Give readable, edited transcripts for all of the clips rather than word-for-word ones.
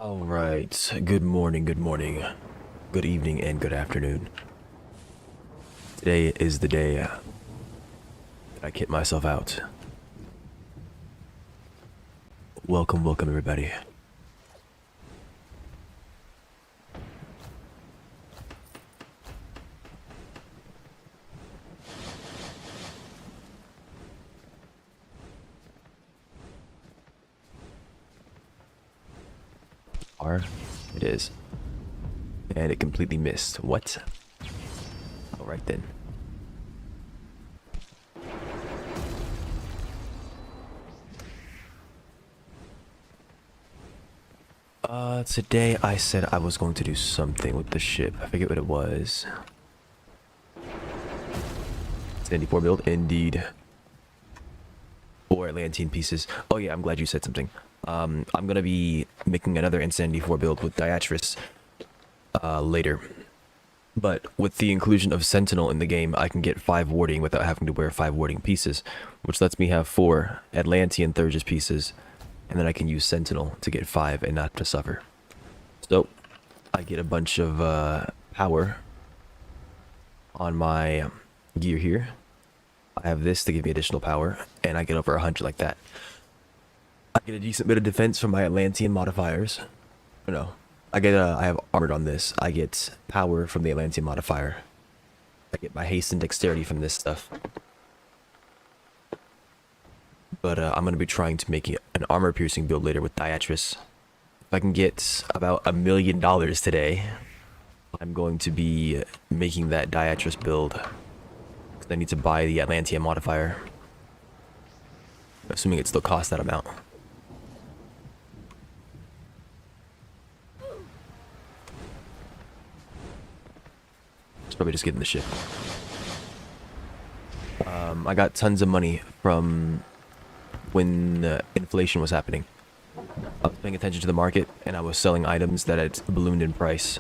All right. Good morning, good evening, and good afternoon. Today is the day that I kit myself out. Welcome, everybody. It is. And it completely missed. What? All right then. Today I said I was going to do something with the ship. I forget what it was. 74 build, indeed. 4 Atlantean pieces. Oh yeah, I'm glad you said something. I'm gonna be making another Insanity 4 build with Diatris later. But with the inclusion of Sentinel in the game, I can get 5 warding without having to wear 5 warding pieces, which lets me have 4 Atlantean Thurgis pieces, and then I can use Sentinel to get 5 and not to suffer. So, I get a bunch of power on my gear here. I have this to give me additional power, and I get over 100 like that. I get a decent bit of defense from my Atlantean modifiers. No, I have armored on this. I get power from the Atlantean modifier. I get my haste and dexterity from this stuff. But I'm going to be trying to make an armor piercing build later with Diatris. If I can get about $1 million today, I'm going to be making that Diatris build. Because I need to buy the Atlantean modifier. Assuming it still costs that amount. Probably just getting the ship. I got tons of money from when inflation was happening. I was paying attention to the market and I was selling items that had ballooned in price.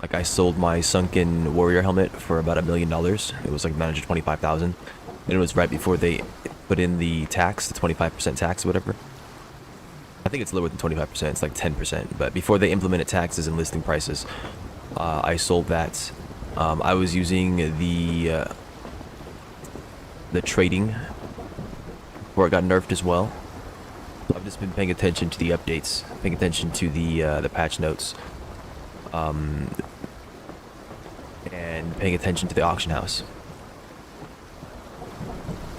Like I sold my sunken warrior helmet for about $1 million. It was like 925,000, and it was right before they put in the tax, the 25% tax or whatever. I think it's lower than 25%. It's like 10%. But before they implemented taxes and listing prices, I sold that. I was using the trading before it got nerfed as well. So I've just been paying attention to the updates, paying attention to the patch notes, and paying attention to the auction house.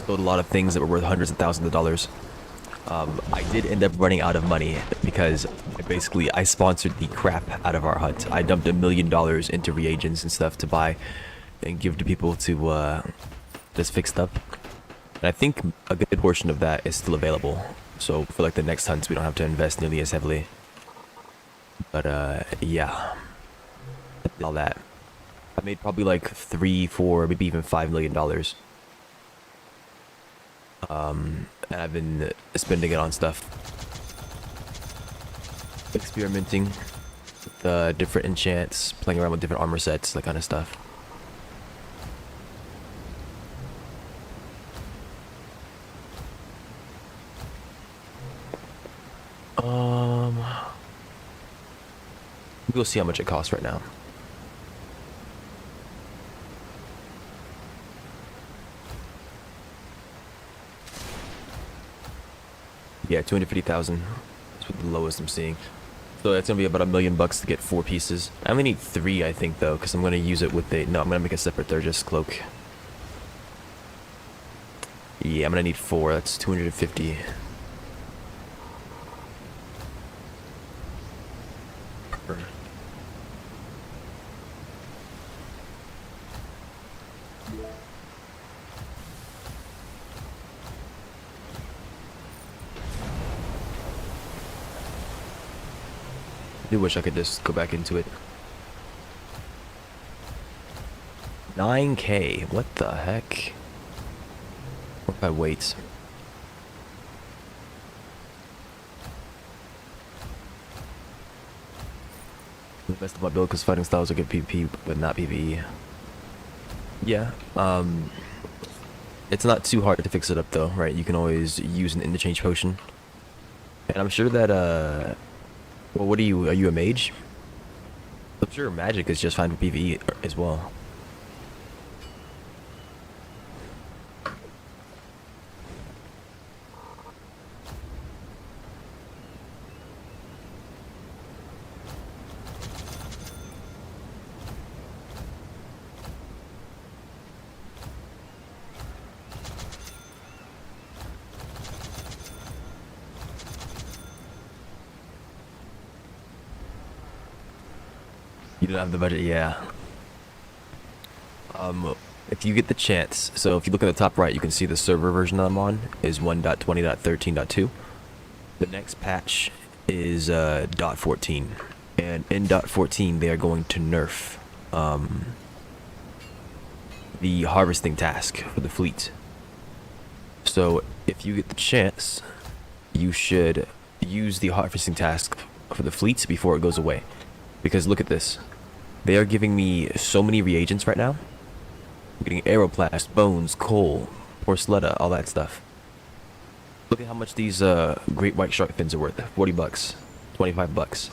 Sold a lot of things that were worth hundreds of thousands of dollars. I did end up running out of money because I sponsored the crap out of our hunt. I dumped $1 million into reagents and stuff to buy and give to people to just fix stuff. And I think a good portion of that is still available. So for like the next hunts, we don't have to invest nearly as heavily. But yeah, all that. I made probably like $3, $4, maybe even $5 million. And I've been spending it on stuff. Experimenting with different enchants, playing around with different armor sets, that kind of stuff. We'll see how much it costs right now. Yeah, 250,000. That's what the lowest I'm seeing. So that's gonna be about $1 million to get 4 pieces. I only need 3, I think, though, because I'm gonna use it with no, I'm gonna make a separate Thurgis cloak. Yeah, I'm gonna need 4. That's 250. I do wish I could just go back into it. 9K. What the heck? What if I wait? The best of my build because fighting styles are good PvP, but not PvE. Yeah. It's not too hard to fix it up though, right? You can always use an interchange potion. And I'm sure that Well, what are you? Are you a mage? I'm sure magic is just fine for PvE as well. You don't have the budget, yeah. If you get the chance, so if you look at the top right, you can see the server version I'm on is 1.20.13.2. The next patch is .14, and in .14 they are going to nerf the harvesting task for the fleet. So if you get the chance, you should use the harvesting task for the fleet before it goes away. Because look at this. They are giving me so many reagents right now. I'm getting aeroplast, bones, coal, porceleta, all that stuff. Look at how much these great white shark fins are worth. 40 bucks, 25 bucks.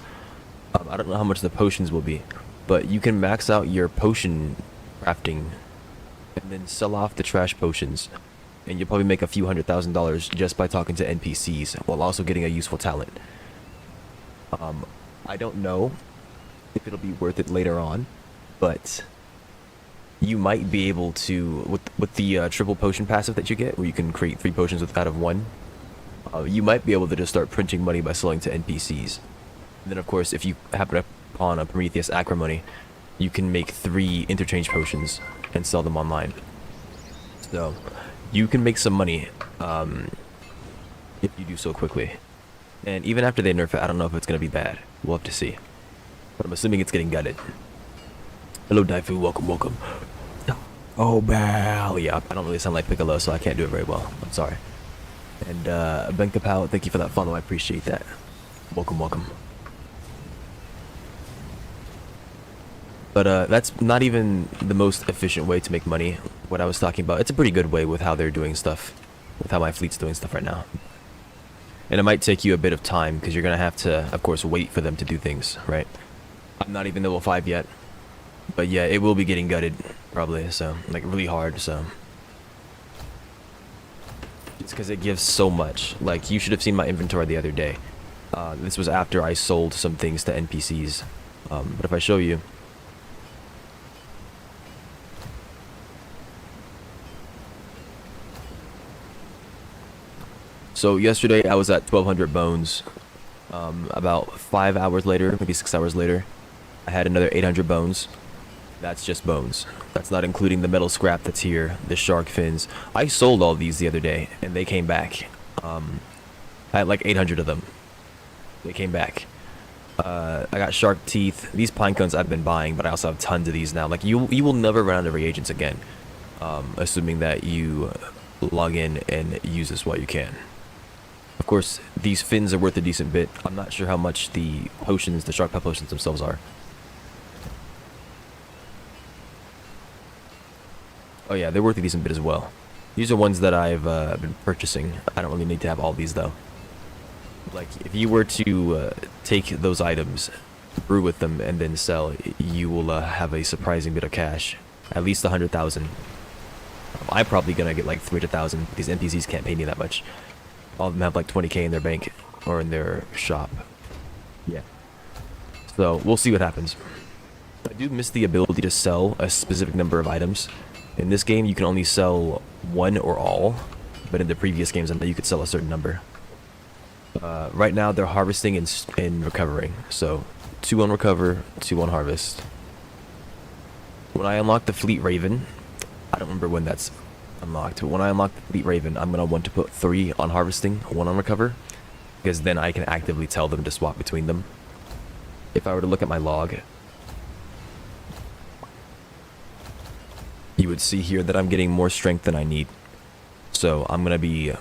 I don't know how much the potions will be, but you can max out your potion crafting and then sell off the trash potions. And you'll probably make a few $100,000 just by talking to NPCs while also getting a useful talent. I don't know if it'll be worth it later on, but you might be able to, with the triple potion passive that you get, where you can create 3 potions out of 1, you might be able to just start printing money by selling to NPCs. And then of course, if you happen upon a Prometheus Acrimony, you can make 3 interchange potions and sell them online. So you can make some money if you do so quickly. And even after they nerf it, I don't know if it's going to be bad. We'll have to see. But I'm assuming it's getting gutted. Hello, Daifu. Welcome, welcome. Oh, wow. Yeah, I don't really sound like Piccolo, so I can't do it very well. I'm sorry. And Benka Pal, thank you for that follow. I appreciate that. Welcome, welcome. But that's not even the most efficient way to make money. What I was talking about, it's a pretty good way with how they're doing stuff. With how my fleet's doing stuff right now. And it might take you a bit of time, because you're going to have to, of course, wait for them to do things, right? I'm not even level 5 yet. But yeah, it will be getting gutted, probably, so, like, really hard, so. It's because it gives so much. Like, you should have seen my inventory the other day. This was after I sold some things to NPCs. But if I show you. So yesterday I was at 1,200 bones. About 5 hours later, maybe 6 hours later, I had another 800 bones. That's just bones. That's not including the metal scrap that's here, the shark fins. I sold all these the other day, and they came back. I had like 800 of them. They came back. I got shark teeth. These pine cones I've been buying, but I also have tons of these now. Like, you will never run out of reagents again, assuming that you log in and use this while you can. Of course, these fins are worth a decent bit. I'm not sure how much the potions, the shark pelt potions themselves are. Oh yeah, they're worth a decent bit as well. These are ones that I've been purchasing. I don't really need to have all these though. Like, if you were to take those items, brew with them, and then sell, you will have a surprising bit of cash. At least 100,000. I'm probably gonna get like 300,000. These NPCs can't pay me that much. All of them have like 20k in their bank or in their shop. Yeah. So we'll see what happens. I do miss the ability to sell a specific number of items. In this game, you can only sell 1 or all, but in the previous games, I know you could sell a certain number. Right now, they're harvesting and recovering. So 2 on recover, 2 on harvest. When I unlock the Fleet Raven, I don't remember when that's unlocked, but when I unlock the Fleet Raven, I'm gonna want to put 3 on harvesting, 1 on recover, because then I can actively tell them to swap between them. If I were to look at my log, you would see here that I'm getting more strength than I need. So I'm gonna be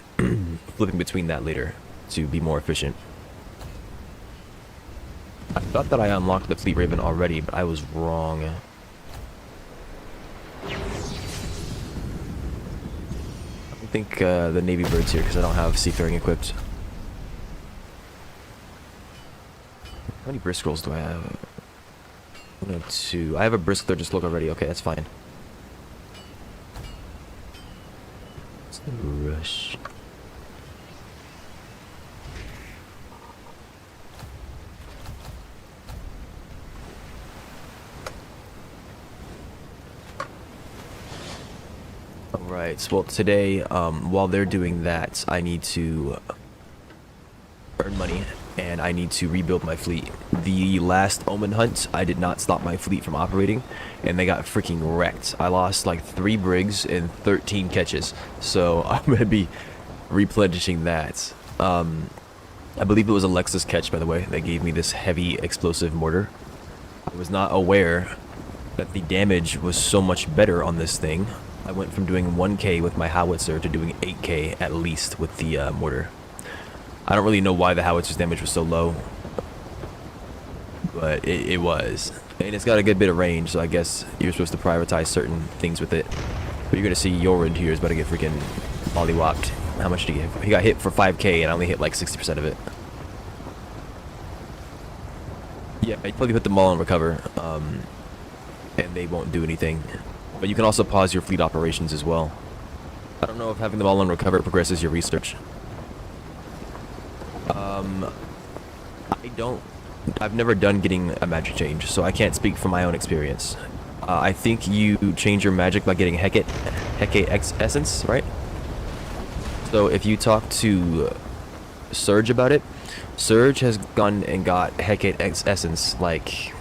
flipping between that later to be more efficient. I thought that I unlocked the Fleet Raven already, but I was wrong. I think the Navy Bird's here because I don't have Seafaring equipped. How many brisk rolls do I have? 1 and 2. I have a brisk just look already. Okay, that's fine. What's the rush? Alright, well today, while they're doing that, I need to earn money, and I need to rebuild my fleet. The last Omen Hunt, I did not stop my fleet from operating, and they got freaking wrecked. I lost like 3 brigs and 13 catches, so I'm going to be replenishing that. I believe it was a Lexus catch, by the way, that gave me this heavy explosive mortar. I was not aware that the damage was so much better on this thing. I went from doing 1k with my howitzer to doing 8k at least with the mortar. I don't really know why the howitzer's damage was so low, but it was. And it's got a good bit of range, so I guess you're supposed to prioritize certain things with it. But you're gonna see Yorin here is about to get freaking mollywopped. How much did he get? He got hit for 5k and I only hit like 60% of it. Yeah, I probably put them all on recover, and they won't do anything. But you can also pause your fleet operations as well. I don't know if having them all on recover progresses your research. I've never done getting a magic change, so I can't speak from my own experience. I think you change your magic by getting Hecate Essence, right? So if you talk to Surge about it, Surge has gone and got Hecate Essence like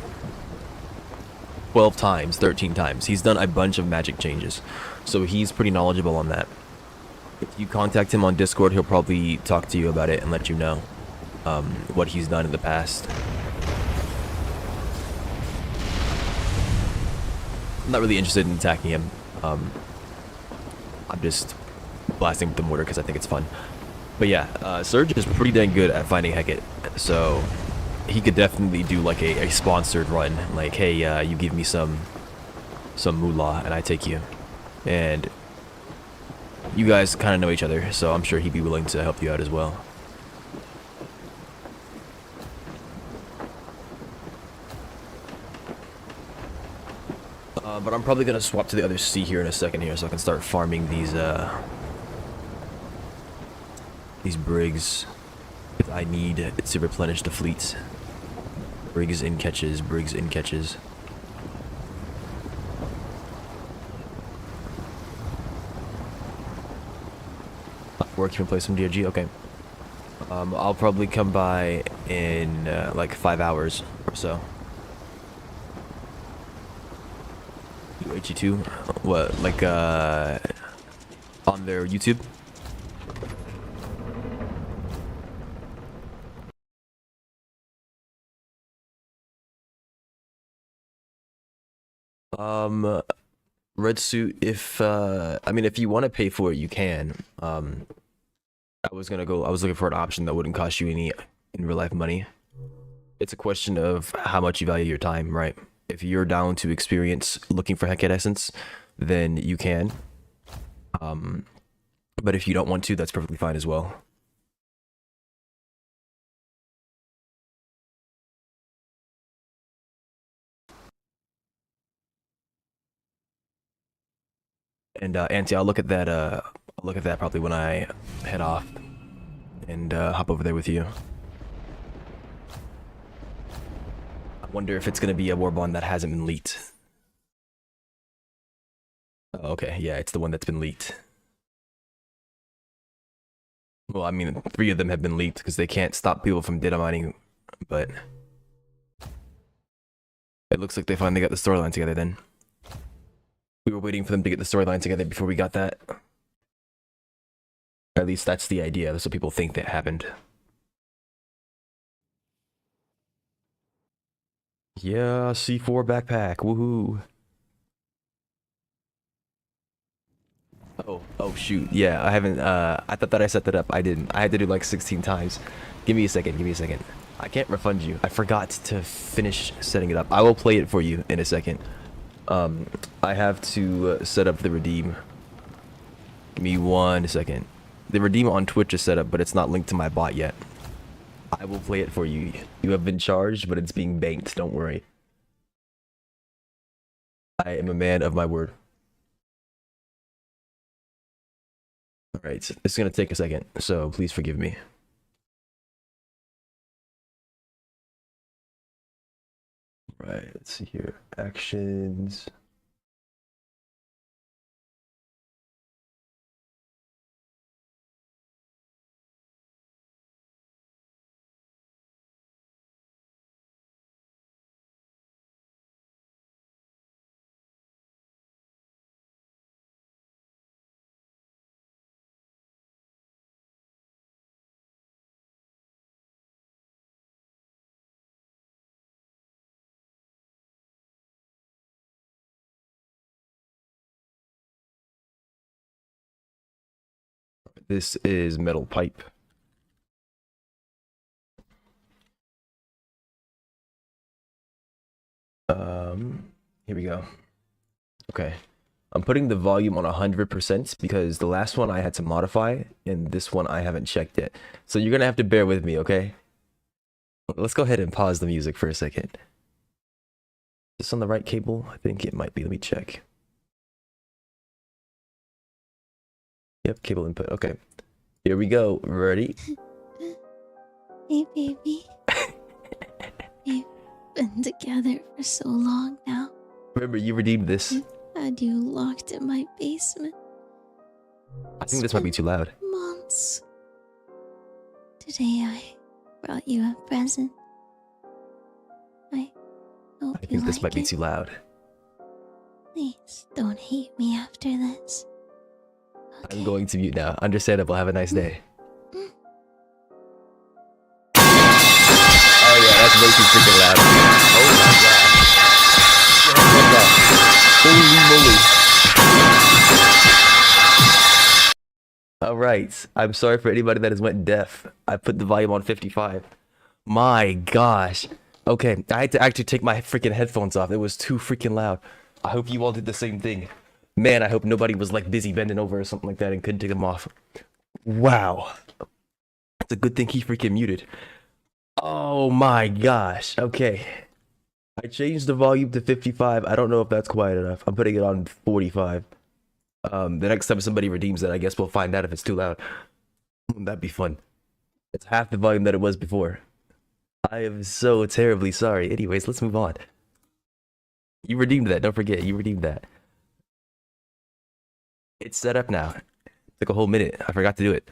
12 times, 13 times. He's done a bunch of magic changes, so he's pretty knowledgeable on that. If you contact him on Discord, he'll probably talk to you about it and let you know what he's done in the past. I'm not really interested in attacking him. I'm just blasting with the mortar because I think it's fun. But yeah, Surge is pretty dang good at finding Hecate, so he could definitely do like a sponsored run. Like, hey, you give me some moolah and I take you. And you guys kind of know each other, so I'm sure he'd be willing to help you out as well. But I'm probably gonna swap to the other sea here in a second here, so I can start farming these brigs that I need to replenish the fleet. Brigs in catches, brigs in catches. Work, you can play some DRG? Okay. I'll probably come by in like 5 hours or so. HE2? What, like on their YouTube? Red suit, if I mean, if you want to pay for it, you can. I was looking for an option that wouldn't cost you any in real life money. It's a question of how much you value your time, right? If you're down to experience looking for Hecate Essence, then you can. But if you don't want to, that's perfectly fine as well. And Auntie, I'll look at that probably when I head off and hop over there with you. I wonder if it's gonna be a war bond that hasn't been leaked. Oh, okay, yeah, it's the one that's been leaked. Well, I mean, 3 of them have been leaked because they can't stop people from data mining, but it looks like they finally got the storyline together then. We were waiting for them to get the storyline together before we got that. Or at least that's the idea. That's what people think that happened. Yeah, C4 backpack. Woohoo. Oh shoot. Yeah, I haven't, I thought that I set that up. I didn't. I had to do like 16 times. Give me a second. Give me a second. I can't refund you. I forgot to finish setting it up. I will play it for you in a second. I have to set up the redeem. Give me 1 second. The redeem on Twitch is set up, but it's not linked to my bot yet. I will play it for you. You have been charged, but it's being banked. Don't worry. I am a man of my word. Alright, it's gonna take a second, so please forgive me. Right, let's see here. Actions. This is metal pipe. Here we go. Okay. I'm putting the volume on 100% because the last one I had to modify, and this one I haven't checked yet. So you're gonna have to bear with me, okay? Let's go ahead and pause the music for a second. Is this on the right cable? I think it might be. Let me check. Yep, cable input. Okay. Here we go. Ready? Hey, baby. We've been together for so long now. Remember, you redeemed this. Had you locked in my basement. I think this might be too loud. Months. Today I brought you a present. I hope I think this might be it. too loud. Please don't hate me after this. Okay. I'm going to mute now. Understandable. Have a nice day. Oh yeah, that's way too freaking loud. Oh my god. Holy moly. Alright. I'm sorry for anybody that has went deaf. I put the volume on 55. My gosh. Okay, I had to actually take my freaking headphones off. It was too freaking loud. I hope you all did the same thing. Man, I hope nobody was like busy bending over or something like that and couldn't take them off. Wow. It's a good thing he freaking muted. Oh my gosh. Okay. I changed the volume to 55. I don't know if that's quiet enough. I'm putting it on 45. The next time somebody redeems it, I guess we'll find out if it's too loud. That'd be fun. It's half the volume that it was before. I am so terribly sorry. Anyways, let's move on. You redeemed that. Don't forget, you redeemed that. It's set up now. It took a whole minute. I forgot to do it.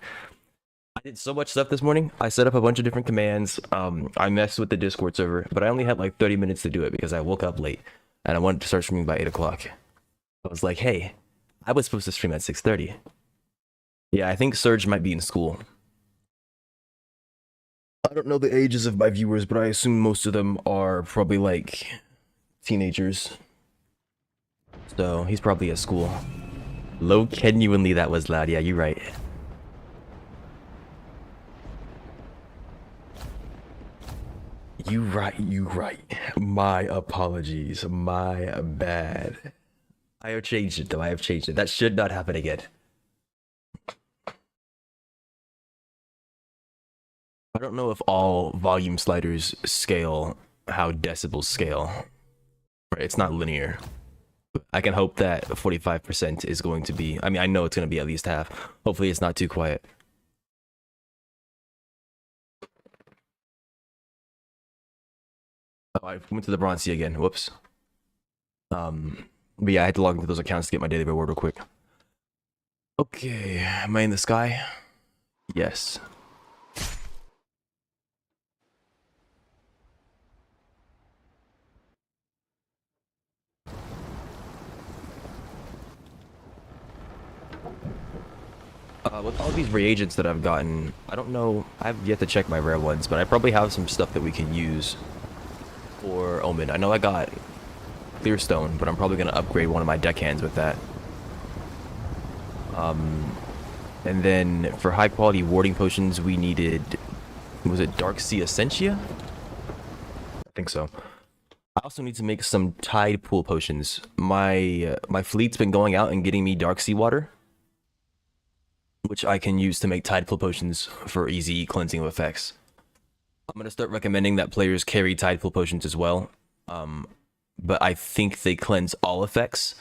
I did so much stuff this morning. I set up a bunch of different commands. I messed with the Discord server, but I only had like 30 minutes to do it because I woke up late and I wanted to start streaming by 8 o'clock. I was like, hey, I was supposed to stream at 6:30. Yeah, I think Surge might be in school. I don't know the ages of my viewers, but I assume most of them are probably like teenagers. So he's probably at school. Low, genuinely that was loud. Yeah, you're right. You right. My apologies. My bad. I have changed it though. I have changed it. That should not happen again. I don't know if all volume sliders scale how decibels scale. Right, it's not linear. I can hope that 45% is going to be, I mean, I know it's going to be at least half. Hopefully it's not too quiet. Oh, I went to the Bronze Sea again. Whoops. But yeah, I had to log into those accounts to get my daily reward real quick. Okay, am I in the sky? Yes. With all these reagents that I've gotten, I don't know, I've yet to check my rare ones, but I probably have some stuff that we can use for Omen. I know I got Clear Stone, but I'm probably going to upgrade one of my deckhands with that. And then for high quality warding potions, we needed, was it Dark Sea Essentia? I think so. I also need to make some tide pool potions. My fleet's been going out and getting me Dark Sea water, which I can use to make tide pool potions for easy cleansing of effects. I'm gonna start recommending that players carry tide pool potions as well. But I think they cleanse all effects,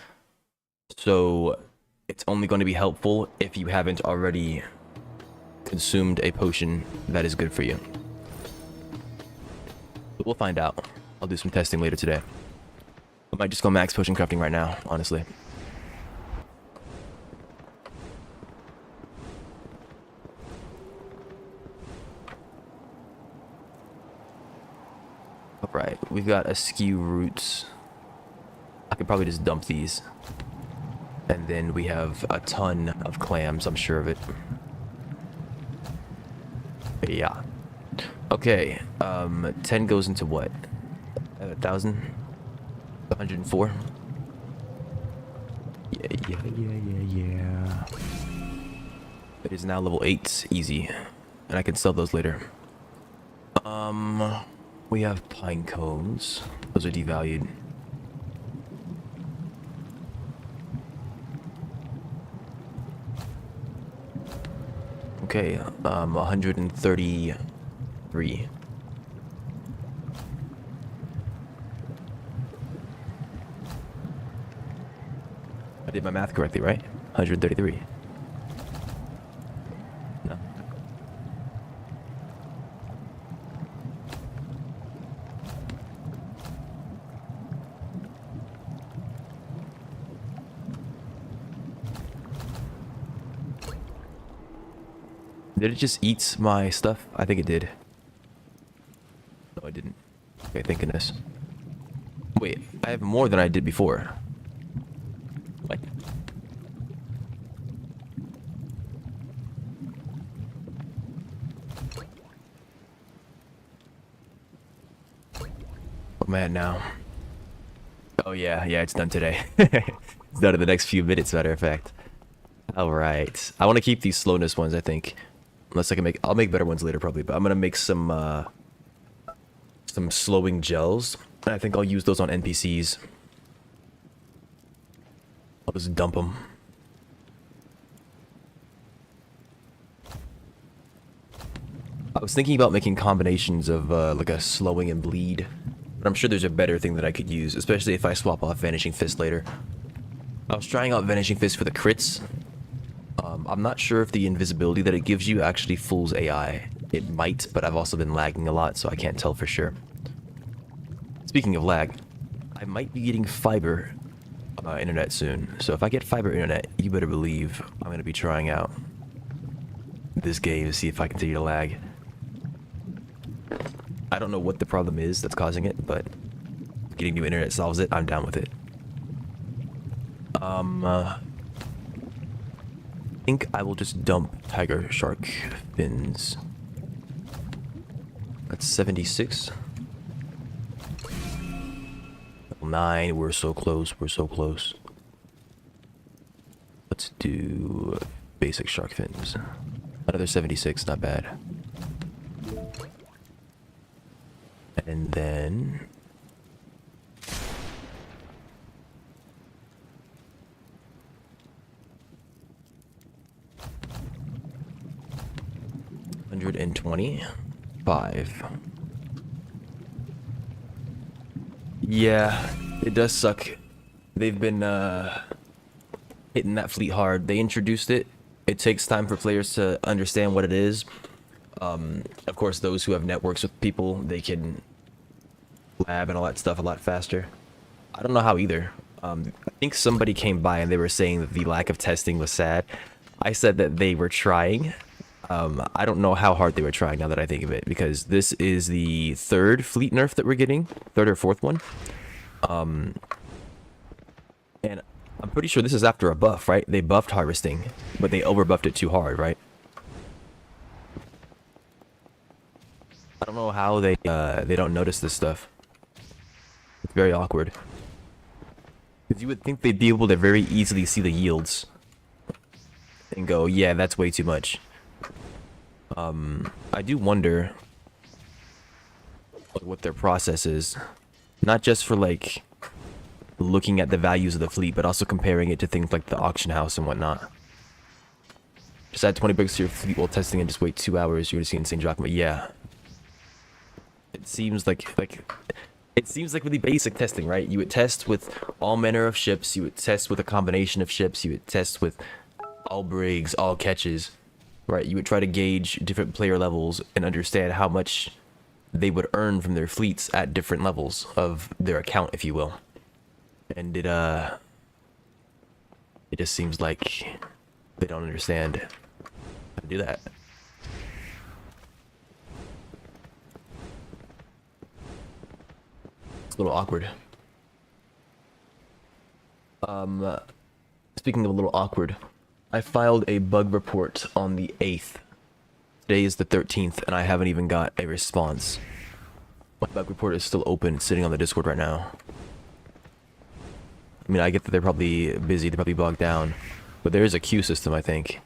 so it's only going to be helpful if you haven't already consumed a potion that is good for you. But we'll find out. I'll do some testing later today. I might just go max potion crafting right now, honestly. Alright, we've got askew roots. I could probably just dump these. And then we have a ton of clams, I'm sure of it. Yeah. Okay, 10 goes into what? 1,000? 104? Yeah. It is now level 8, easy. And I can sell those later. We have pine cones. Those are devalued. Okay, 133. I did my math correctly, right? 133. No. Did it just eat my stuff? I think it did. No, I didn't. Okay, thank goodness. Wait, I have more than I did before. What? I'm at now. Oh yeah, it's done today. It's done in the next few minutes, matter of fact. Alright. I want to keep these slowness ones, I think. Unless I can I'll make better ones later probably, but I'm gonna make some slowing gels. And I think I'll use those on NPCs. I'll just dump them. I was thinking about making combinations of like a slowing and bleed, but I'm sure there's a better thing that I could use, especially if I swap off Vanishing Fist later. I was trying out Vanishing Fist for the crits. I'm not sure if the invisibility that it gives you actually fools AI. It might, but I've also been lagging a lot, so I can't tell for sure. Speaking of lag, I might be getting fiber internet soon. So if I get fiber internet, you better believe I'm going to be trying out this game to see if I continue to lag. I don't know what the problem is that's causing it, but getting new internet solves it. I'm down with it. I think I will just dump tiger shark fins. That's 76. Level 9, we're so close, we're so close. Let's do basic shark fins. Another 76, not bad. And then... $125. Yeah, it does suck. They've been hitting that fleet hard. They introduced it. It takes time for players to understand what it is. Of course, those who have networks with people, they can lab and all that stuff a lot faster. I don't know how either. I think somebody came by and they were saying that the lack of testing was sad. I said that they were trying. I don't know how hard they were trying now that I think of it, because this is the third fleet nerf that we're getting, third or fourth one. And I'm pretty sure this is after a buff, right? They buffed harvesting, but they overbuffed it too hard, right? I don't know how they don't notice this stuff. It's very awkward. Because you would think they'd be able to very easily see the yields and go, yeah, that's way too much. I do wonder what their process is. Not just for, like, looking at the values of the fleet, but also comparing it to things like the auction house and whatnot. Just add 20 bricks to your fleet while testing and just wait 2 hours, you're gonna see insane drop. But yeah. It seems like really basic testing, right? You would test with all manner of ships, you would test with a combination of ships, you would test with all brigs, all catches, right? You would try to gauge different player levels and understand how much they would earn from their fleets at different levels of their account, if you will. And it just seems like they don't understand how to do that. It's a little awkward. Speaking of a little awkward, I filed a bug report on the 8th. Today is the 13th, and I haven't even got a response. My bug report is still open, it's sitting on the Discord right now. I mean, I get that they're probably busy, they're probably bogged down, but there is a queue system, I think.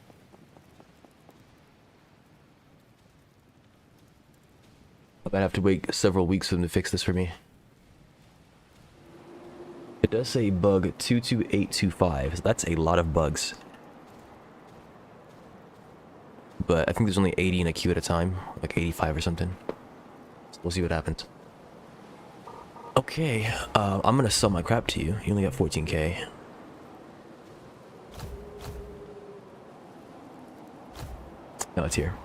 I might have to wait several weeks for them to fix this for me. It does say bug 22825, so that's a lot of bugs. But I think there's only 80 in a queue at a time, like 85 or something. So we'll see what happens. Okay, I'm gonna sell my crap to you. You only got 14k. No, it's here.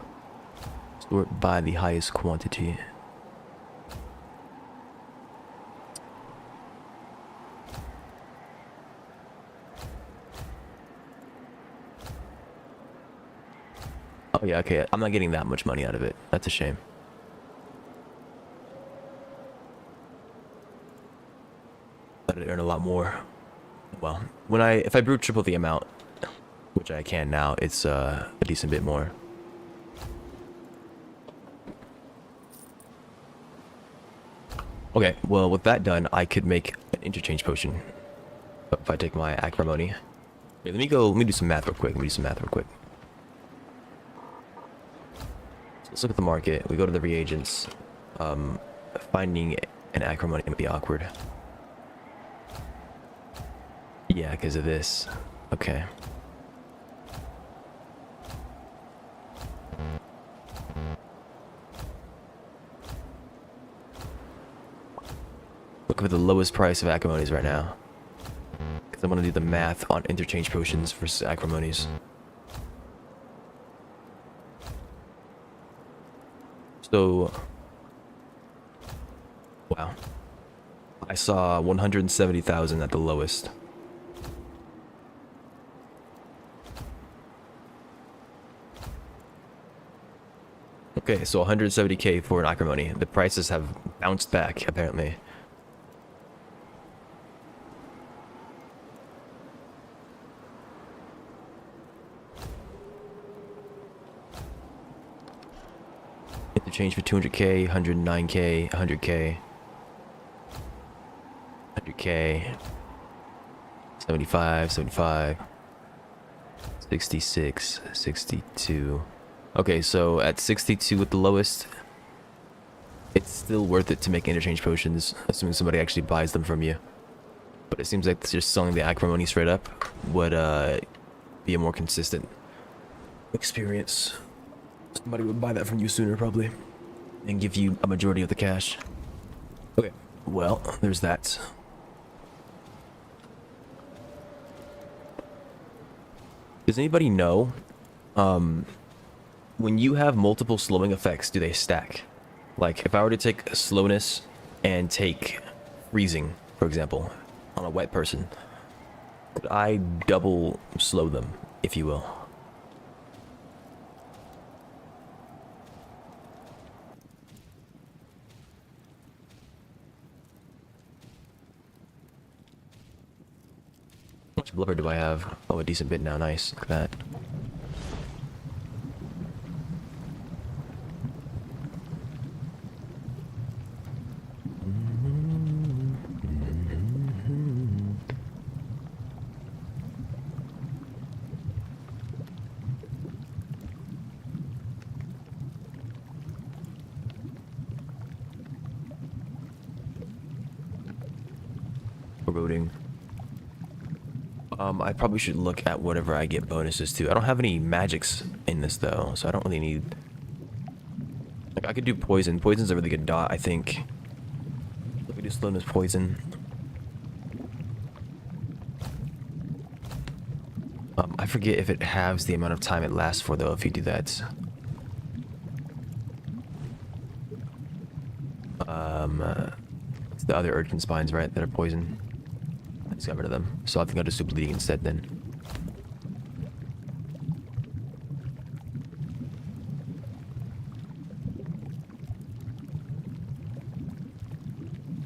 Sort by the highest quantity. Oh yeah, okay, I'm not getting that much money out of it. That's a shame. I'd earn a lot more. Well, if I brew triple the amount, which I can now, it's a decent bit more. Okay, well with that done, I could make an interchange potion. If I take my acrimony. Wait, let me do some math real quick. Let's look at the market. We go to the reagents. Finding an acrimony would be awkward. Yeah, because of this. Okay. Look at the lowest price of acrimonies right now. Because I want to do the math on interchange potions versus acrimonies. So, wow. I saw 170,000 at the lowest. Okay, so 170k for an acrimony. The prices have bounced back, apparently. Interchange for 200k, 109k, 100k, 100k, 75, 75, 66, 62. Okay, so at 62 at the lowest, it's still worth it to make interchange potions, assuming somebody actually buys them from you. But it seems like just selling the acrimony straight up would be a more consistent experience. Somebody would buy that from you sooner, probably, and give you a majority of the cash. Okay, well, there's that. Does anybody know, when you have multiple slowing effects, do they stack? Like, if I were to take slowness and take freezing, for example, on a wet person, could I double slow them, if you will? How much blubber do I have? Oh, a decent bit now. Nice. Look at that. Foreboding. I probably should look at whatever I get bonuses to. I don't have any magics in this though, so I don't really need Like, I could do poison. Poison's a really good dot, I think. Let me do slowness poison. I forget if it halves the amount of time it lasts for, though, if you do that. It's the other urchin spines, right, that are poison. I just got rid of them. So I think I'll just do bleeding instead, then.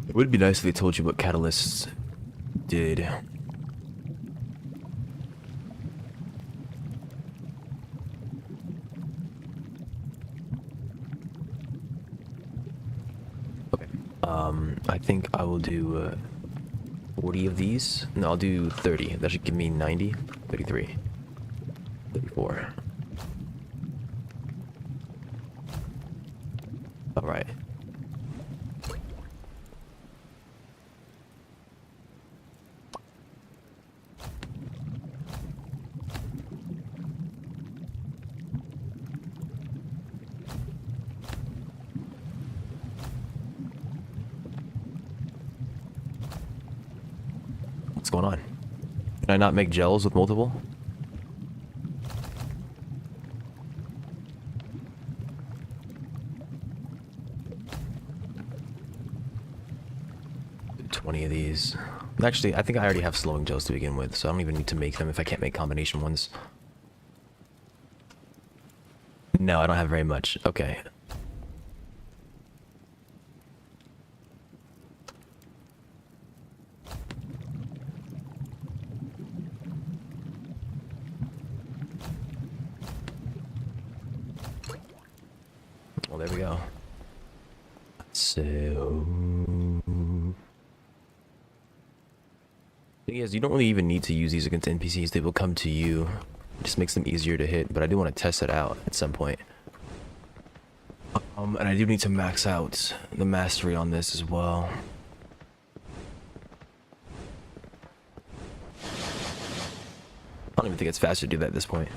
It would be nice if they told you what catalysts did. Okay. I think I will do 40 of these. No, I'll do 30. That should give me 90. 33. 34. Alright. What's going on? Can I not make gels with multiple? Do 20 of these. Actually, I think I already have slowing gels to begin with, so I don't even need to make them if I can't make combination ones. No, I don't have very much. Okay. Well, there we go. So... thing is, you don't really even need to use these against NPCs. They will come to you. It just makes them easier to hit, but I do want to test it out at some point. And I do need to max out the mastery on this as well. I don't even think it's faster to do that at this point.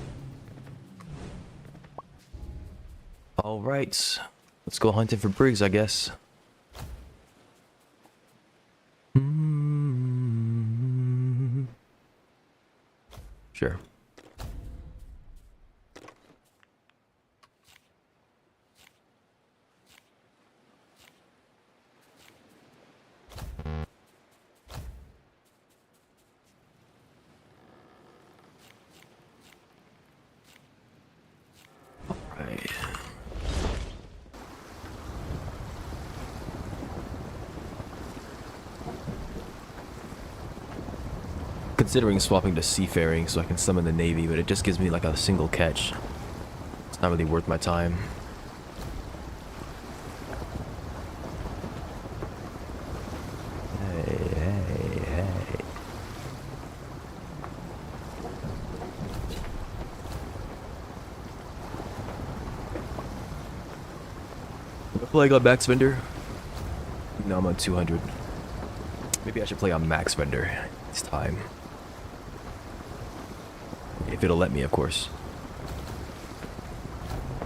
Alright, let's go hunting for Briggs, I guess. Sure. Alright. Considering swapping to seafaring so I can summon the navy, but it just gives me like a single catch. It's not really worth my time. Hey. Am I playing on max vendor? No, I'm on 200. Maybe I should play on max vendor this time. If it'll let me, of course.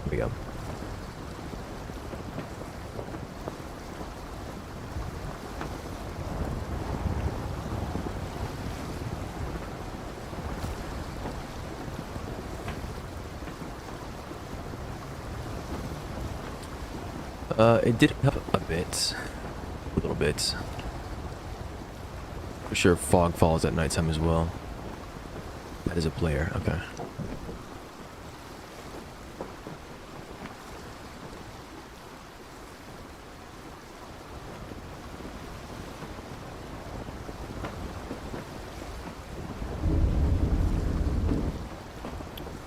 Here we go. It did help a bit. A little bit. For sure, fog falls at nighttime as well. That is a player, okay.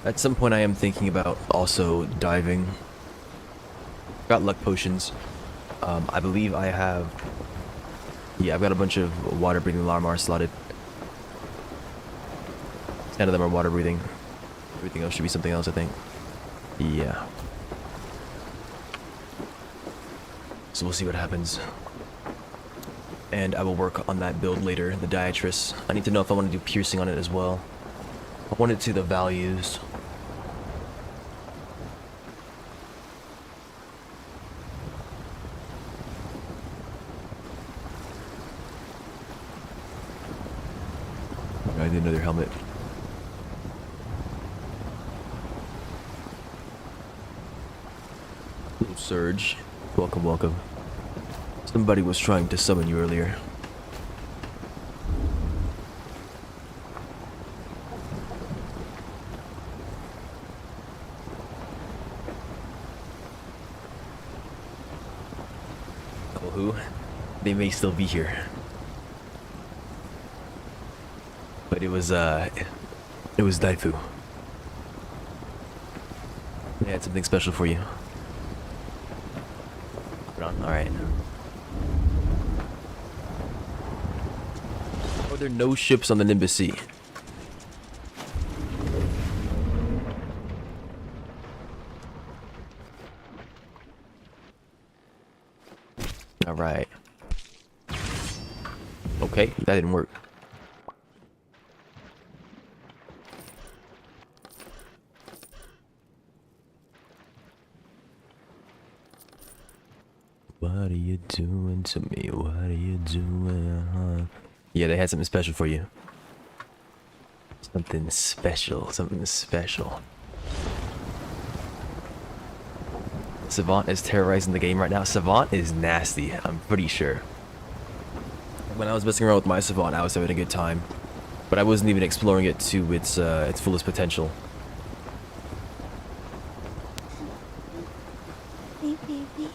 At some point I am thinking about also diving. Got luck potions. I believe I have... yeah, I've got a bunch of water breathing Larmar slotted. 10 of them are water breathing. Everything else should be something else, I think. Yeah. So we'll see what happens. And I will work on that build later, the Diatrus. I need to know if I want to do piercing on it as well. I want it to the values. I need another helmet. Little Surge. Welcome, welcome. Somebody was trying to summon you earlier. Oh, who? They may still be here. But it was Daifu. They had something special for you. Put on, alright. Oh, there are no ships on the Nimbus Sea. Alright. Okay, that didn't work. What are you doing to me? What are you doing? Yeah, they had something special for you. Something special. Something special. Savant is terrorizing the game right now. Savant is nasty, I'm pretty sure. When I was messing around with my Savant, I was having a good time. But I wasn't even exploring it to its fullest potential. Hey, baby.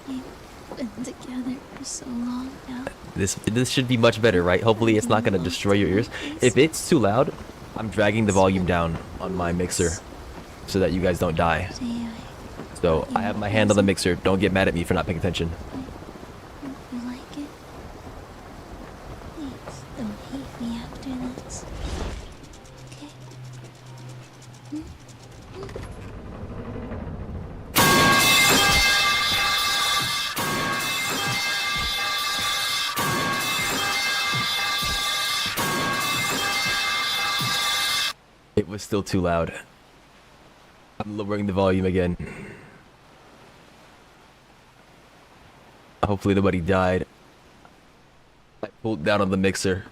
We've been together for so long now. This should be much better, right? Hopefully it's not going to destroy your ears. If it's too loud, I'm dragging the volume down on my mixer so that you guys don't die. Today So I have my hand on the mixer. Don't get mad at me for not paying attention. hope you like it. Please don't hate me after this. Okay? It was still too loud. I'm lowering the volume again. Hopefully nobody died. I pulled down on the mixer.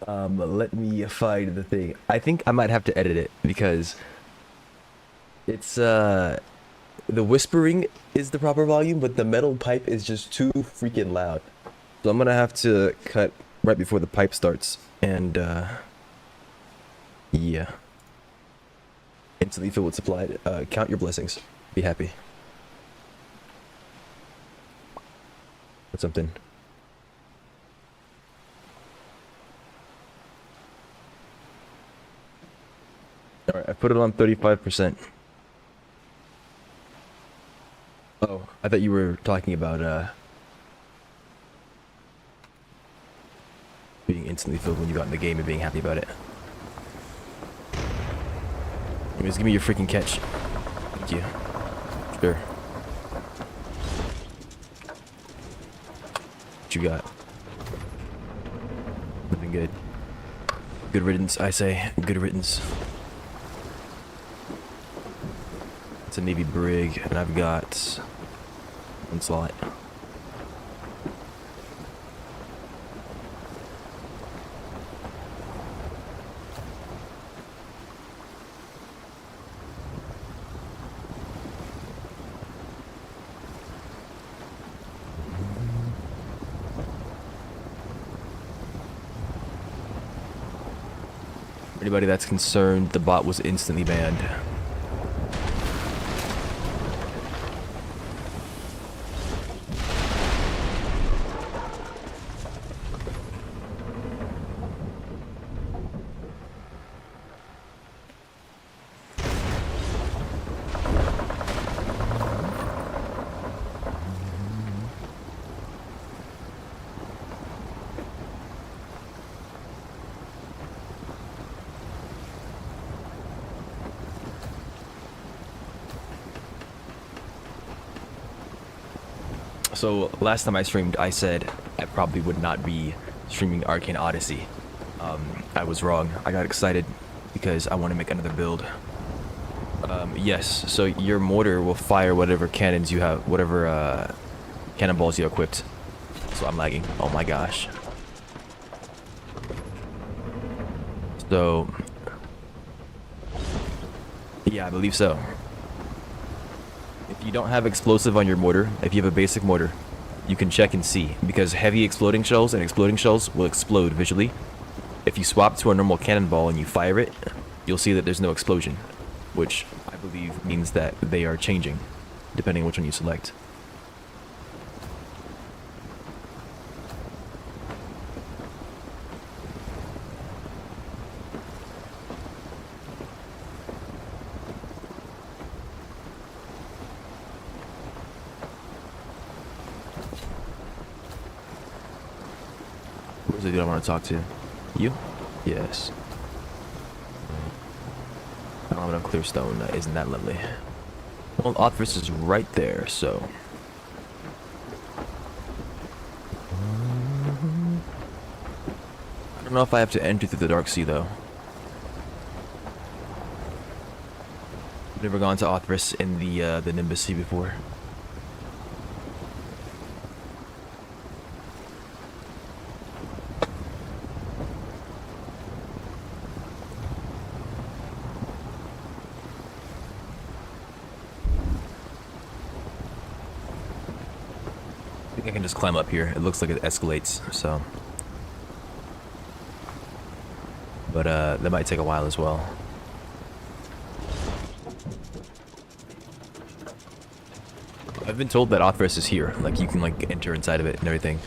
Let me find the thing. I think I might have to edit it because it's the whispering is the proper volume, but the metal pipe is just too freaking loud. So I'm gonna have to cut right before the pipe starts, and yeah. Instantly filled with supplied. Count your blessings. Be happy. That's something. Alright, I put it on 35%. Oh, I thought you were talking about being instantly filled when you got in the game and being happy about it. Just give me your freaking catch. Thank you. Sure. What you got? Nothing good. Good riddance, I say. Good riddance. It's a Navy brig, and I've got one slot. Anybody that's concerned, the bot was instantly banned. So last time I streamed, I said I probably would not be streaming Arcane Odyssey. I was wrong. I got excited because I want to make another build. Yes, so your mortar will fire whatever cannons you have, whatever cannonballs you equipped. So I'm lagging. Oh my gosh. So, yeah, I believe so. If you don't have explosive on your mortar, if you have a basic mortar, you can check and see, because heavy exploding shells and exploding shells will explode visually. If you swap to a normal cannonball and you fire it, you'll see that there's no explosion, which I believe means that they are changing, depending on which one you select. Where's the dude I want to talk to? You? Yes. I don't have enough clear stone. Isn't that lovely? Well, Othris is right there, so... I don't know if I have to enter through the Dark Sea, though. I've never gone to Othris in the Nimbus Sea before. I think I can just climb up here. It looks like it escalates, so... But, that might take a while as well. I've been told that Othris is here. Like, you can, like, enter inside of it and everything.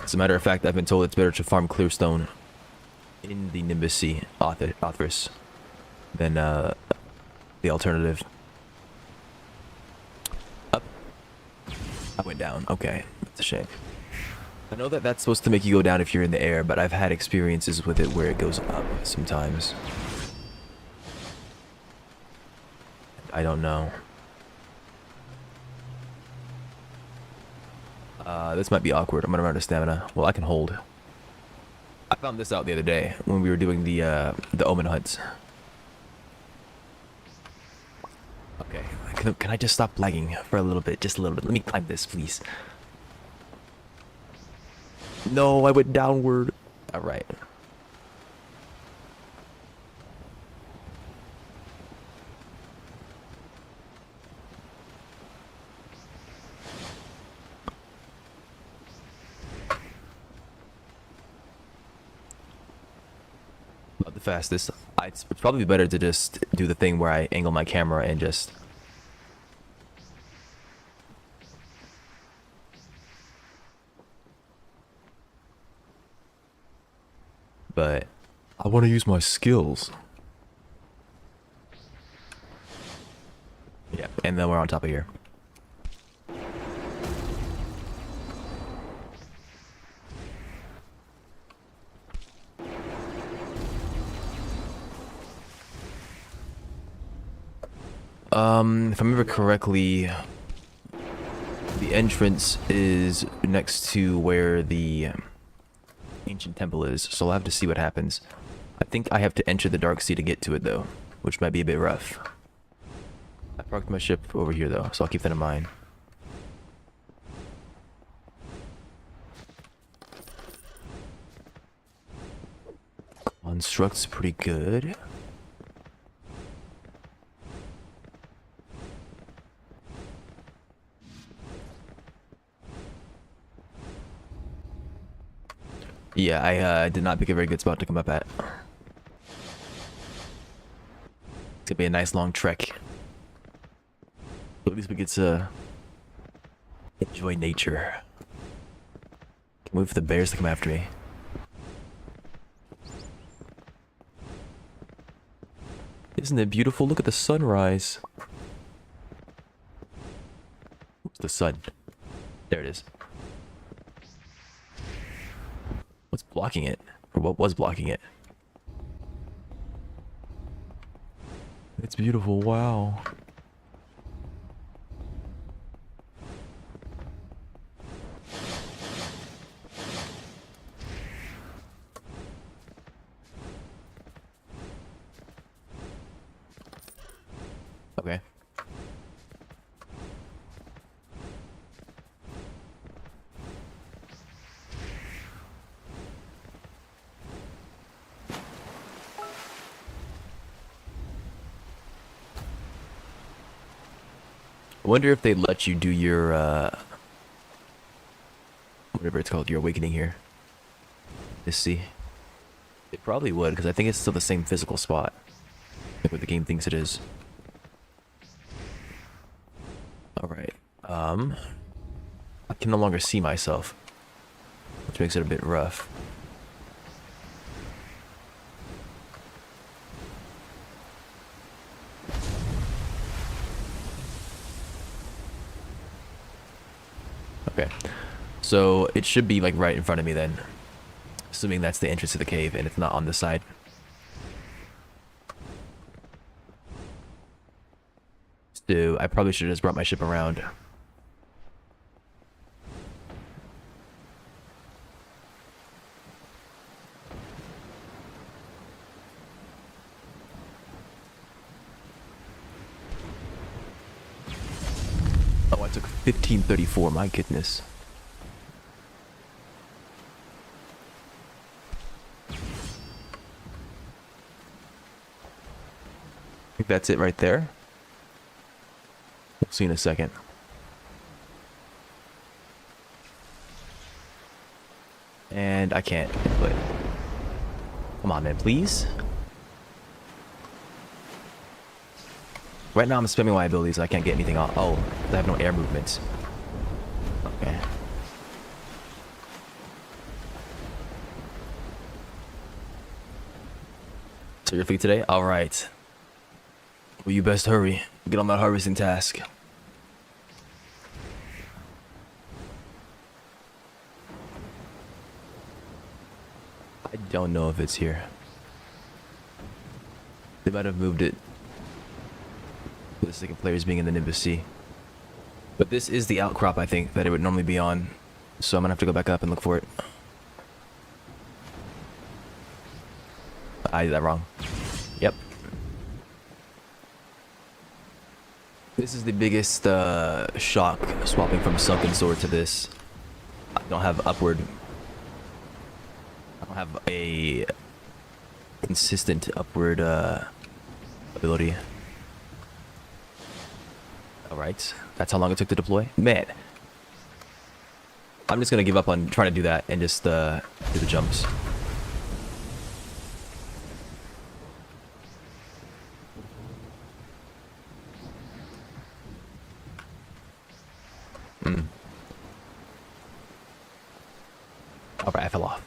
As a matter of fact, I've been told it's better to farm clear stone in the Nimbus Sea, Othris, than, the alternative. Up. I went down. Okay. That's a shame. I know that that's supposed to make you go down if you're in the air, but I've had experiences with it where it goes up sometimes. I don't know. This might be awkward. I'm gonna run out of stamina. Well, I can hold. I found this out the other day when we were doing the Omen Hunt. Okay. Can I just stop lagging for a little bit? Just a little bit. Let me climb this, please. No, I went downward. Alright. Not the fastest. It's probably better to just do the thing where I angle my camera and just... But I want to use my skills. Yeah, and then we're on top of here. If I remember correctly, the entrance is next to where the ancient temple is, so I'll have to see what happens. I think I have to enter the Dark Sea to get to it, though, which might be a bit rough. I parked my ship over here, though, so I'll keep that in mind. Construct's pretty good. Yeah, I did not pick a very good spot to come up at. It's gonna be a nice long trek. But at least we get to enjoy nature. Can wait for the bears to come after me. Isn't it beautiful? Look at the sunrise. Where's the sun? There it is. What's blocking it? Or what was blocking it? It's beautiful, wow. Okay. wonder if they let you do your whatever it's called, your awakening here. Let's see. It probably would, because I think it's still the same physical spot, like what the game thinks it is. All right. I can no longer see myself, which makes it a bit rough. Okay, so it should be like right in front of me then, assuming that's the entrance to the cave and it's not on this side. So I probably should have just brought my ship around. Oh, I took 1534, my goodness. I think that's it right there. We'll see in a second. And I can't input. Come on, man, please. Right now I'm spamming my abilities, so I can't get anything on. Oh, I have no air movements. Okay. So you're free today? Alright. Well, you best hurry. Get on that harvesting task. I don't know if it's here. They might have moved it for the sake of players being in the Nimbus Sea. But this is the outcrop, I think, that it would normally be on. So I'm gonna have to go back up and look for it. I did that wrong. Yep. This is the biggest shock, swapping from Sunken Sword to this. I don't have upward. I don't have a consistent upward ability. Alright, that's how long it took to deploy? Man. I'm just gonna give up on trying to do that and just do the jumps. Alright, I fell off.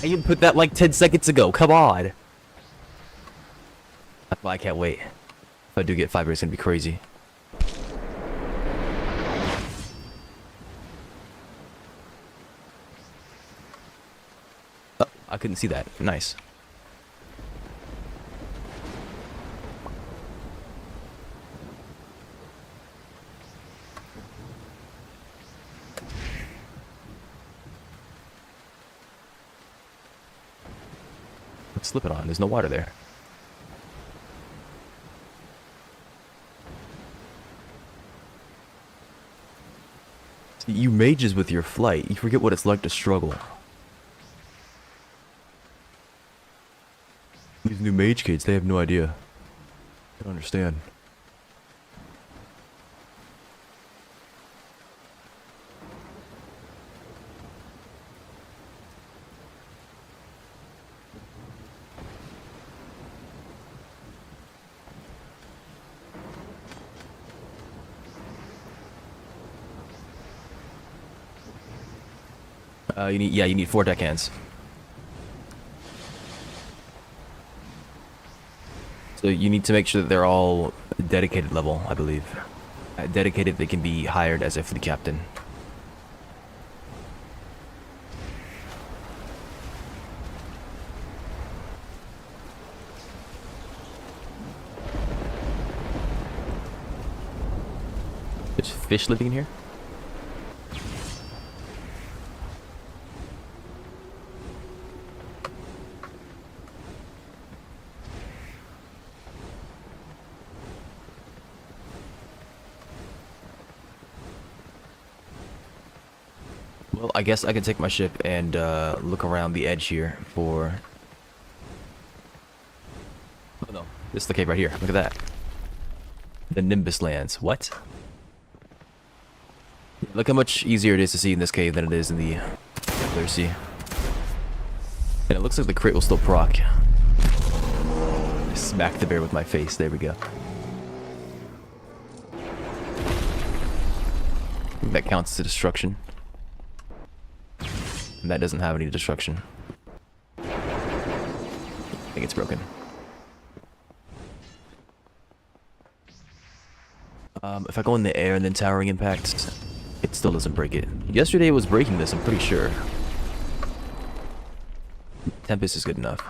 I even put that like 10 seconds ago, come on! That's why I can't wait. If I do get fiber, it's gonna be crazy. Oh, I couldn't see that. Nice. I'm slipping on. There's no water there. See, you mages with your flight, you forget what it's like to struggle. These new mage kids, they have no idea. I don't understand. You need 4 deckhands. So you need to make sure that they're all dedicated level, I believe. At dedicated, they can be hired as a fleet captain. There's fish living in here? Well, I guess I can take my ship and look around the edge here for... Oh no, this is the cave right here. Look at that. The Nimbus lands. What? Look how much easier it is to see in this cave than it is in the other sea. And it looks like the crit will still proc. Smack the bear with my face. There we go. That counts as destruction. And that doesn't have any destruction. I think it's broken. If I go in the air and then towering impact, it still doesn't break it. Yesterday it was breaking this, I'm pretty sure. Tempest is good enough.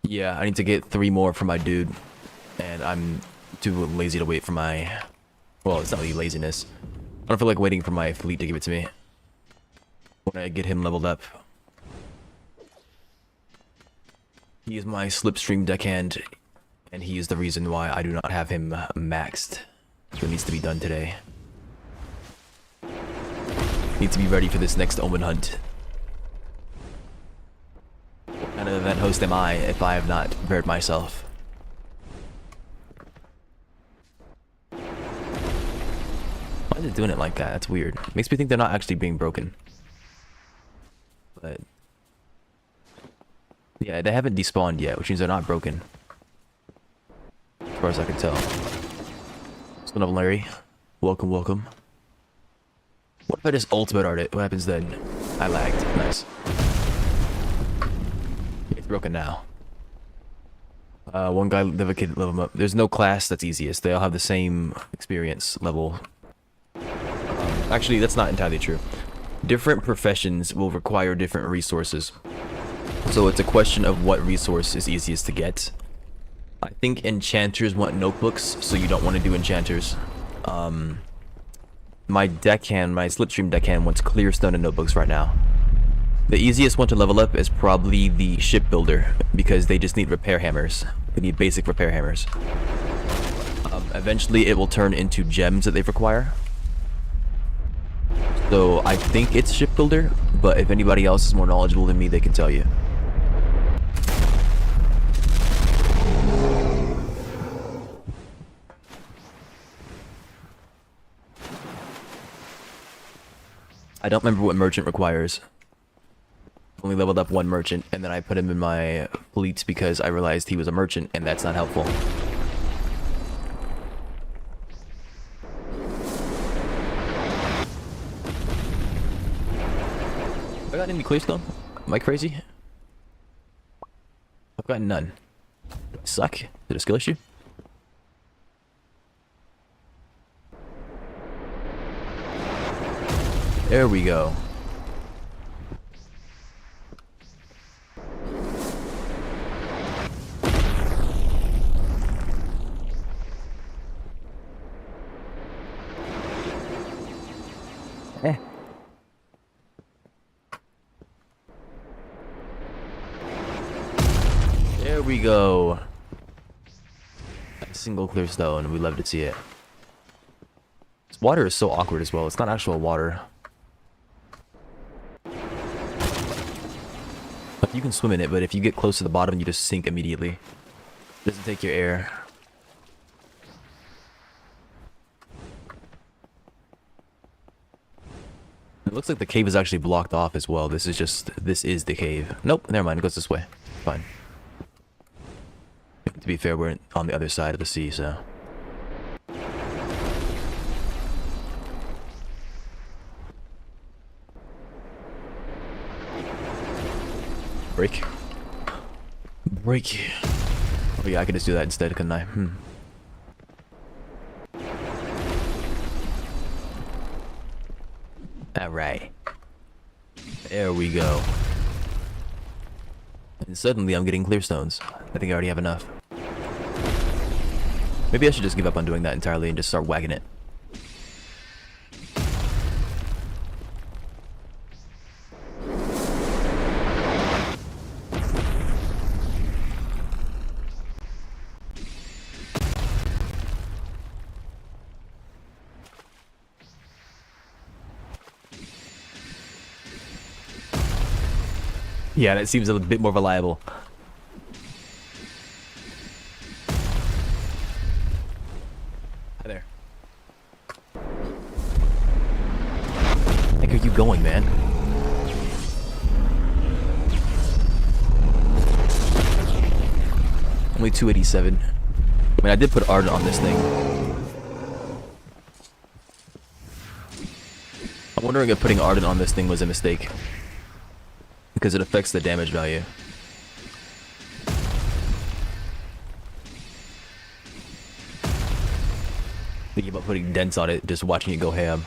Yeah, I need to get 3 more for my dude. And I'm too lazy to wait for my... Well, it's not really laziness. I don't feel like waiting for my fleet to give it to me. When I get him leveled up. He is my slipstream deckhand. And he is the reason why I do not have him maxed. So it needs to be done today. Need to be ready for this next Omen Hunt. What kind of event host am I if I have not prepared myself? Why is it doing it like that? That's weird. Makes me think they're not actually being broken. But... yeah, they haven't despawned yet, which means they're not broken. As far as I can tell. Son of Larry. Welcome, welcome. What if I just ultimate art it? What happens then? I lagged. Nice. It's broken now. One guy, the kid, level him up. There's no class that's easiest. They all have the same experience level. Actually, that's not entirely true. Different professions will require different resources. So it's a question of what resource is easiest to get. I think enchanters want notebooks, so you don't want to do enchanters. My deckhand, my slipstream deckhand wants clearstone and notebooks right now. The easiest one to level up is probably the shipbuilder, because they just need repair hammers. They need basic repair hammers. Eventually it will turn into gems that they require. So I think it's shipbuilder, but if anybody else is more knowledgeable than me, they can tell you. I don't remember what merchant requires. Only leveled up 1 merchant, and then I put him in my fleet because I realized he was a merchant, and that's not helpful. Have I got any clearstone? Am I crazy? I've got none. Do I suck? Is it a skill issue? There we go. There we go. A single clear stone. We love to see it. This water is so awkward as well. It's not actual water. Like, you can swim in it, but if you get close to the bottom, you just sink immediately. It doesn't take your air. It looks like the cave is actually blocked off as well. This is the cave. Nope, never mind. It goes this way. Fine. To be fair, we're on the other side of the sea, so... Break. Break. Oh yeah, I could just do that instead, couldn't I? Alright. There we go. And suddenly I'm getting clear stones. I think I already have enough. Maybe I should just give up on doing that entirely and just start wagging it. Yeah, that seems a bit more reliable. Hi there. Where are you going, man? Only 287. I mean, I did put Ardent on this thing. I'm wondering if putting Ardent on this thing was a mistake. Because it affects the damage value. Thinking about putting dents on it, just watching it go ham.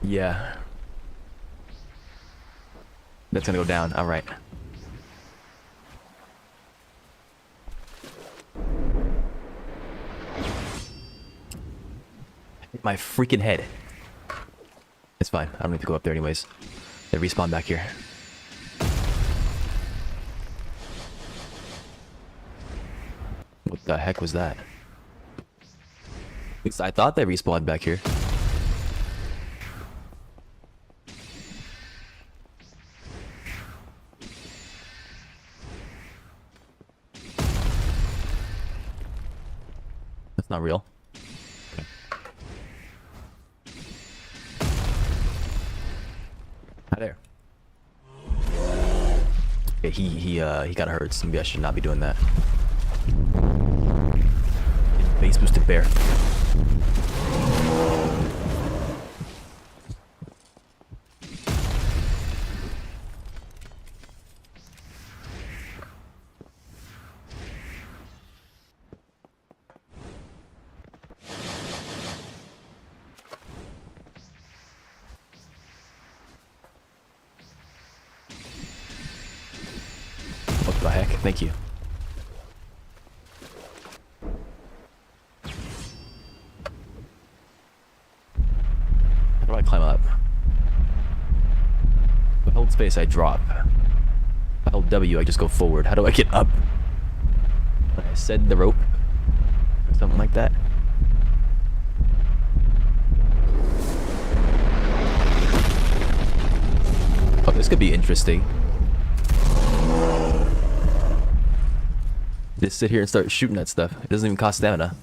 Yeah. That's gonna go down, alright. Hit my freaking head. It's fine, I don't need to go up there anyways. They respawn back here. What the heck was that? At least I thought they respawned back here. That's not real. Hi there. Okay, he got hurt, so maybe I should not be doing that. Base boosted bear. What the heck? Thank you. How do I climb up? If I hold space, I drop. If I hold W, I just go forward. How do I get up? I said the rope or something like that. Oh, this could be interesting. Just sit here and start shooting that stuff. It doesn't even cost stamina.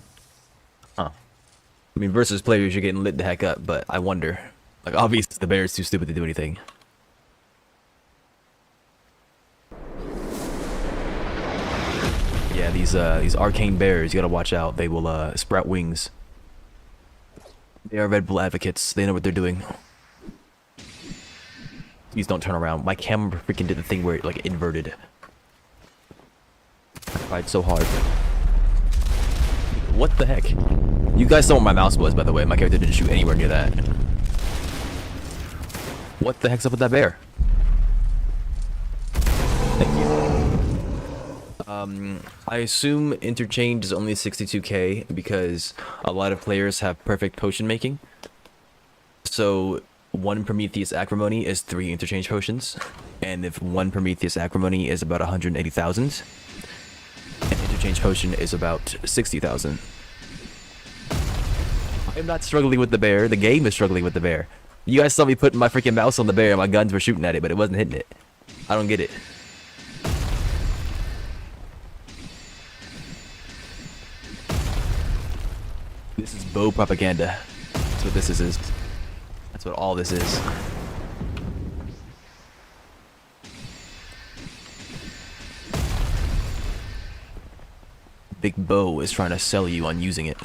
Huh. I mean, versus players, you're getting lit the heck up, but I wonder. Like, obviously, the bear is too stupid to do anything. Yeah, these arcane bears, you gotta watch out. They will sprout wings. They are Red Bull advocates. They know what they're doing. Please don't turn around. My camera freaking did the thing where it like inverted. I tried so hard. What the heck? You guys saw what my mouse was, by the way. My character didn't shoot anywhere near that. What the heck's up with that bear? Thank you. I assume interchange is only 62k because a lot of players have perfect potion making. So one Prometheus Acrimony is 3 interchange potions, and if one Prometheus Acrimony is about 180,000, an interchange potion is about 60,000. I'm not struggling with the bear, the game is struggling with the bear. You guys saw me putting my freaking mouse on the bear and my guns were shooting at it, but it wasn't hitting it. I don't get it. This is bow propaganda. That's what this is. That's what all this is. Big Bo is trying to sell you on using it.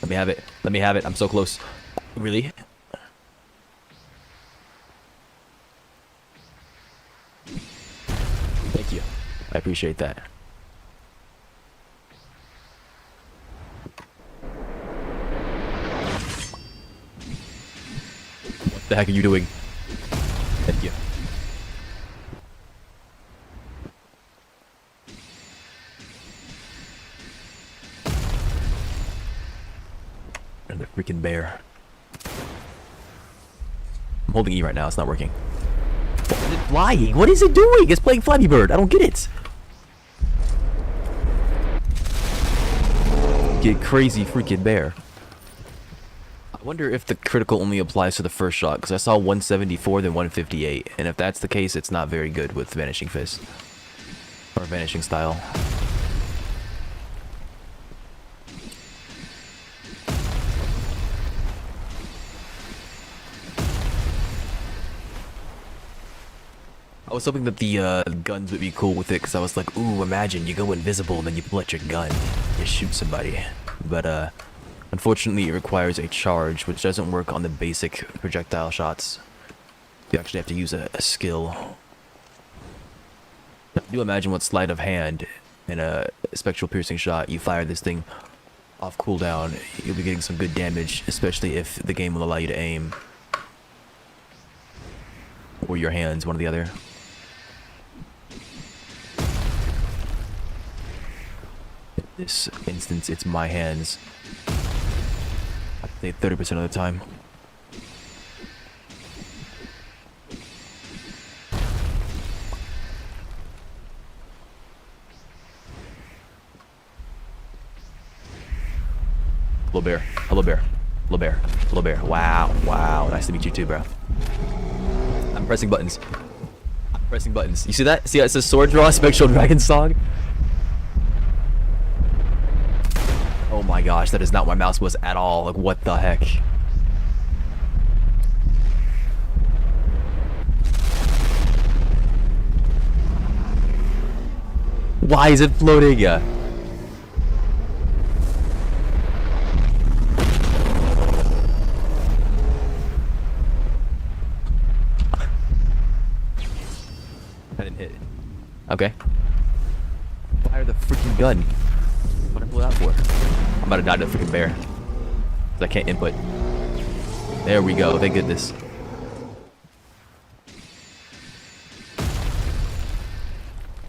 Let me have it. Let me have it. I'm so close. Really? Thank you. I appreciate that. What the heck are you doing? Thank you. Another freaking bear. I'm holding E right now. It's not working. Why is it flying? What is it doing? It's playing Flappy Bird. I don't get it. Get crazy freaking bear. I wonder if the critical only applies to the first shot, because I saw 174 then 158, and if that's the case, it's not very good with Vanishing Fist. Or Vanishing Style. I was hoping that the guns would be cool with it, because I was like, ooh, imagine you go invisible and then you pull out your gun. You shoot somebody. But, unfortunately, it requires a charge, which doesn't work on the basic projectile shots. You actually have to use a skill. Now, do imagine what sleight of hand in a spectral piercing shot. You fire this thing off cooldown, you'll be getting some good damage, especially if the game will allow you to aim. Or your hands, one or the other. In this instance, it's my hands. I'd say 30% of the time. Hello bear. Hello bear. Hello bear. Hello bear. Wow. Wow. Nice to meet you too, bro. I'm pressing buttons. I'm pressing buttons. You see that? See how it says sword draw, spectral dragon song? Oh my gosh, that is not where my mouse was at all. Like, what the heck? Why is it floating? I didn't hit it. Okay. Fire the freaking gun. What did I pull it out for? I'm about to die to the freaking bear. 'Cause I can't input. There we go. Thank goodness.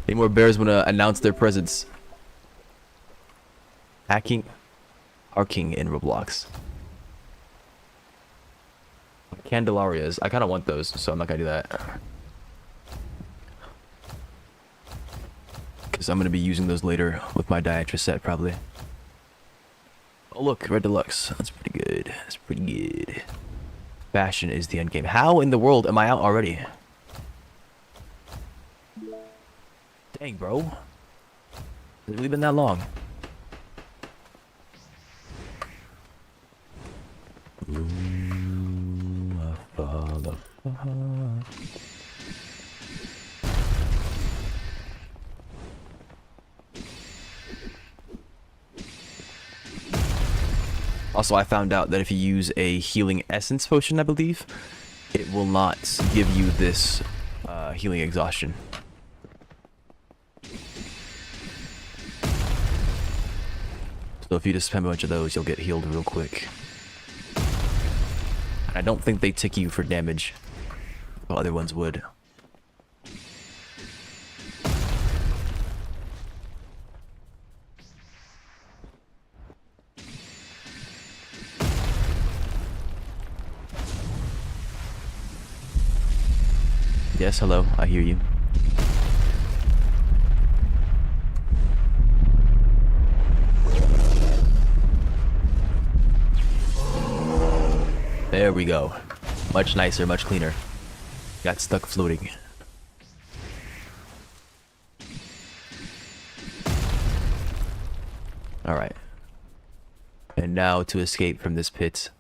Any more bears want to announce their presence? Arcane in Roblox. Candelarias. I kind of want those, so I'm not going to do that. Because I'm going to be using those later with my Diatrus set, probably. Oh, look. Red Deluxe. That's pretty good. That's pretty good. Bastion is the end game. How in the world am I out already? Dang, bro. Has it really been that long? Ooh, I fall apart. Also, I found out that if you use a healing essence potion, I believe, it will not give you this healing exhaustion. So if you just spam a bunch of those, you'll get healed real quick. I don't think they tick you for damage, while other ones would. Yes, hello, I hear you. There we go. Much nicer, much cleaner. Got stuck floating. Alright. And now to escape from this pit.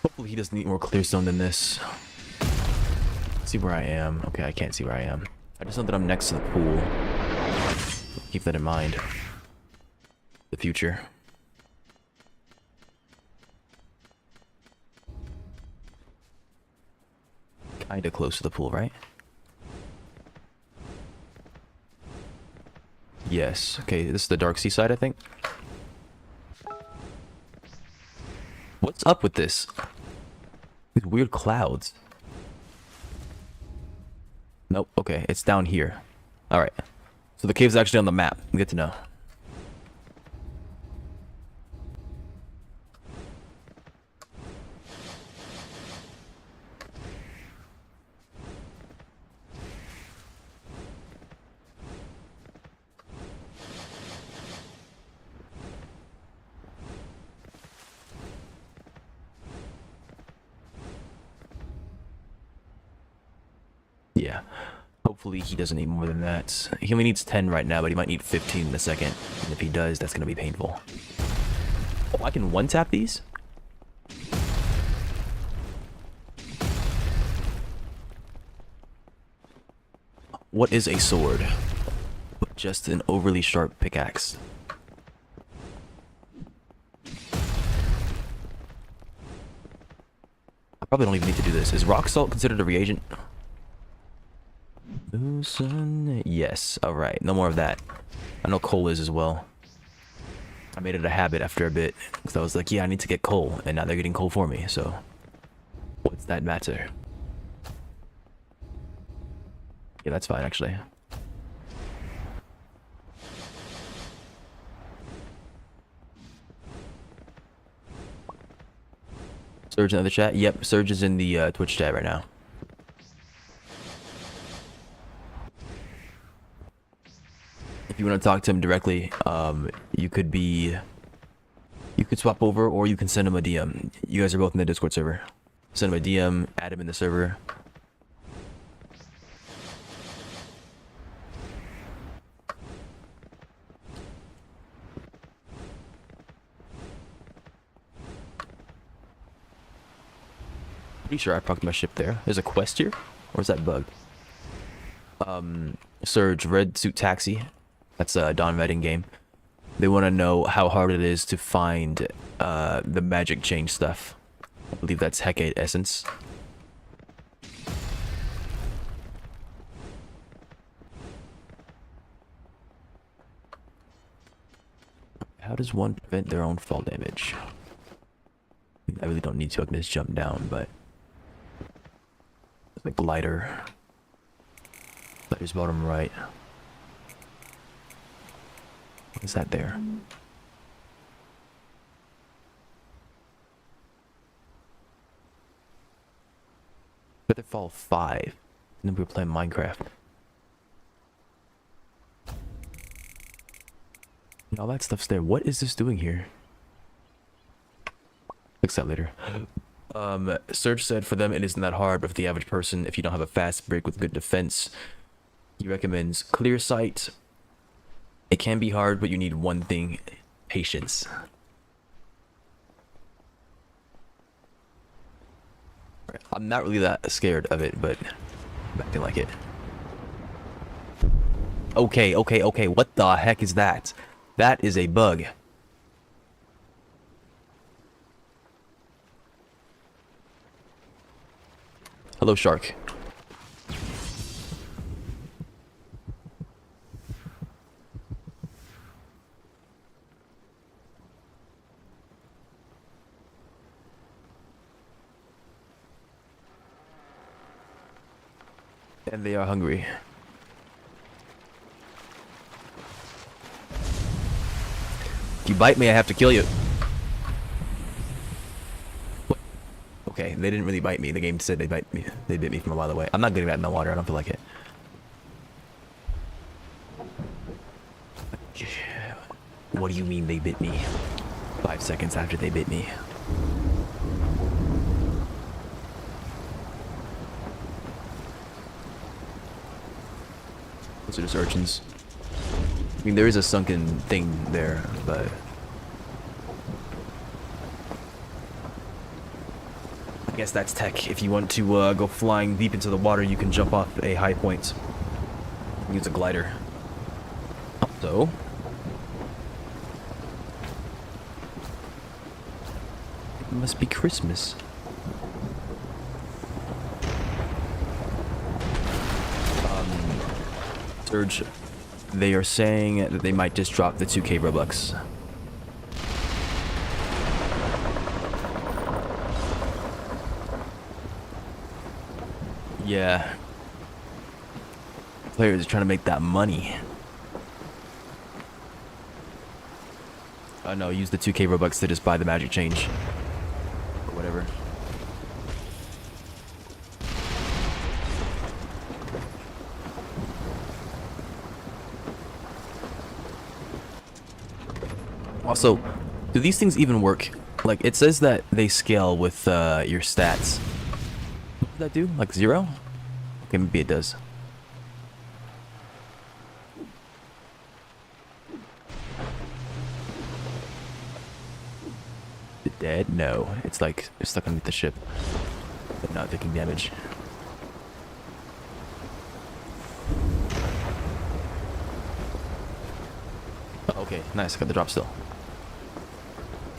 Hopefully he doesn't need more clearstone than this. Let's see where I am. Okay, I can't see where I am. I just know that I'm next to the pool. Keep that in mind. The future. Kinda close to the pool, right? Yes. Okay, this is the Dark Sea side, I think. What's up with this? These weird clouds. Nope. Okay, it's down here. Alright. So the cave's actually on the map. Good to know. Yeah. Hopefully he doesn't need more than that. He only needs 10 right now, but he might need 15 in a second. And if he does, that's going to be painful. Oh, I can one-tap these? What is a sword? Just an overly sharp pickaxe. I probably don't even need to do this. Is rock salt considered a reagent? Yes. Alright. No more of that. I know coal is as well. I made it a habit after a bit. Because I was like, yeah, I need to get coal. And now they're getting coal for me. So, what's that matter? Yeah, that's fine, actually. Surge in the chat? Yep, Surge is in the Twitch chat right now. If you want to talk to him directly, you could swap over, or you can send him a DM. You guys are both in the Discord server. Send him a DM, add him in the server. Pretty sure I procced my ship there. There's a quest here? Or is that bugged? Surge, Red Suit Taxi. That's a Don Redding game. They want to know how hard it is to find the magic change stuff. I believe that's Hecate Essence. How does one prevent their own fall damage? I really don't need to. I can just jump down, but... the glider. Glider's bottom right. What is that there? Better fall 5. And then we were playing Minecraft. And all that stuff's there. What is this doing here? Fix that later. Serge said for them it isn't that hard, but for the average person, if you don't have a fast break with good defense, he recommends clear sight. It can be hard, but you need one thing: patience. I'm not really that scared of it, but I'm acting like it. Okay, what the heck is that? That is a bug. Hello, shark. And they are hungry. If you bite me, I have to kill you. What? Okay, they didn't really bite me. The game said they bite me. They bit me from a mile away. I'm not getting that in the water. I don't feel like it. What do you mean they bit me? 5 seconds after they bit me. Those are just urchins. I mean, there is a sunken thing there, but... I guess that's tech. If you want to go flying deep into the water, you can jump off a high point. Use a glider. So... it must be Christmas. Surge, they are saying that they might just drop the 2k Robux. Yeah. Players are trying to make that money. No, use the 2k Robux to just buy the magic change. Or whatever. Also, do these things even work? Like, it says that they scale with your stats. What does that do? Like 0? Okay, maybe it does. Dead? No. It's like stuck underneath the ship, but not taking damage. Oh, okay, nice. I got the drop still.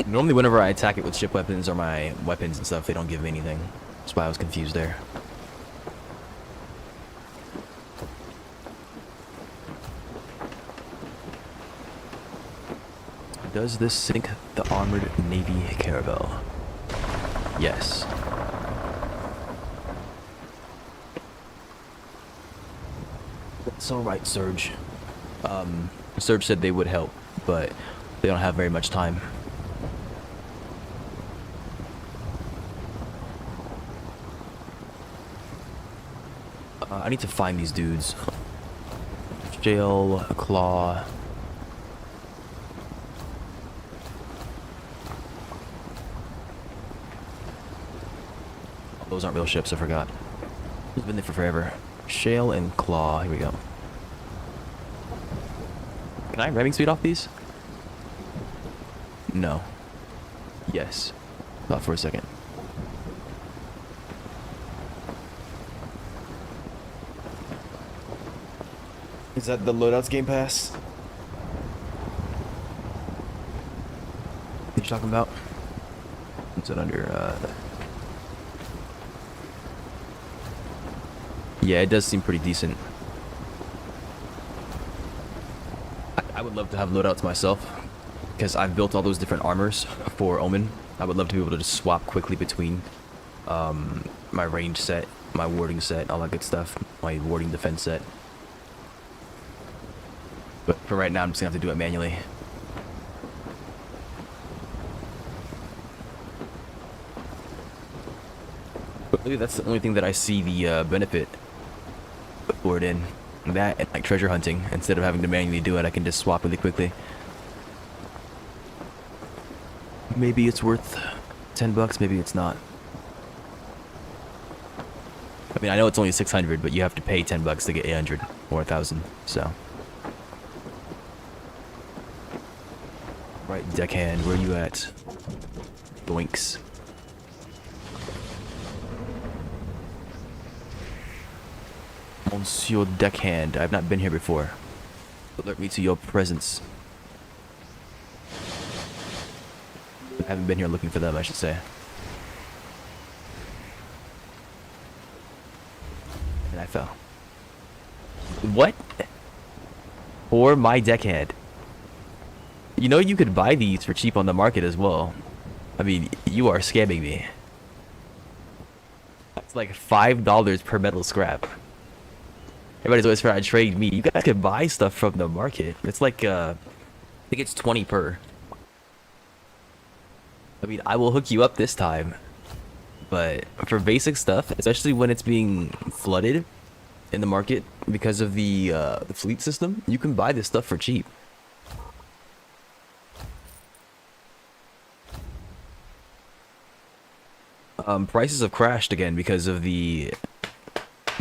Normally, whenever I attack it with ship weapons or my weapons and stuff, they don't give me anything. That's why I was confused there. Does this sink the armored Navy caravel? Yes. That's alright, Surge. Surge said they would help, but they don't have very much time. I need to find these dudes. Jail, Claw. Those aren't real ships, I forgot. It's been there for forever. Shale and Claw, here we go. Can I revving speed off these? No. Yes. Thought for a second. Is that the loadouts game pass? What are you talking about? What's it under, Yeah, it does seem pretty decent. I would love to have loadouts myself, because I've built all those different armors for Omen. I would love to be able to just swap quickly between my range set, my warding set, all that good stuff, my warding defense set. But for right now, I'm just gonna have to do it manually. But really, that's the only thing that I see the benefit for it in. That and like treasure hunting. Instead of having to manually do it, I can just swap really quickly. Maybe it's worth $10, maybe it's not. I mean, I know it's only 600, but you have to pay $10 to get 800 or 1,000, so. Right, deckhand, where are you at? Boinks. Monsieur Deckhand, I have not been here before. Alert me to your presence. I haven't been here looking for them, I should say. And I fell. What? For my deckhand. You know you could buy these for cheap on the market as well. I mean, you are scamming me. That's like $5 per metal scrap. Everybody's always trying to trade me. You guys can buy stuff from the market. It's like, I think it's 20 per. I mean, I will hook you up this time. But for basic stuff, especially when it's being flooded in the market because of the fleet system, you can buy this stuff for cheap. Prices have crashed again because of the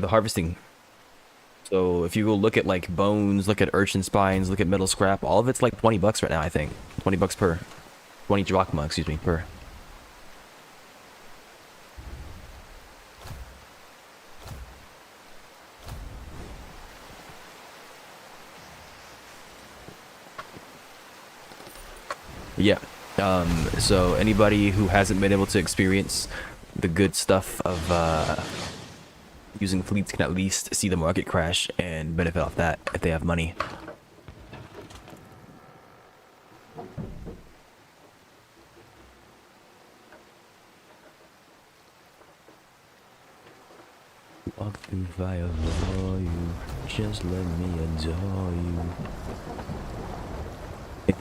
harvesting. So if you go look at like bones, look at urchin spines, look at metal scrap, all of it's like $20 right now, I think. $20 per. 20 drachma, excuse me, per. Yeah. So anybody who hasn't been able to experience the good stuff of using fleets can at least see the market crash and benefit off that if they have money. Walk through fire for you, just let me adore you.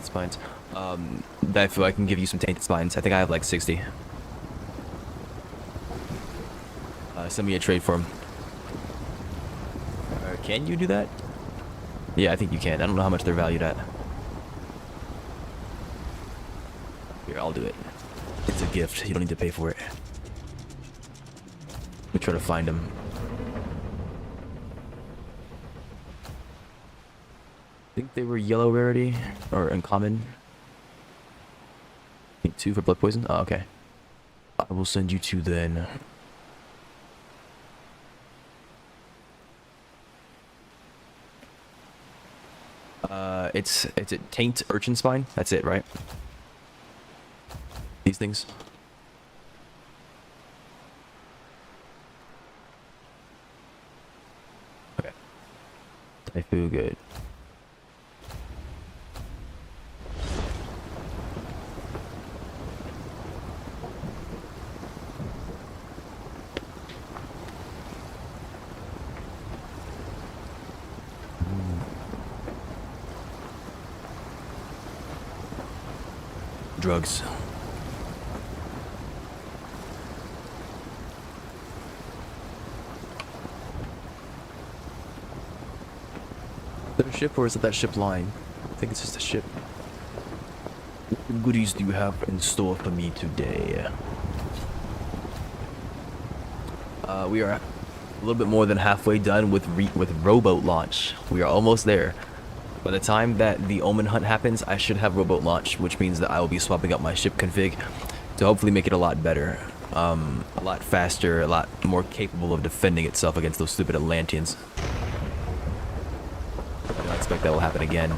tainted spines. Daifu, I can give you some tainted spines. I think I have like 60. Send me a trade for them. Can you do that? Yeah, I think you can. I don't know how much they're valued at. Here, I'll do it. It's a gift. You don't need to pay for it. Let me try to find them. I think they were yellow rarity or uncommon. I think 2 for blood poison. Oh, okay. I will send you 2 then. It's a taint urchin spine. That's it, right? These things. Okay. Daifu, good. Drugs. Is that a ship or is it that ship line? I think it's just a ship. What goodies do you have in store for me today? We are a little bit more than halfway done with rowboat launch. We are almost there. By the time that the Omen Hunt happens, I should have rowboat launch, which means that I will be swapping up my ship config to hopefully make it a lot better, a lot faster, a lot more capable of defending itself against those stupid Atlanteans. I don't expect that will happen again.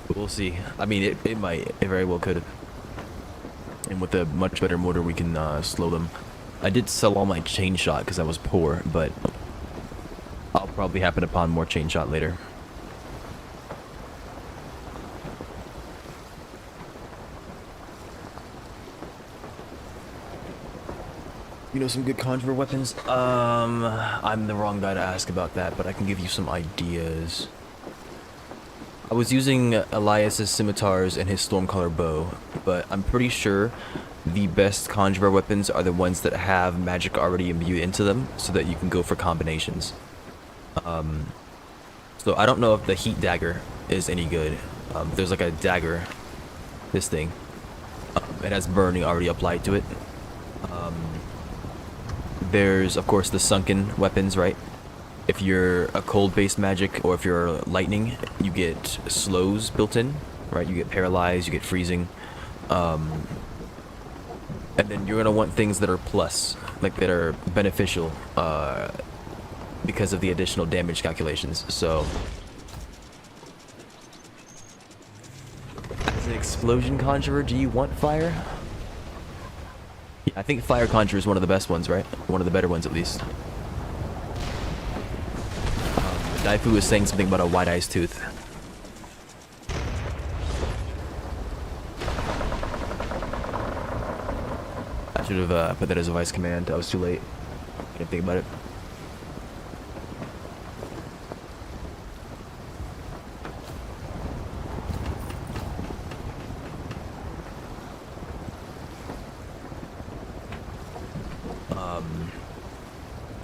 But we'll see. I mean, it might. It very well could. And with a much better mortar, we can slow them. I did sell all my chain shot because I was poor, but I'll probably happen upon more chain shot later. You know some good conjurer weapons? I'm the wrong guy to ask about that, but I can give you some ideas. I was using Elias's scimitars and his stormcaller bow, but I'm pretty sure the best conjurer weapons are the ones that have magic already imbued into them, so that you can go for combinations. So I don't know if the heat dagger is any good. There's like a dagger, this thing. It has burning already applied to it. There's of course the sunken weapons, right? If you're a cold-based magic or if you're lightning, you get slows built in, right? You get paralyzed, you get freezing. And then you're gonna want things that are plus, like that are beneficial, because of the additional damage calculations. So as an explosion conjurer, do you want fire? Yeah, I think fire conjurer is one of the best ones, right? One of the better ones at least. Daifu was saying something about a white eyes tooth. I should have put that as a vice command. I was too late. Didn't think about it.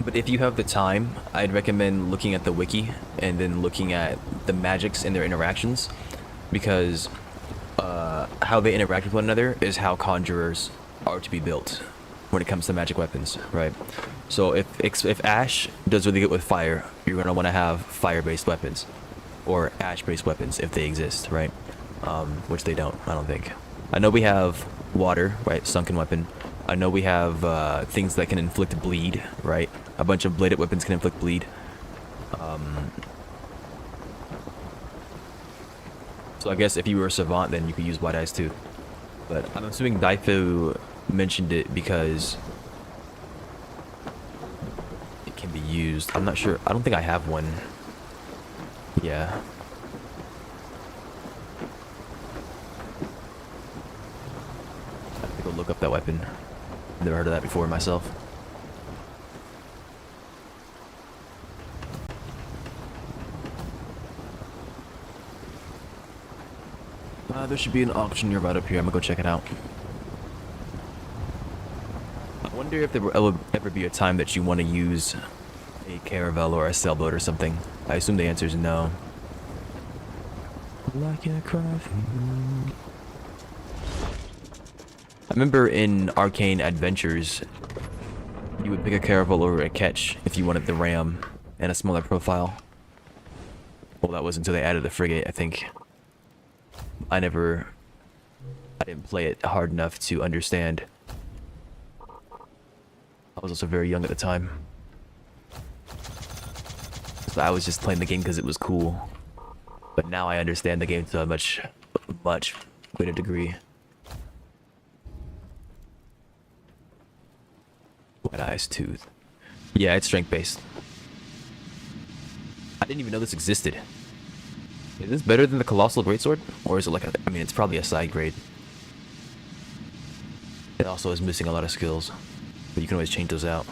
But if you have the time, I'd recommend looking at the wiki and then looking at the magics and their interactions, because how they interact with one another is how conjurers are to be built when it comes to magic weapons, right? So if Ash does really good with fire, you're going to want to have fire-based weapons, or ash-based weapons if they exist, right? Which they don't, I don't think. I know we have water, right? Sunken weapon. I know we have things that can inflict bleed, right? A bunch of bladed weapons can inflict bleed. So I guess if you were a savant, then you could use White Eyes too. But I'm assuming Daifu mentioned it because it can be used. I'm not sure. I don't think I have one. Yeah. I have to go look up that weapon. Never heard of that before myself. There should be an auction nearby up here. I'm gonna go check it out. I wonder if there will ever be a time that you want to use a caravel or a sailboat or something. I assume the answer is no. Like a craft. I remember in Arcane Adventures, you would pick a caravel over a ketch if you wanted the ram and a smaller profile. Well, that was until they added the frigate, I think. I didn't play it hard enough to understand. I was also very young at the time. So I was just playing the game because it was cool. But now I understand the game to a much greater degree. White Eyes Tooth. Yeah, it's strength based. I didn't even know this existed. Is this better than the Colossal Greatsword? Or is it like a... I mean, it's probably a side grade. It also is missing a lot of skills. But you can always change those out.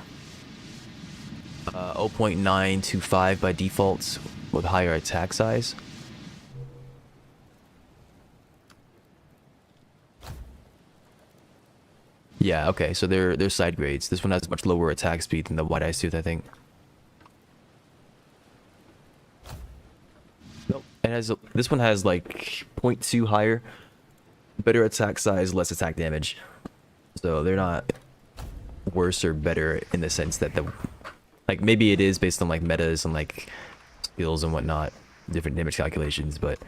0.925 by default with higher attack size. Yeah, okay, so they're side grades. This one has much lower attack speed than the White Eyes Tooth, I think. Nope. This one has like 0.2 higher, better attack size, less attack damage. So they're not worse or better in the sense that like maybe it is based on like metas and like skills and whatnot, different damage calculations, but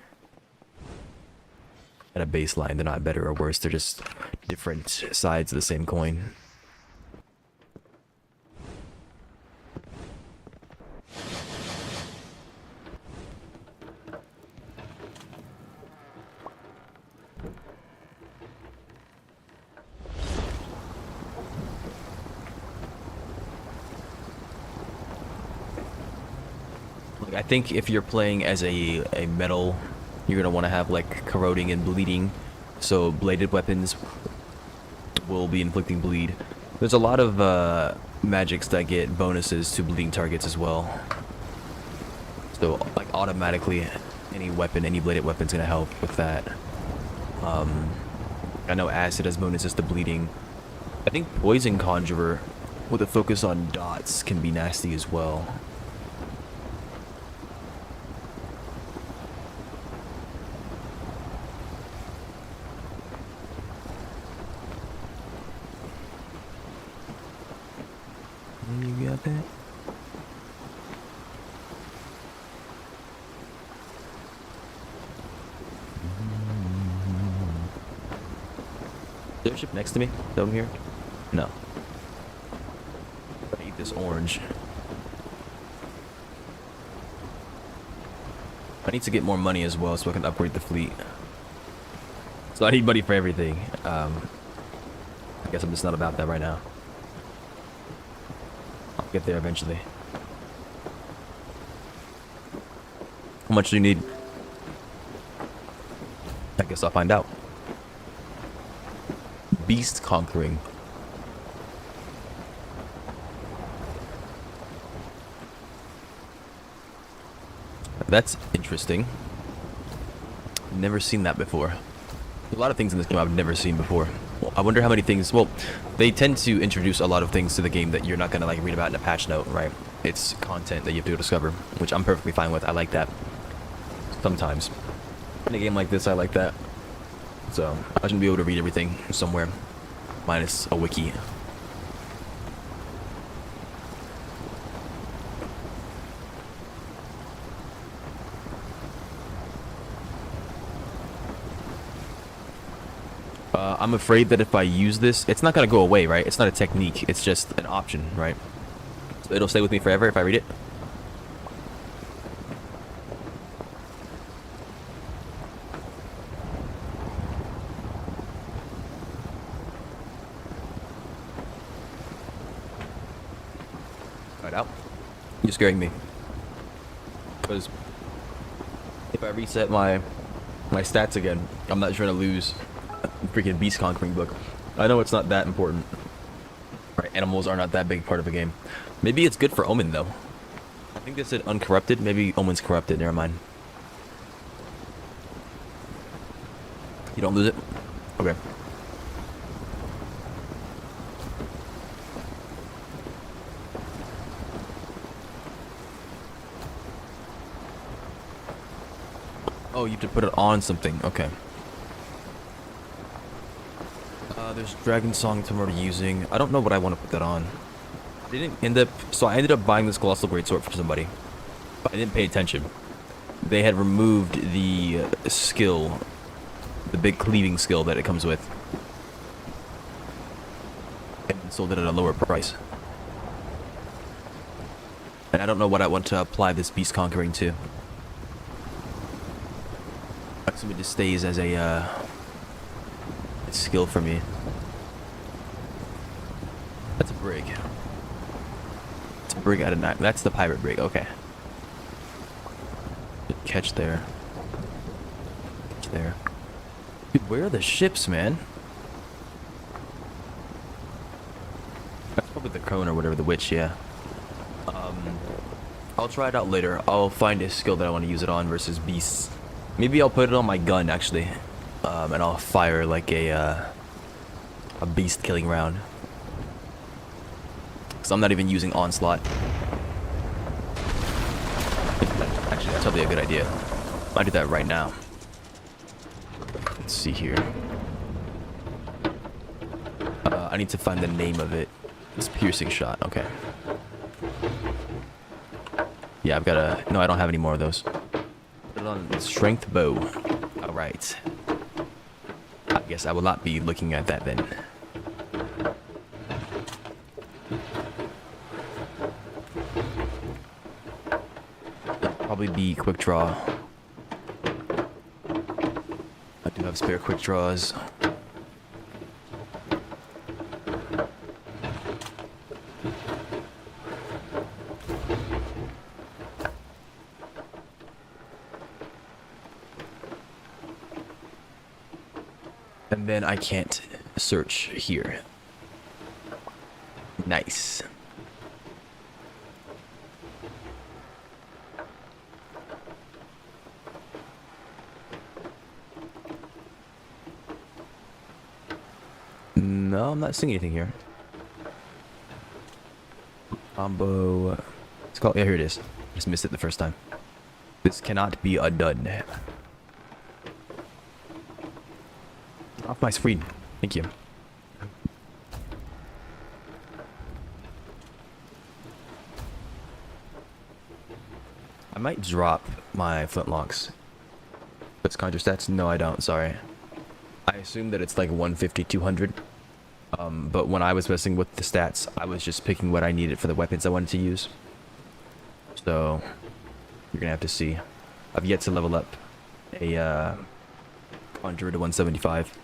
at a baseline they're not better or worse, they're just different sides of the same coin. Like, I think if you're playing as a metal, you're gonna want to have like corroding and bleeding, so bladed weapons will be inflicting bleed. There's a lot of magics that get bonuses to bleeding targets as well. So like automatically any bladed weapon's gonna help with that. I know acid has bonuses to bleeding. I think poison conjurer with a focus on dots can be nasty as well. You got that? Is there a ship next to me down here? No. I eat this orange. I need to get more money as well so I can upgrade the fleet. So I need money for everything. I guess I'm just not about that right now. I'll get there eventually. How much do you need? I guess I'll find out. Beast conquering. That's interesting. Never seen that before. There's a lot of things in this game I've never seen before. Well, I wonder how many things... Well, they tend to introduce a lot of things to the game that you're not going to like read about in a patch note, right? It's content that you have to go discover, which I'm perfectly fine with. I like that. Sometimes. In a game like this, I like that. So, I shouldn't be able to read everything somewhere. Minus a wiki. I'm afraid that if I use this, it's not going to go away, right? It's not a technique. It's just an option, right? So it'll stay with me forever if I read it. Right out. You're scaring me. Because if I reset my stats again, I'm not trying to lose freaking beast conquering book. I know it's not that important. Right, animals are not that big part of the game. Maybe it's good for Omen though. I think they said uncorrupted. Maybe Omen's corrupted. Never mind. You don't lose it? Okay. Oh, you have to put it on something. Okay. There's Dragon Song I'm already using. I don't know what I want to put that on. I didn't end up... So I ended up buying this Colossal Greatsword for somebody. But I didn't pay attention. They had removed the skill. The big cleaving skill that it comes with. And sold it at a lower price. And I don't know what I want to apply this Beast Conquering to. I assume it just stays as a skill for me. That's a brig. It's a brig out of 9. That's the pirate brig. Okay. Good catch there. Catch there. Dude, where are the ships, man? That's probably the crone or whatever, the witch, yeah. I'll try it out later. I'll find a skill that I want to use it on versus beasts. Maybe I'll put it on my gun, actually. And I'll fire like a beast killing round. Because I'm not even using Onslaught. Actually, that's probably a good idea. I'll do that right now. Let's see here. I need to find the name of it. It's piercing shot. Okay. Yeah, I've got a... No, I don't have any more of those. Put it on strength bow. Alright. I guess I will not be looking at that then. It'll probably be quick draw. I do have spare quick draws. And then I can't search here. Nice. No, I'm not seeing anything here. Combo. It's called. Yeah, here it is. Just missed it the first time. This cannot be undone. Off my screen. Thank you. I might drop my flintlocks. Let's conjure stats. No, I don't. Sorry. I assume that it's like 150, 200. But when I was messing with the stats, I was just picking what I needed for the weapons I wanted to use. So you're gonna have to see. I've yet to level up a conjurer to 175.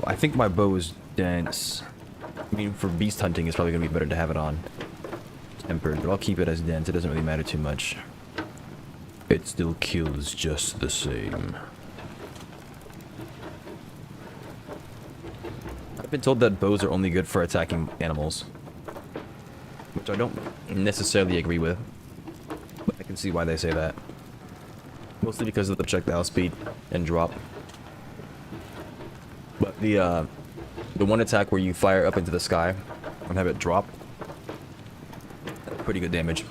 I think my bow is dense. I mean, for beast hunting, it's probably gonna be better to have it on tempered, but I'll keep it as dense. It doesn't really matter too much. It still kills just the same. I've been told that bows are only good for attacking animals, which I don't necessarily agree with, but I can see why they say that. Mostly because of the projectile speed and drop. But the one attack where you fire up into the sky and have it drop, pretty good damage.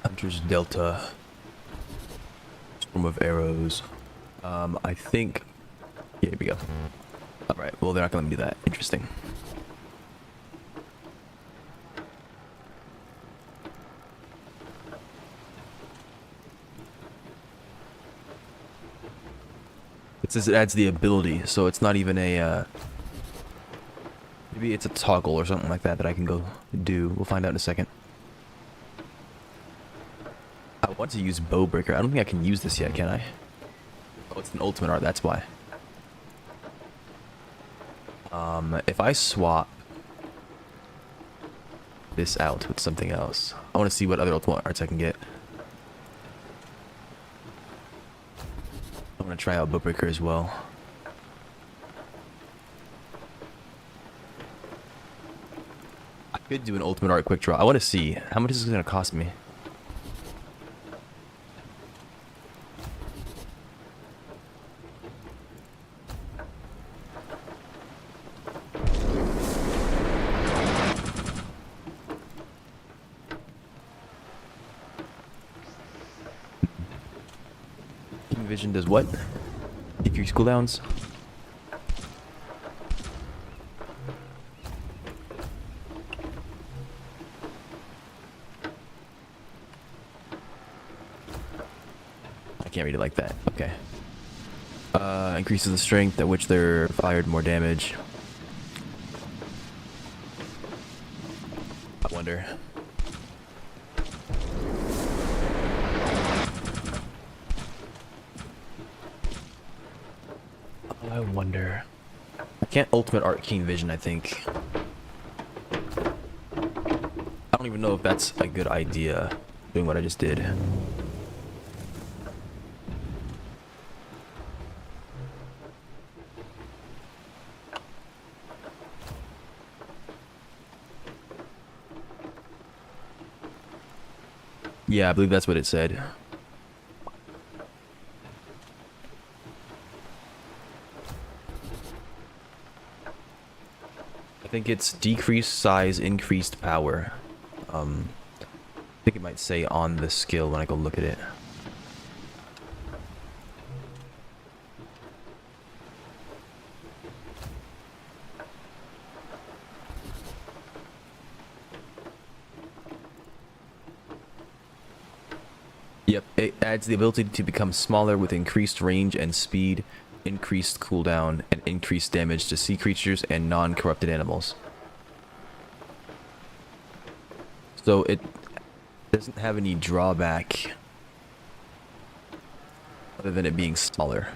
Hunter's Delta. Storm of arrows. I think... Yeah, here we go. Alright, well they're not gonna let me do that. Interesting. It says it adds the ability, so it's not even a, maybe it's a toggle or something like that that I can go do. We'll find out in a second. I want to use Bowbreaker. I don't think I can use this yet, can I? Oh, it's an ultimate art, that's why. If I swap this out with something else, I want to see what other ultimate arts I can get. I'm gonna try out Bookbreaker as well. I could do an ultimate art quick draw. I want to see how much is this gonna cost me. Vision does what? Decrease cooldowns? I can't read it like that. Okay. Increases the strength at which they're fired, more damage. I wonder. I wonder. I can't ultimate Arcane Vision, I think. I don't even know if that's a good idea, doing what I just did. Yeah, I believe that's what it said. I think it's decreased size, increased power. I think it might say on the skill when I go look at it. Yep, it adds the ability to become smaller with increased range and speed, increased cooldown, and increased damage to sea creatures and non-corrupted animals. So it doesn't have any drawback other than it being smaller.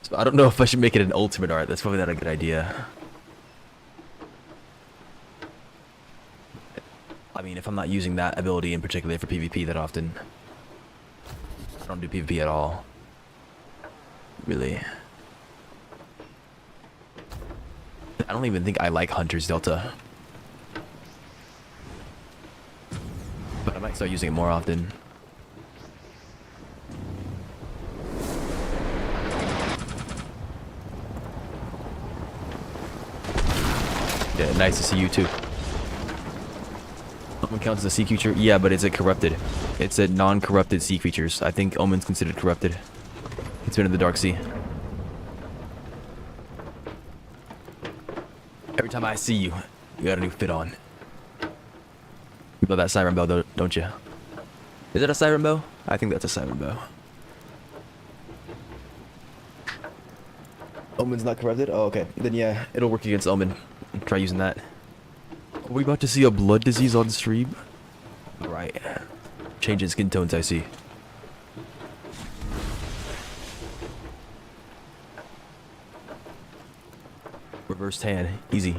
So I don't know if I should make it an ultimate art. That's probably not a good idea. I mean, if I'm not using that ability in particular for PvP that often. I don't do PvP at all. Really. I don't even think I like Hunter's Delta. But I might start using it more often. Yeah, nice to see you too. Omen counts as a sea creature? Yeah, but it's a corrupted. It's a non-corrupted sea creatures. I think Omen's considered corrupted. It's been in the Dark Sea. Every time I see you, you got a new fit on. You know that siren bell, though, don't you? Is it a siren bell? I think that's a siren bell. Omen's not corrupted? Oh, okay. Then yeah, it'll work against Omen. Try using that. Are we about to see a blood disease on stream? Alright. Change in skin tones, I see. Reversed hand. Easy.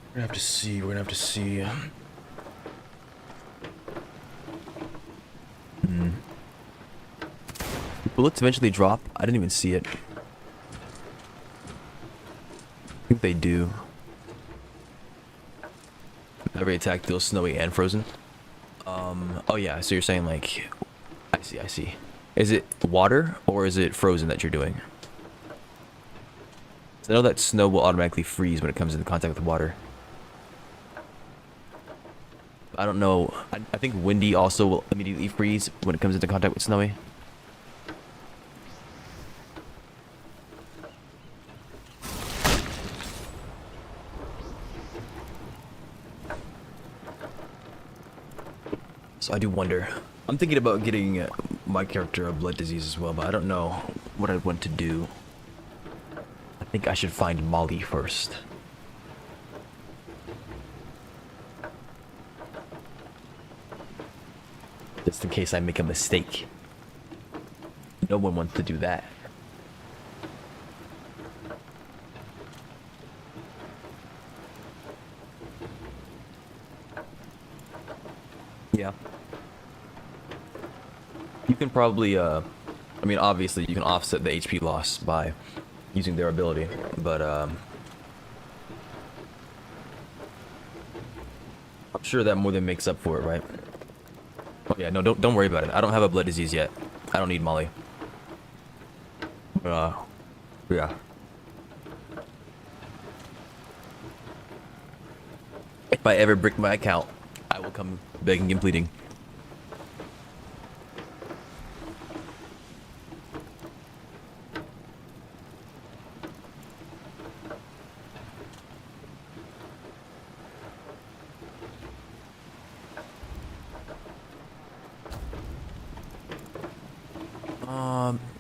We're gonna have to see. We're gonna have to see. Bullets eventually drop? I didn't even see it. I think they do. Every attack deals snowy and frozen. Oh yeah, so you're saying like... I see. Is it water or is it frozen that you're doing? I know that snow will automatically freeze when it comes into contact with water. I don't know. I think windy also will immediately freeze when it comes into contact with snowy. So I do wonder. I'm thinking about getting my character a blood disease as well, but I don't know what I want to do. think I should find Molly first. Just in case I make a mistake. No one wants to do that. Yeah. You can probably, I mean, obviously you can offset the HP loss by using their ability, but, I'm sure that more than makes up for it, right? Oh yeah, no, don't worry about it. I don't have a blood disease yet. I don't need Molly. Yeah. If I ever brick my account, I will come begging and pleading.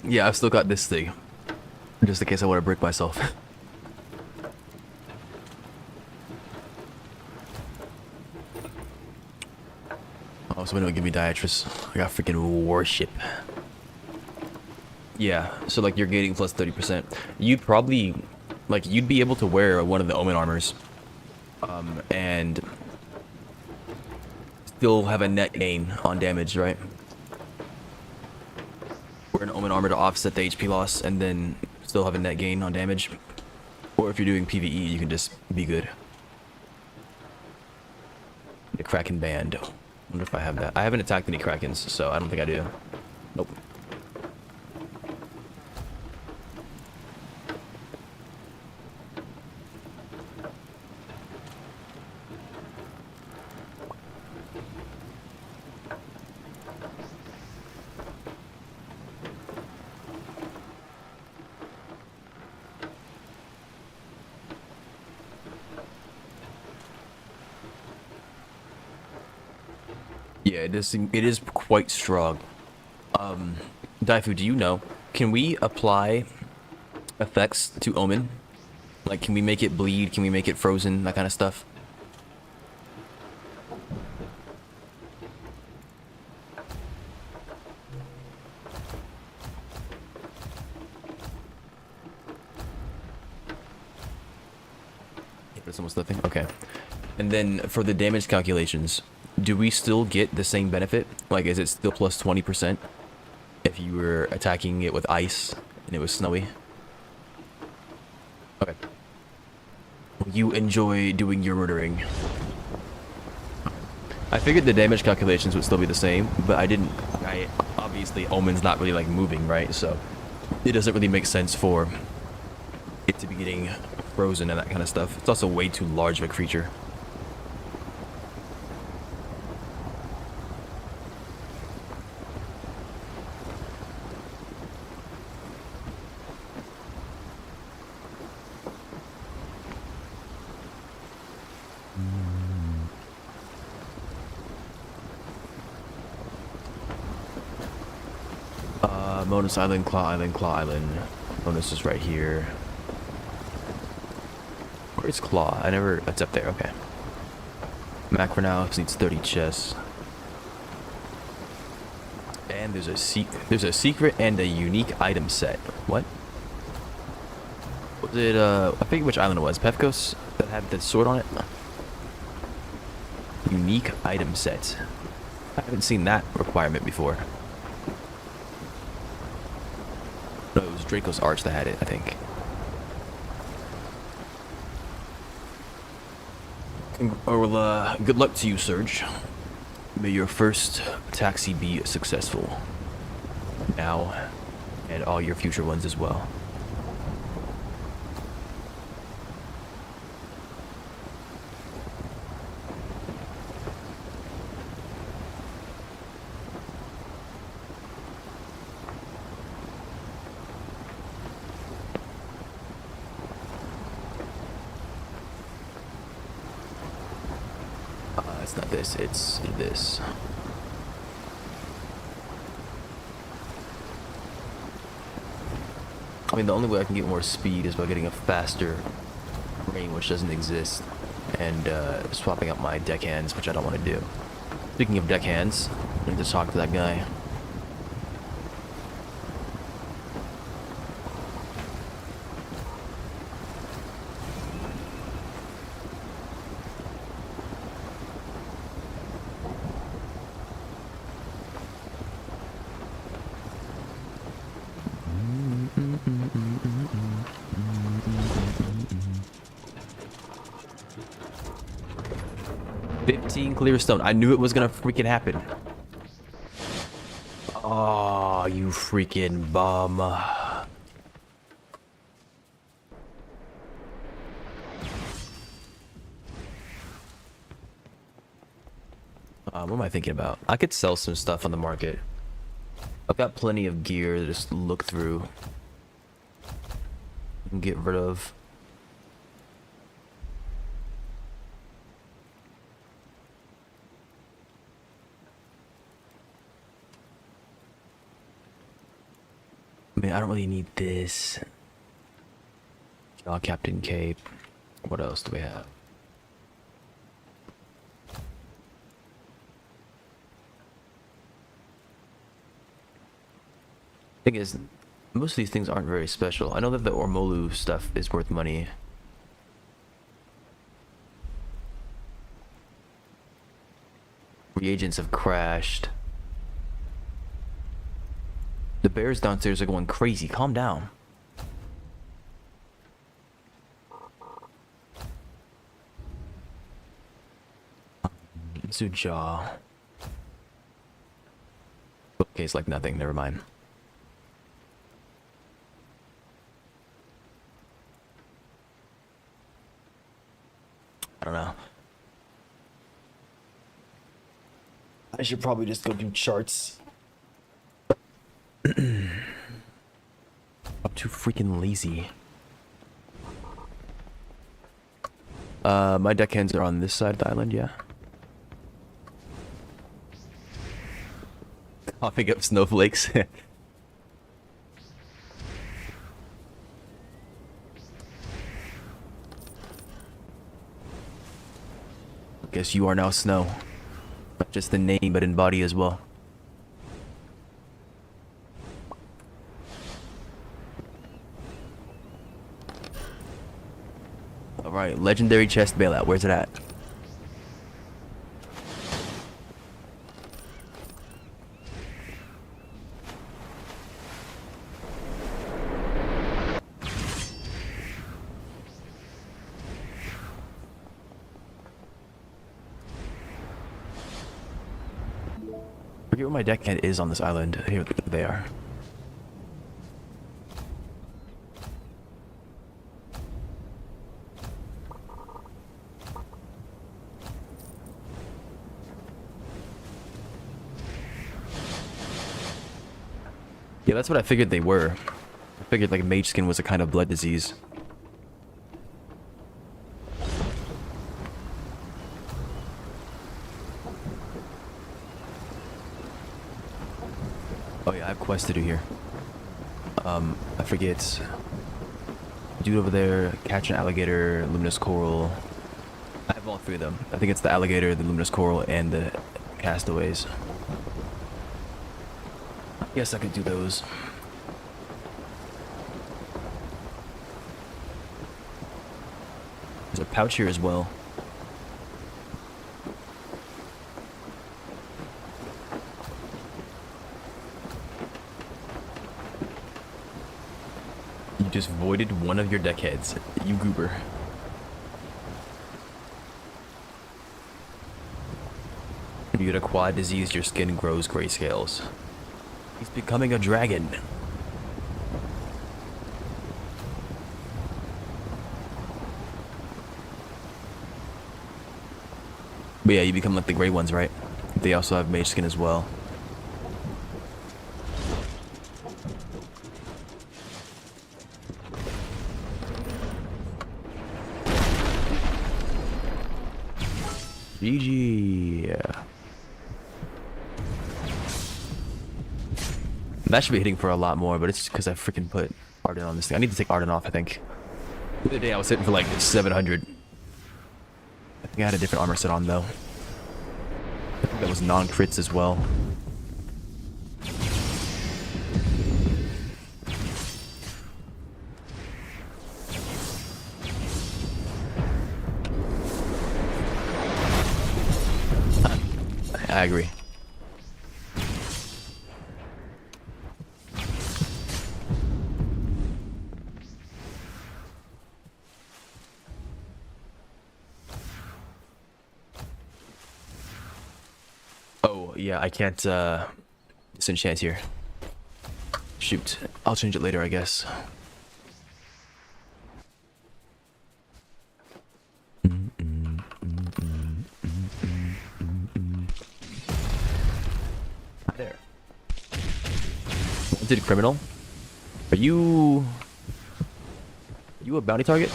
Yeah, I've still got this thing. Just in case I want to brick myself. Oh, so don't give me Diatrus. I got freaking worship. Yeah, so like you're gaining plus 30%. You'd probably, like, you'd be able to wear one of the Omen armors. And still have a net gain on damage, right? Wear an Omen armor to offset the HP loss and then still have a net gain on damage. Or if you're doing PvE, you can just be good. The Kraken Band. I wonder if I have that. I haven't attacked any Krakens, so I don't think I do. Nope. Yeah, it is quite strong. Daifu, do you know? Can we apply effects to Omen? Like, can we make it bleed? Can we make it frozen? That kind of stuff? It's almost nothing. Okay. And then for the damage calculations, do we still get the same benefit? Like, is it still plus 20% if you were attacking it with ice and it was snowy? Okay. You enjoy doing your murdering. I figured the damage calculations would still be the same, but obviously Omen's not really like moving, right? So it doesn't really make sense for it to be getting frozen and that kind of stuff. It's also way too large of a creature. Bonus Island, Claw Island, Claw Island. Bonus is right here. Where's Claw? It's up there, okay. Macronaut needs 30 chests. And there's a secret and a unique item set. What? Was it, I forget which island it was. Pefkos that had the sword on it? Unique item set. I haven't seen that requirement before. No, it was Draco's Arch that had it, I think. Well, good luck to you, Surge. May your first taxi be successful. Now, and all your future ones as well. It's not this, it's this. I mean, the only way I can get more speed is by getting a faster ring, which doesn't exist, and swapping out my deckhands, which I don't want to do. Speaking of deckhands, I need to talk to that guy. Clear stone. I knew it was gonna freaking happen. Oh, you freaking bum. What am I thinking about? I could sell some stuff on the market. I've got plenty of gear to just look through and get rid of. I mean, I don't really need this. Captain Cape. What else do we have? Thing is, most of these things aren't very special. I know that the Ormolu stuff is worth money. Reagents have crashed. The bears downstairs are going crazy. Calm down. Zuja. Okay, it's like nothing. Never mind. I don't know. I should probably just go do charts. I'm too freaking lazy. My deckhands are on this side of the island, yeah. Coughing up snowflakes. Guess you are now snow. Not just in name, but in body as well. Alright, legendary chest bailout. Where's it at? Forget where my deckhand is on this island. Here they are. Yeah, that's what I figured they were. I figured like mage skin was a kind of blood disease. Oh yeah, I have quests to do here. I forget. Dude over there, catch an alligator, luminous coral. I have all three of them. I think it's the alligator, the luminous coral, and the castaways. Yes, I could do those. There's a pouch here as well. You just voided one of your deckheads, you goober. If you get a quad disease, your skin grows grayscales. He's becoming a dragon. But yeah, you become like the gray ones, right? They also have mage skin as well. GG. That should be hitting for a lot more, but it's just because I freaking put Arden on this thing. I need to take Arden off, I think. The other day I was hitting for like 700. I think I had a different armor set on though. I think that was non-crits as well. I agree. Oh, yeah, I can't, disenchant here. Shoot. I'll change it later, I guess. Hi there. Wanted criminal? Are you a bounty target?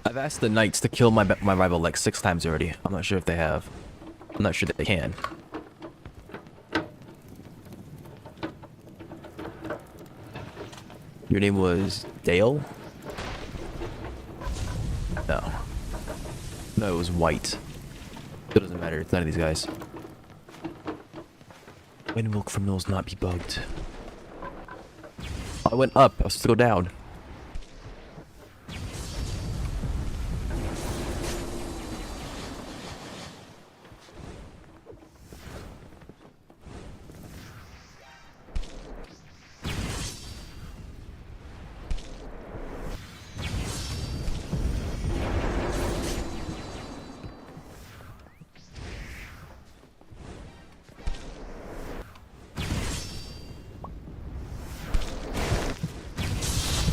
I've asked the knights to kill my rival like 6 times already. I'm not sure if they have. I'm not sure that they can. Your name was Dale? No. No, it was White. It doesn't matter. It's none of these guys. When will criminals not be bugged? I went up. I was supposed to go down.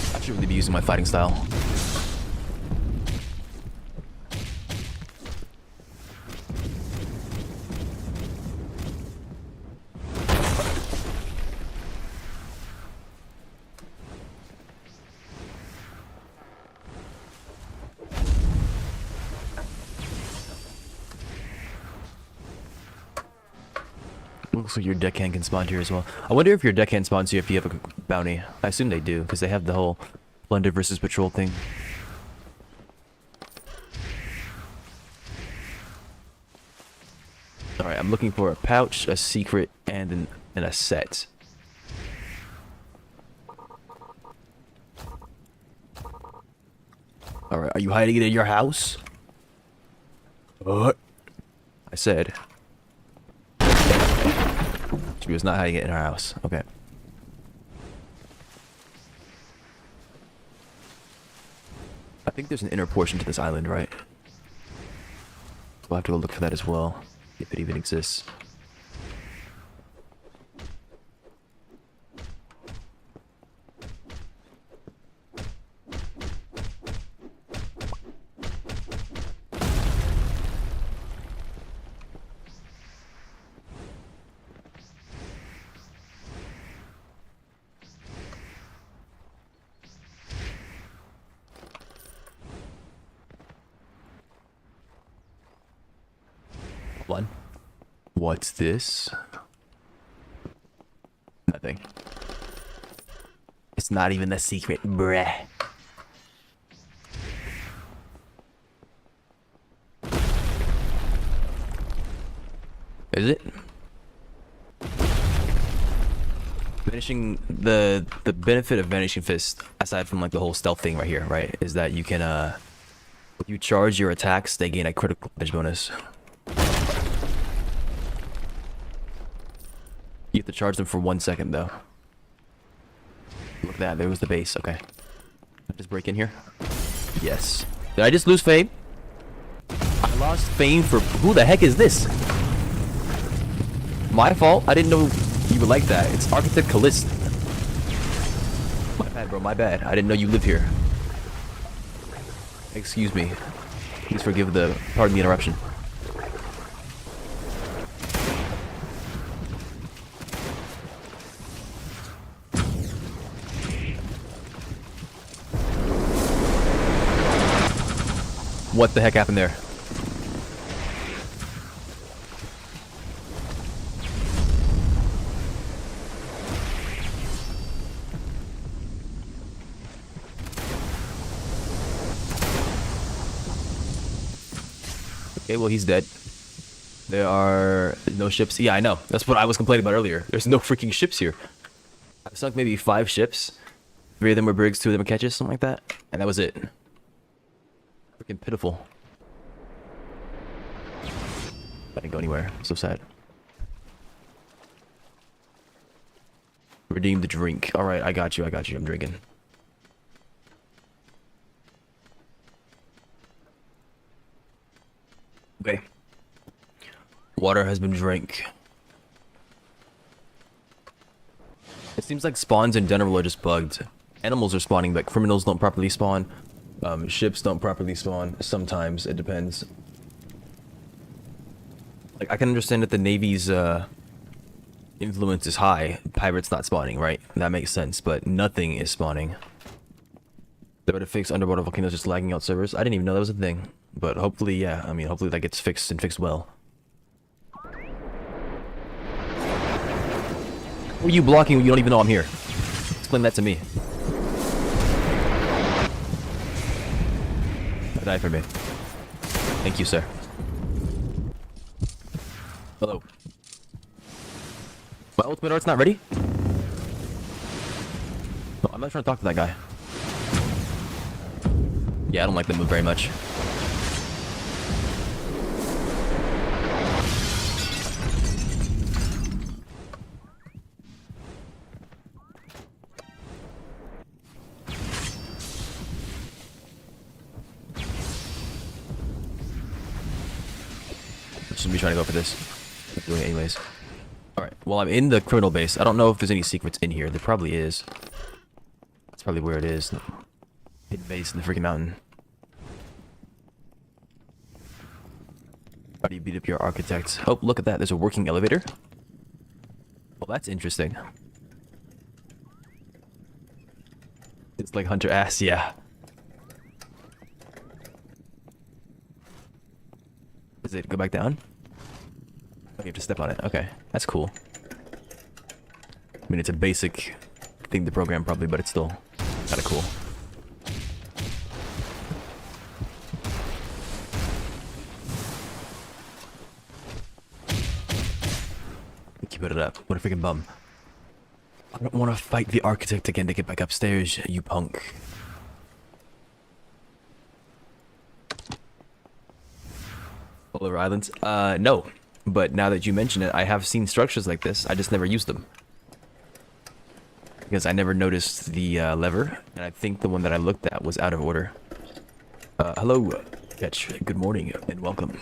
I should really be using my fighting style. Looks like your deckhand can spawn here as well. I wonder if your deckhand spawns here if you have a bounty. I assume they do, because they have the whole plunder versus patrol thing. Alright, I'm looking for a pouch, a secret, and a set. Alright, are you hiding it in your house? What? I said. She was not hiding it in her house. Okay. I think there's an inner portion to this island, right? We'll have to go look for that as well, if it even exists. One. What's this? Nothing. It's not even a secret, bruh. Is it? Vanishing the benefit of Vanishing Fist, aside from like the whole stealth thing right here, right, is that you can if you charge your attacks, they gain a critical damage bonus. You have to charge them for 1 second though. Look at that, there was the base. Okay. Can I just break in here? Yes. Did I just lose fame? I lost fame for who the heck is this? My fault? I didn't know you were like that. It's Architect Callista. My bad, bro, my bad. I didn't know you lived here. Excuse me. Please pardon the interruption. What the heck happened there? Okay, well, he's dead. There are no ships. Yeah, I know. That's what I was complaining about earlier. There's no freaking ships here. I've sunk maybe 5 ships. 3 of them were brigs, 2 of them were catches, something like that. And that was it. Freaking pitiful. I didn't go anywhere. So sad. Redeem the drink. Alright, I got you, I got you. I'm drinking. Okay. Water has been drank. It seems like spawns in general are just bugged. Animals are spawning, but criminals don't properly spawn. Ships don't properly spawn. Sometimes, it depends. Like, I can understand that the Navy's, influence is high. Pirates not spawning, right? That makes sense, but nothing is spawning. They were to fix underwater volcanoes just lagging out servers. I didn't even know that was a thing. But hopefully, yeah. I mean, hopefully that gets fixed and fixed well. Who are you blocking when you don't even know I'm here? Explain that to me. Die for me. Thank you, sir. Hello. My ultimate art's not ready? No, I'm not trying to talk to that guy. Yeah, I don't like that move very much. Shouldn't be trying to go for this. I'm doing it anyways. Alright, well, I'm in the criminal base. I don't know if there's any secrets in here. There probably is. That's probably where it is. Hidden base in the freaking mountain. How do you beat up your architect? Oh, look at that. There's a working elevator. Well, that's interesting. It's like Hunter ass, yeah. Does it go back down? Oh, you have to step on it. Okay, that's cool. I mean, it's a basic thing to program probably, but it's still kind of cool. Keep it up. What a freaking bum. I don't want to fight the architect again to get back upstairs, you punk. Polar Islands? No. But now that you mention it, I have seen structures like this. I just never used them. Because I never noticed the lever. And I think the one that I looked at was out of order. Hello, Ketch. Good morning and welcome.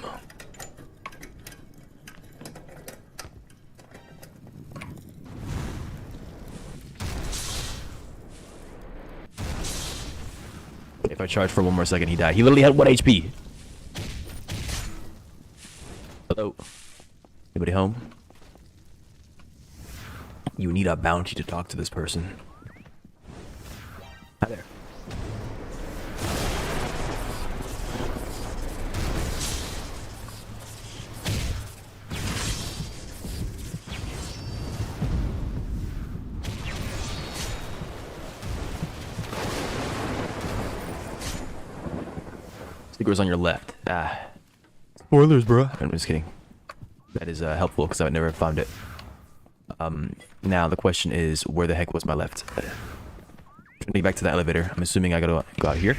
If I charge for 1 more second, he died. He literally had 1 HP. Hello? Anybody home? You need a bounty to talk to this person. Hi there. Stickers on your left. Ah. Spoilers, bro. I'm just kidding. That is helpful because I would never have found it. Now the question is, where the heck was my left? Trying to get back to the elevator. I'm assuming I gotta go out here.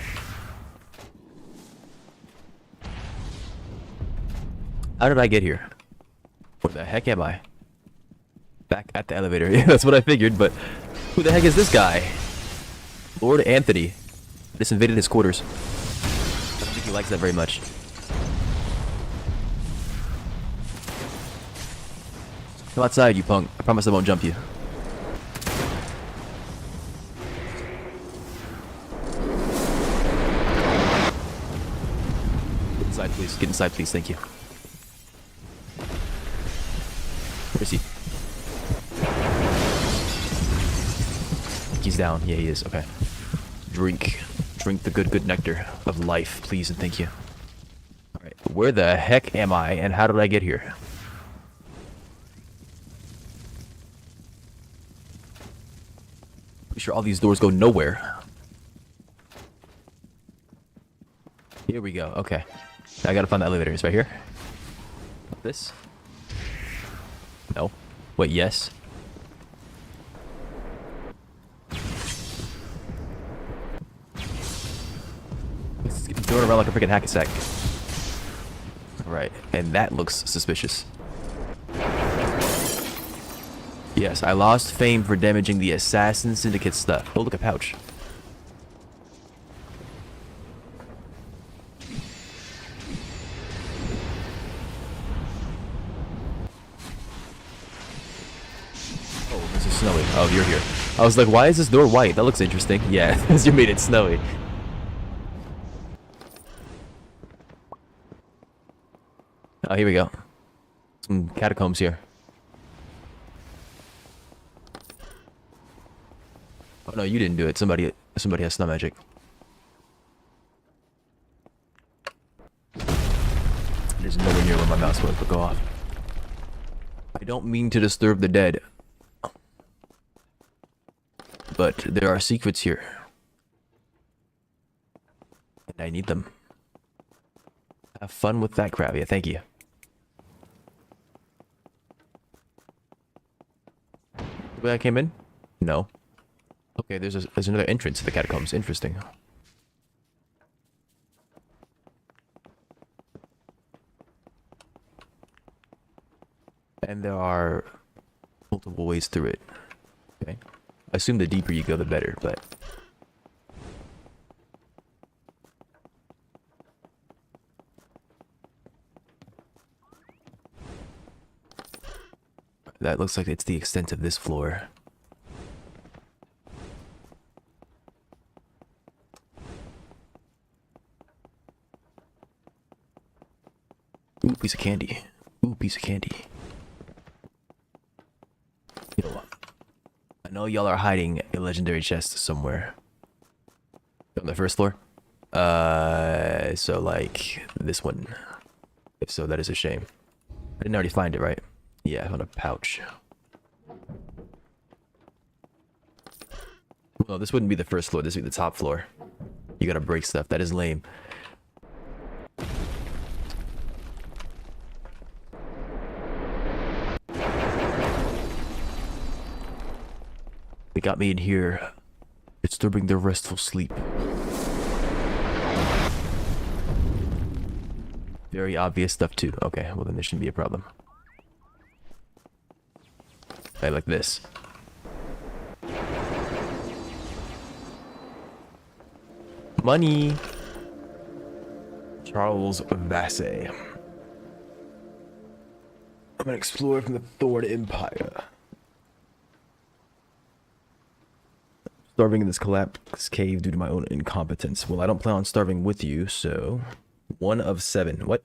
How did I get here? Where the heck am I? Back at the elevator. Yeah, that's what I figured, but who the heck is this guy? Lord Anthony. I just invaded his quarters. I don't think he likes that very much. Come outside, you punk. I promise I won't jump you. Get inside, please. Get inside, please. Thank you. Where is he? He's down. Yeah, he is. Okay. Drink. Drink the good nectar of life, please and thank you. Alright. Where the heck am I and how did I get here? Pretty sure all these doors go nowhere. Here we go. Okay. I gotta find the elevator. It's right here. This? No. Wait, yes. It's going around like a freaking hacky sack. Right, and that looks suspicious. Yes, I lost fame for damaging the Assassin Syndicate stuff. Oh, look, a pouch. Oh, this is snowy. Oh, you're here. I was like, why is this door white? That looks interesting. Yeah, because you made it snowy. Oh, here we go. Some catacombs here. Oh no, you didn't do it. Somebody has snow magic. There's nowhere near where my mouse would go off. I don't mean to disturb the dead, but there are secrets here, and I need them. Have fun with that, crab. Yeah, thank you. The way I came in? No. Okay, there's another entrance to the catacombs. Interesting. And there are multiple ways through it. Okay. I assume the deeper you go, the better, but... That looks like it's the extent of this floor. Ooh, piece of candy. Ooh, piece of candy. Yo, I know y'all are hiding a legendary chest somewhere. On the first floor? So like this one. If so, that is a shame. I didn't already find it, right? Yeah, I found a pouch. Well, this wouldn't be the first floor. This would be the top floor. You gotta break stuff. That is lame. They got me in here, disturbing their restful sleep. Very obvious stuff too. Okay, well then there shouldn't be a problem. I like this. Money. Charles Vassay. I'm an explorer from the Thorn Empire. Starving in this collapsed cave due to my own incompetence. Well, I don't plan on starving with you, so... 1 of 7. What?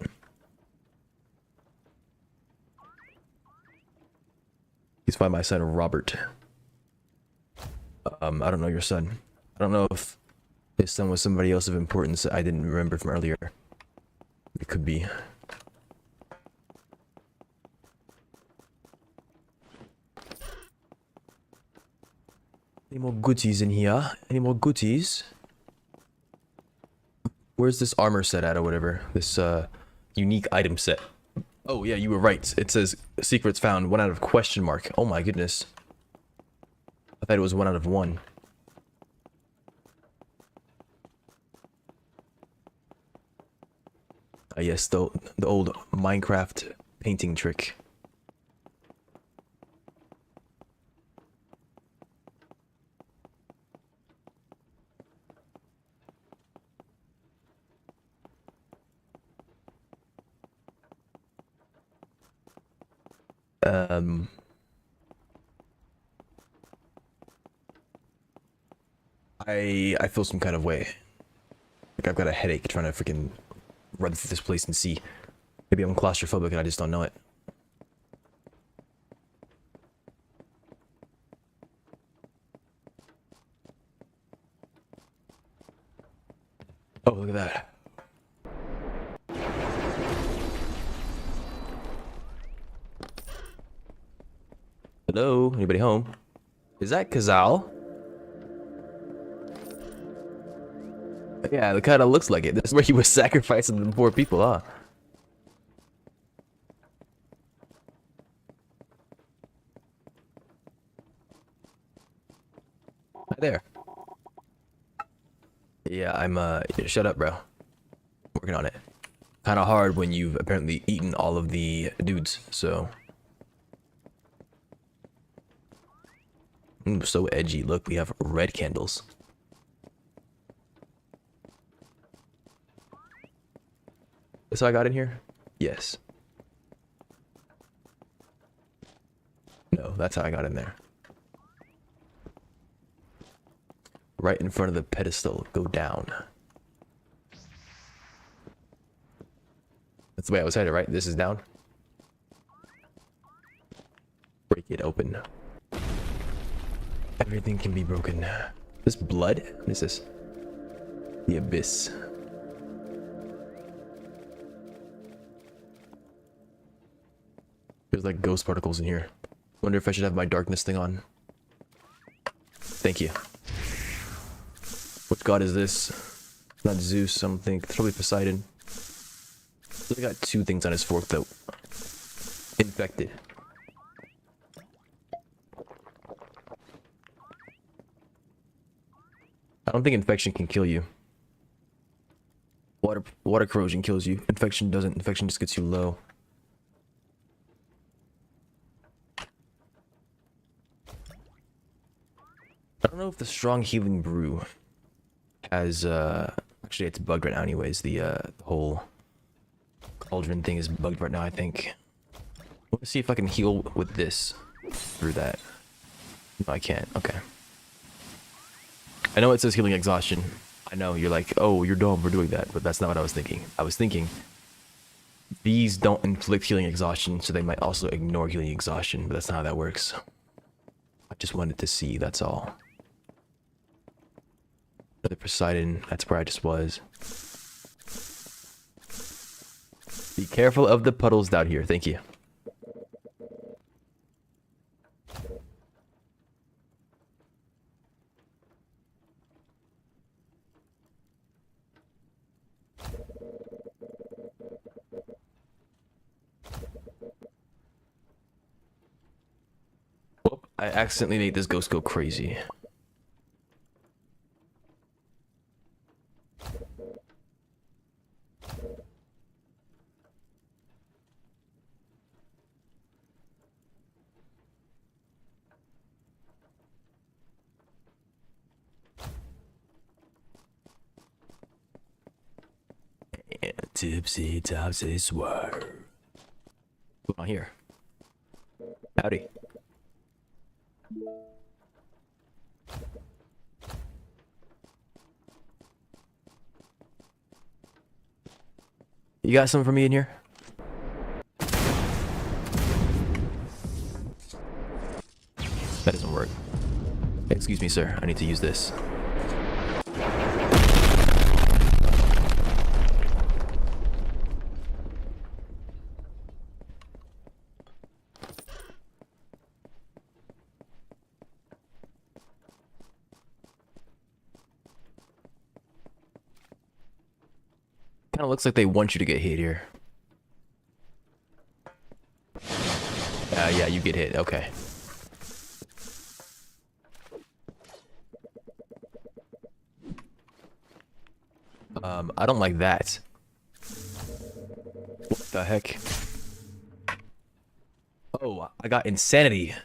Please find my son, Robert. I don't know your son. I don't know if his son was somebody else of importance I didn't remember from earlier. It could be. Any more goodies in here? Any more goodies? Where's this armor set at or whatever? This unique item set. Oh yeah, you were right. It says secrets found 1 out of question mark. Oh my goodness. I thought it was 1 out of 1. Yes, the old Minecraft painting trick. I feel some kind of way. Like I've got a headache trying to freaking run through this place and see. Maybe I'm claustrophobic and I just don't know it. Oh, look at that. Hello? Anybody home? Is that Kazal? Yeah, it kind of looks like it. This is where he was sacrificing the poor people, huh? Hi there. Yeah, shut up, bro. Working on it. Kind of hard when you've apparently eaten all of the dudes, so. Ooh, so edgy. Look, we have red candles. This how I got in here? Yes. No, that's how I got in there. Right in front of the pedestal. Go down. That's the way I was headed, right? This is down. Break it open. Everything can be broken. This blood? What is this? The abyss. There's like ghost particles in here. Wonder if I should have my darkness thing on. Thank you. What god is this? Not Zeus, I don't think. It's probably Poseidon. He's got two things on his fork though. Infected. I don't think infection can kill you. Water corrosion kills you. Infection doesn't. Infection just gets you low. I don't know if the strong healing brew has actually it's bugged right now anyways. The whole cauldron thing is bugged right now, I think. Let's see if I can heal with this through that. No, I can't. Okay. I know it says healing exhaustion. I know you're like, oh, you're dumb for doing that, but that's not what I was thinking. I was thinking these don't inflict healing exhaustion, so they might also ignore healing exhaustion, but that's not how that works. I just wanted to see, that's all. The Poseidon, that's where I just was. Be careful of the puddles down here, thank you. Whoop, I accidentally made this ghost go crazy. Tipsy topsy swerve. Come on here. Howdy. You got something for me in here? That doesn't work. Excuse me, sir. I need to use this. Kind of looks like they want you to get hit here. Yeah, you get hit. Okay. I don't like that. What the heck? Oh, I got insanity.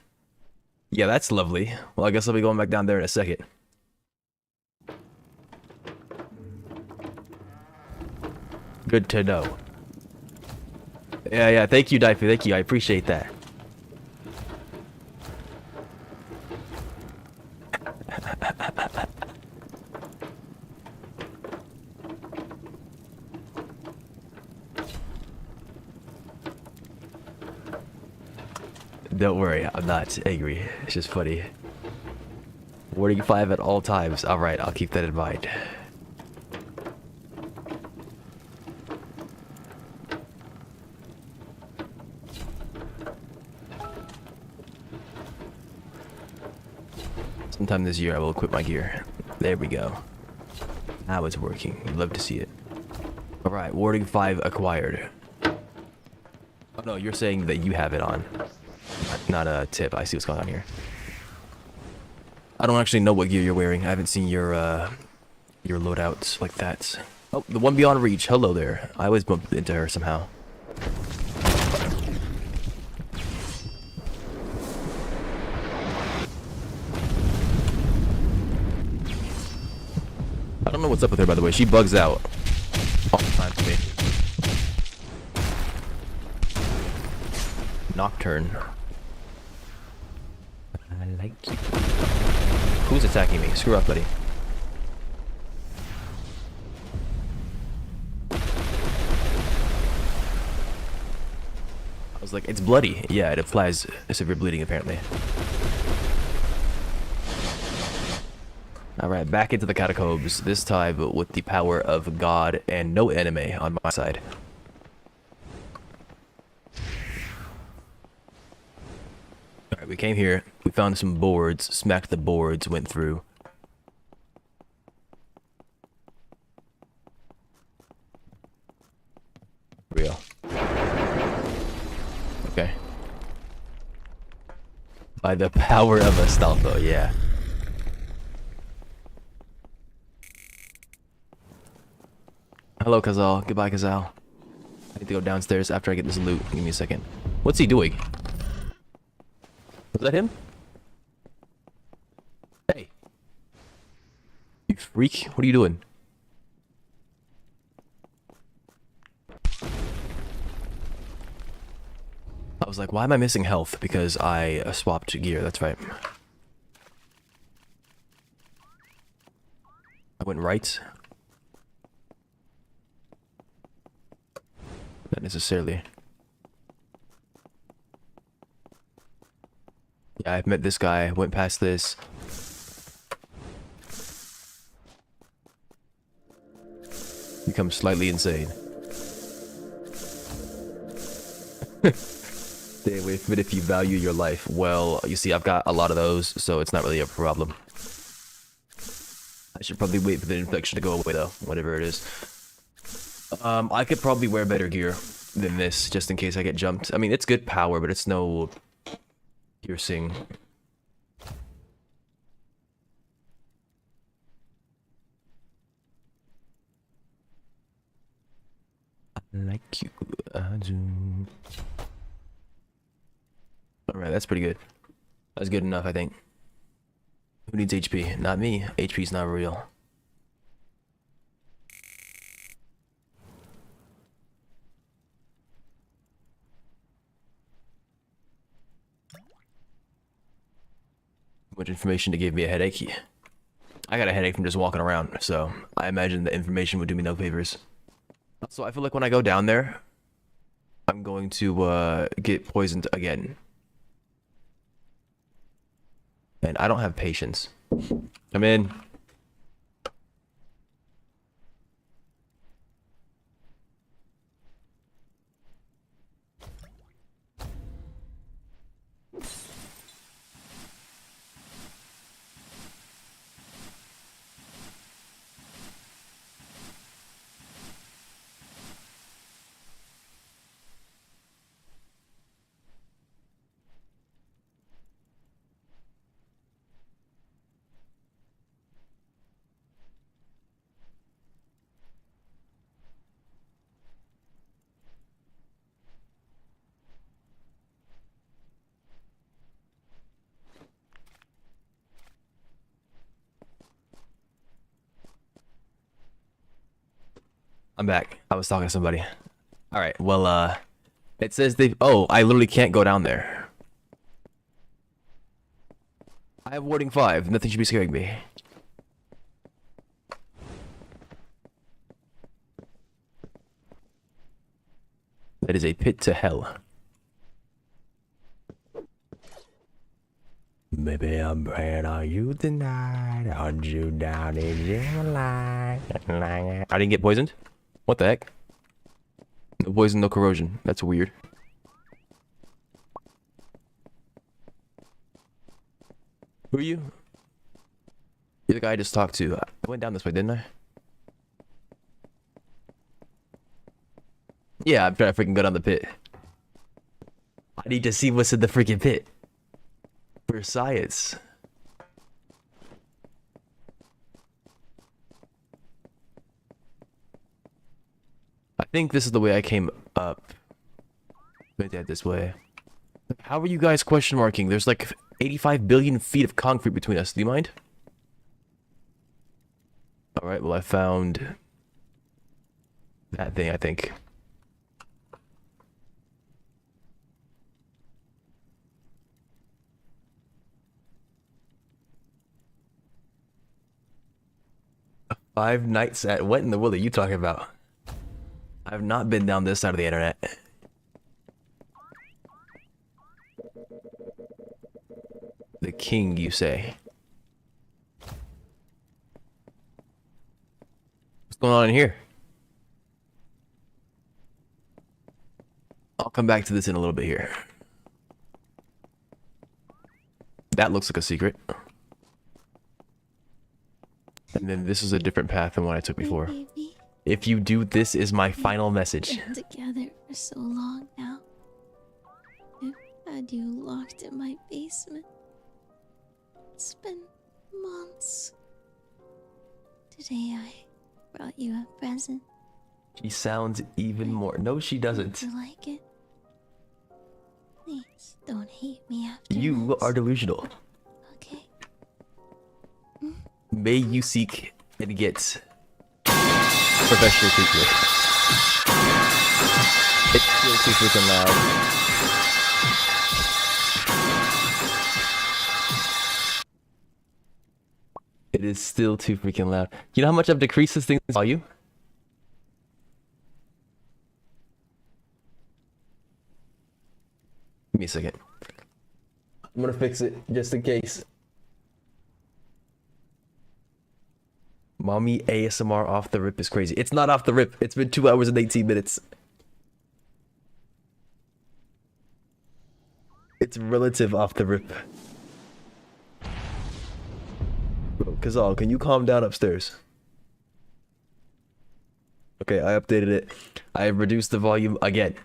Yeah, that's lovely. Well, I guess I'll be going back down there in a second. Good to know. Yeah, thank you, Difey. Thank you. I appreciate that. Don't worry, I'm not angry. It's just funny. Warding 5 at all times. Alright, I'll keep that in mind. Sometime this year I will equip my gear. There we go. Now it's working. Love to see it. Alright, warding 5 acquired. Oh no, you're saying that you have it on. Not a tip. I see what's going on here. I don't actually know what gear you're wearing. I haven't seen your loadouts like that. Oh, the one beyond reach. Hello there. I always bump into her somehow. I don't know what's up with her, by the way. She bugs out all the time to me. Nocturne. I like you. Who's attacking me? Screw up, buddy. I was like, it's bloody. Yeah, it applies severe bleeding, apparently. Alright, back into the catacombs. This time with the power of God and no enemy on my side. Alright, we came here. We found some boards. Smacked the boards. Went through. Real. Okay. By the power of Astolfo, yeah. Hello, Kazal. Goodbye, Kazal. I need to go downstairs after I get this loot. Give me a second. What's he doing? Was that him? Hey. You freak. What are you doing? I was like, why am I missing health? Because I swapped gear. That's right. I went right. Not necessarily. Yeah, I've met this guy. Went past this. Become slightly insane. Stay away from it if you value your life. Well, you see, I've got a lot of those, so it's not really a problem. I should probably wait for the infection to go away, though, whatever it is. I could probably wear better gear than this, just in case I get jumped. I mean, it's good power, but it's no piercing. I like you, I do. Alright, that's pretty good. That's good enough, I think. Who needs HP? Not me. HP's not real. Much information to give me a headache. I got a headache from just walking around, so I imagine the information would do me no favors. So I feel like when I go down there, I'm going to get poisoned again. And I don't have patience. Come in. I'm back. I was talking to somebody. Alright, well, it says they... Oh, I literally can't go down there. I have warding 5. Nothing should be scaring me. That is a pit to hell. Maybe I'm praying on you tonight. On you down in your light. I didn't get poisoned? What the heck? No poison, no corrosion. That's weird. Who are you? You're the guy I just talked to. I went down this way, didn't I? Yeah, I'm trying to freaking go down the pit. I need to see what's in the freaking pit. For science. I think this is the way I came up. Went that this way. How are you guys question marking? There's like 85 billion feet of concrete between us. Do you mind? Alright, well I found that thing, I think. Five Nights at... What in the world are you talking about? I've not been down this side of the internet. The king, you say? What's going on in here? I'll come back to this in a little bit here. That looks like a secret. And then this is a different path than what I took before. Baby, If you do, this is my final message. we've been together for so long now. I've had you locked in my basement. It's been months. Today I brought you a present. She sounds even more... No, she doesn't. Do you like it? Please don't hate me after You this. are delusional. Okay. May you seek and get professional treatment. It's still too freaking loud. It is still too freaking loud. You know how much I've decreased this thing's volume? Give me a second. I'm gonna fix it just in case. Mommy ASMR off the rip is crazy. It's not off the rip. It's been 2 hours and 18 minutes. It's relative off the rip. Bro, Kazal, can you calm down upstairs? Okay, I updated it. I have reduced the volume again.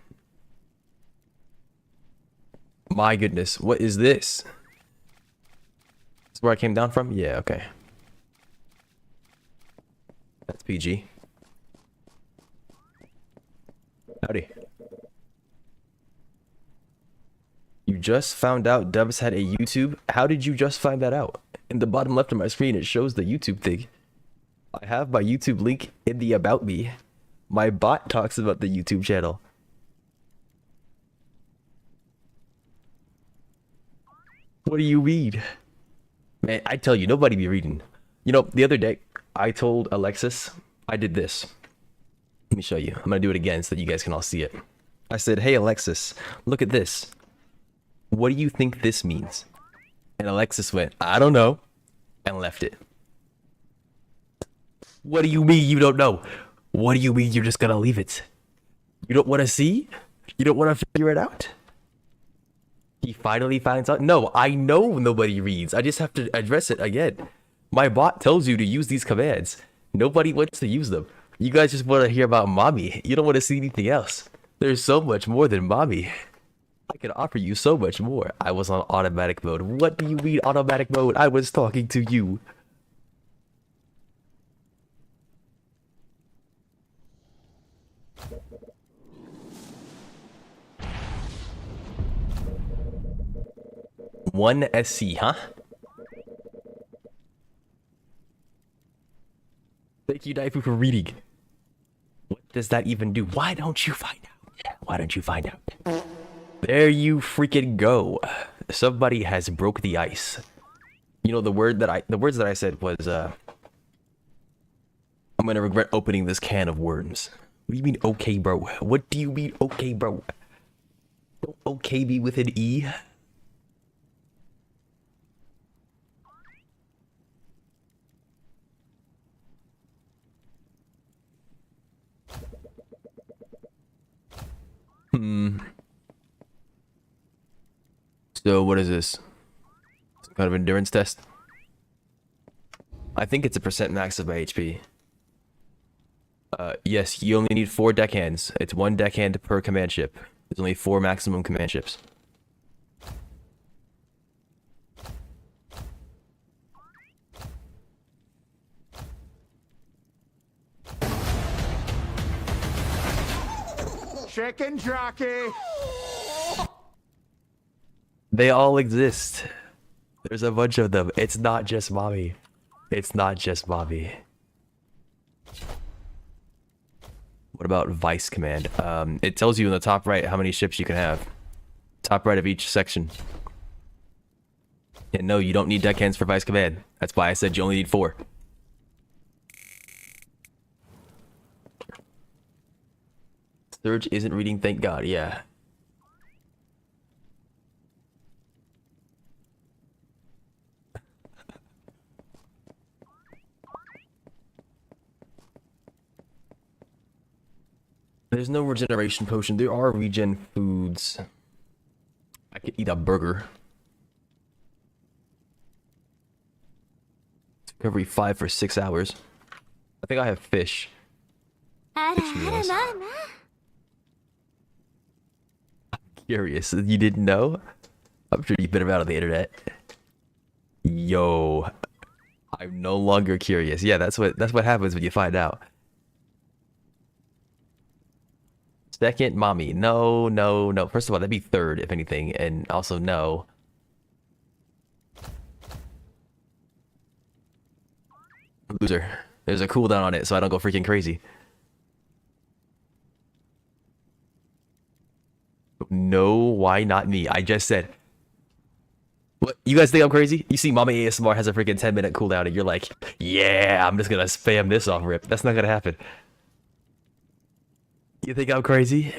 My goodness, what is this? This is where I came down from? Yeah, okay. That's PG. Howdy. You just found out Dubs had a YouTube? How did you just find that out? In the bottom left of my screen, it shows the YouTube thing. I have my YouTube link in the About Me. My bot talks about the YouTube channel. What do you mean? Man, I tell you, nobody be reading. You know, the other day, I told Alexis, I did this. Let me show you. I'm gonna do it again so that you guys can all see it. I said, hey Alexis, look at this. What do you think this means? And Alexis went, I don't know, and left it. What do you mean you don't know? What do you mean you're just gonna leave it? You don't want to see? You don't want to figure it out? He finally finds out. No, I know nobody reads. I just have to address it again. My bot tells you to use these commands. Nobody wants to use them. You guys just want to hear about mommy. You don't want to see anything else. There's so much more than mommy. I can offer you so much more. I was on automatic mode. What do you mean automatic mode? I was talking to you. One SC, huh? Thank you, Daifu, for reading. What does that even do? Why don't you find out? Why don't you find out? There you freaking go. Somebody has broke the ice. You know, the words that I said was I'm gonna regret opening this can of worms. What do you mean okay, bro? What do you mean okay, bro? Don't okay be with an E. So what is this? Some kind of endurance test? I think it's a percent max of my HP. Yes, you only need 4 deckhands. It's 1 deckhand per command ship. There's only 4 maximum command ships. Chicken jockey. They all exist. There's a bunch of them. It's not just mommy. It's not just mommy. What about Vice Command? It tells you in the top right how many ships you can have. Top right of each section. And no, you don't need deckhands for Vice Command. That's why I said you only need 4. Surge isn't reading, thank God, yeah. There's no regeneration potion. There are regen foods. I could eat a burger. Recovery 5 for 6 hours. I think I have fish. Fish meals. Curious. You didn't know? I'm sure you've been around on the internet. Yo. I'm no longer curious. Yeah, that's what happens when you find out. Second, mommy. No, no, no. First of all, that'd be third, if anything. And also, no. Loser. There's a cooldown on it, so I don't go freaking crazy. No, why not me? I just said. What? You guys think I'm crazy? You see Mama ASMR has a freaking 10-minute cooldown and you're like, yeah, I'm just gonna spam this off rip. That's not gonna happen. You think I'm crazy?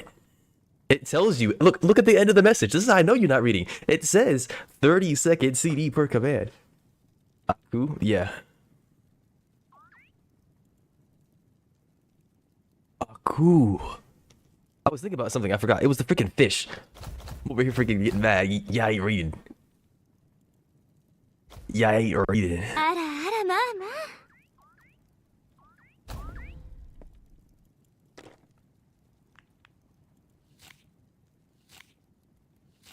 It tells you. Look at the end of the message. This is how I know you're not reading. It says 30-second CD per command. Aku? Yeah. Aku. I was thinking about something. I forgot. It was the freaking fish. I'm over here freaking getting mad. Yeah, I ain't reading. Yeah, I ain't reading.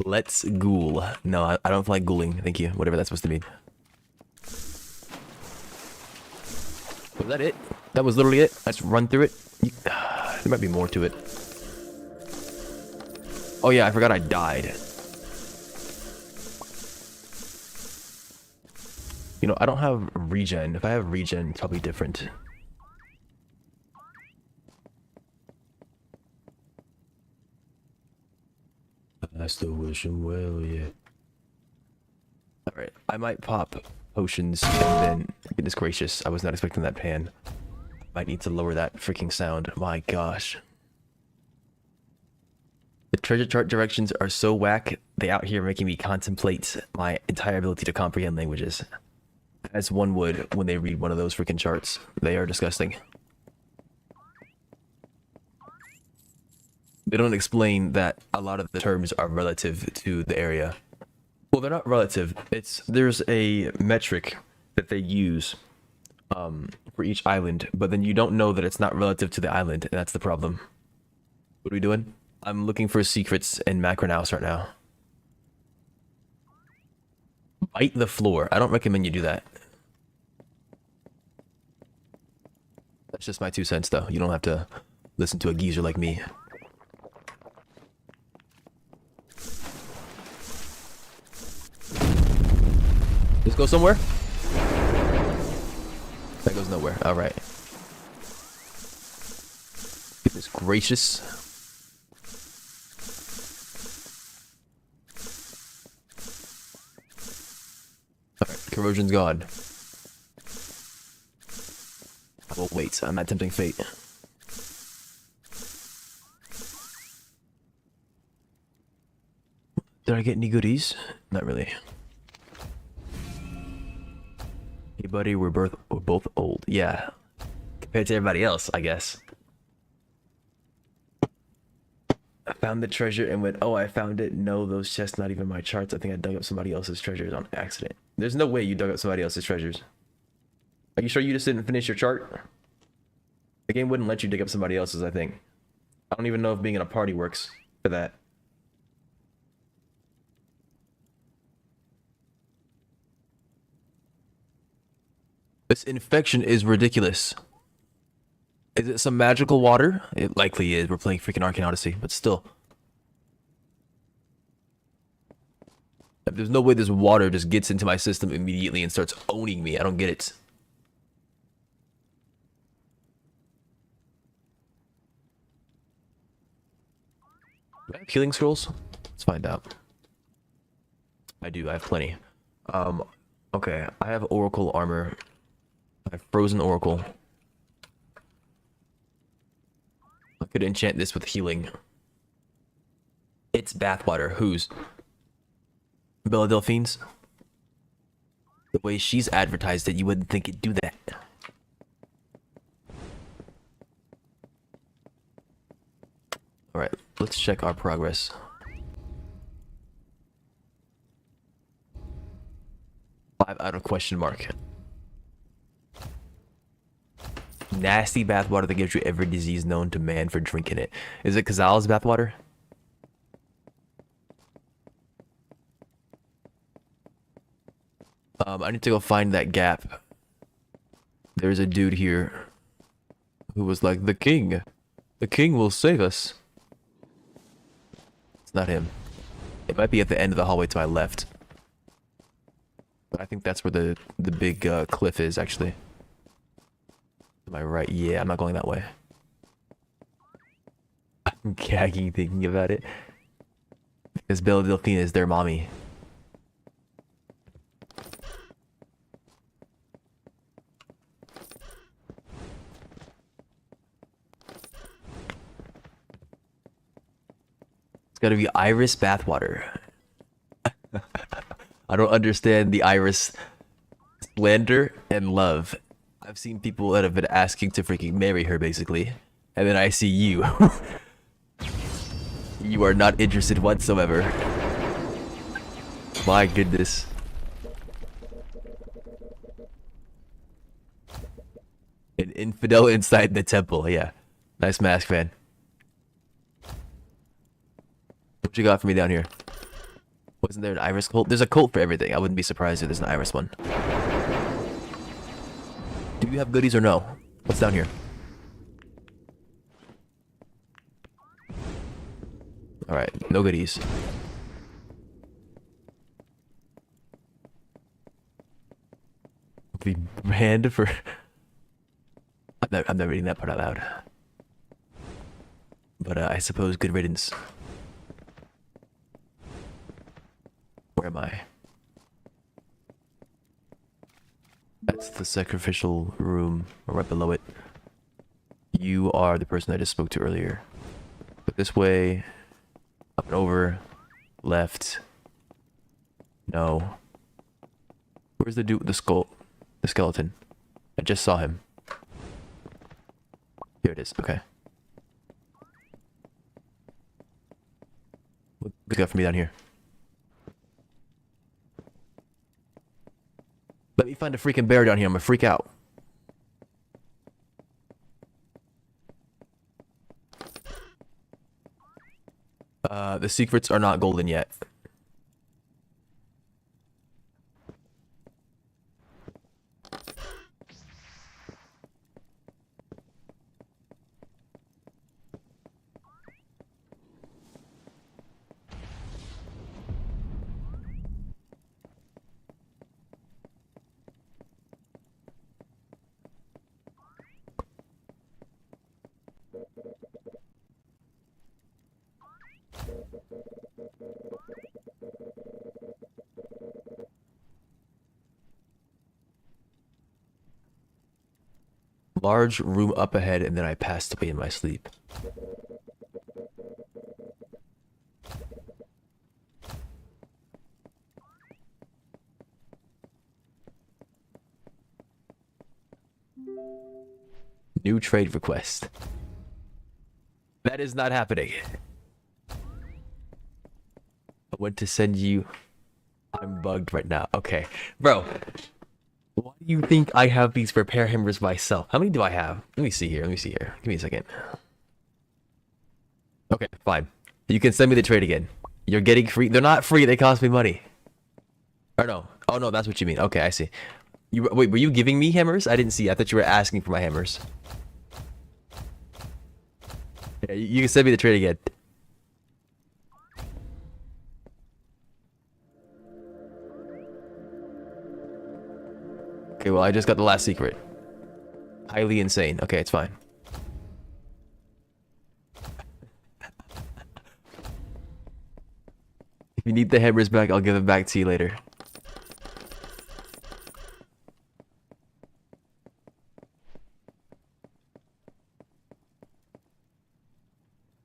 Let's ghoul. No, I don't like ghouling. Thank you. Whatever that's supposed to mean. Was that it? That was literally it? Let's run through it. There might be more to it. Oh yeah, I forgot I died. You know, I don't have regen. If I have regen, it's probably different. I still wish him well, yeah. Alright, I might pop potions and then... Goodness gracious, I was not expecting that pan. Might need to lower that freaking sound. My gosh. The treasure chart directions are so whack, they out here making me contemplate my entire ability to comprehend languages. As one would when they read one of those freaking charts. They are disgusting. They don't explain that a lot of the terms are relative to the area. Well, they're not relative. There's a metric that they use for each island, but then you don't know that it's not relative to the island, and that's the problem. What are we doing? I'm looking for secrets in Macronaus right now. Bite the floor. I don't recommend you do that. That's just my 2 cents, though. You don't have to listen to a geezer like me. Let's go somewhere. That goes nowhere. All right. Goodness gracious. All right, corrosion's gone. Well, wait. I'm not tempting fate. Did I get any goodies? Not really. Hey buddy, we're both old. Yeah. Compared to everybody else, I guess. I found the treasure and went, oh, I found it. No, those chests not even my charts. I think I dug up somebody else's treasures on accident. There's no way you dug up somebody else's treasures. Are you sure you just didn't finish your chart? The game wouldn't let you dig up somebody else's, I think. I don't even know if being in a party works for that. This infection is ridiculous. Is it some magical water? It likely is. We're playing freaking Arcane Odyssey, but still. There's no way this water just gets into my system immediately and starts owning me. I don't get it. Do I have healing scrolls? Let's find out. I do. I have plenty. Okay. I have Oracle armor. I have Frozen Oracle. I could enchant this with healing. It's bathwater. Whose? Bella Delphine's? The way she's advertised it, you wouldn't think it'd do that. Alright, let's check our progress. Five out of question mark. Nasty bathwater that gives you every disease known to man for drinking it. Is it Kazal's bathwater? I need to go find that gap. There's a dude here who was like, the king will save us. It's not him. It might be at the end of the hallway to my left. But I think that's where the big cliff is, actually. To my right. Yeah, I'm not going that way. I'm gagging thinking about it. Because Bella Delphine is their mommy. It's gotta be Iris bathwater. I don't understand the Iris slander and love. I've seen people that have been asking to freaking marry her, basically. And then I see you. You are not interested whatsoever. My goodness. An infidel inside the temple, yeah. Nice mask, man. What you got for me down here? Wasn't there an Iris cult? There's a cult for everything. I wouldn't be surprised if there's an Iris one. Do you have goodies or no? What's down here? Alright, no goodies. Be banned for... I'm not reading that part out loud. But I suppose good riddance. Where am I? That's the sacrificial room, or right below it. You are the person I just spoke to earlier. But this way, up and over, left. No. Where's the dude with the skull? The skeleton. I just saw him. Here it is, okay. What you got for me down here? Let me find a freaking bear down here, I'm gonna freak out. The secrets are not golden yet. Large room up ahead, and then I passed away in my sleep. New trade request. That is not happening. I went to send you... I'm bugged right now. Okay. Bro. Why do you think I have these repair hammers myself? How many do I have? Let me see here. Let me see here. Give me a second. Okay, fine. You can send me the trade again. You're getting free. They're not free. They cost me money. Or no. Oh no, that's what you mean. Okay, I see. Wait, were you giving me hammers? I didn't see. I thought you were asking for my hammers. Yeah, you can send me the trade again. Okay, well, I just got the last secret. Highly insane. Okay, it's fine. If you need the hammers back, I'll give them back to you later.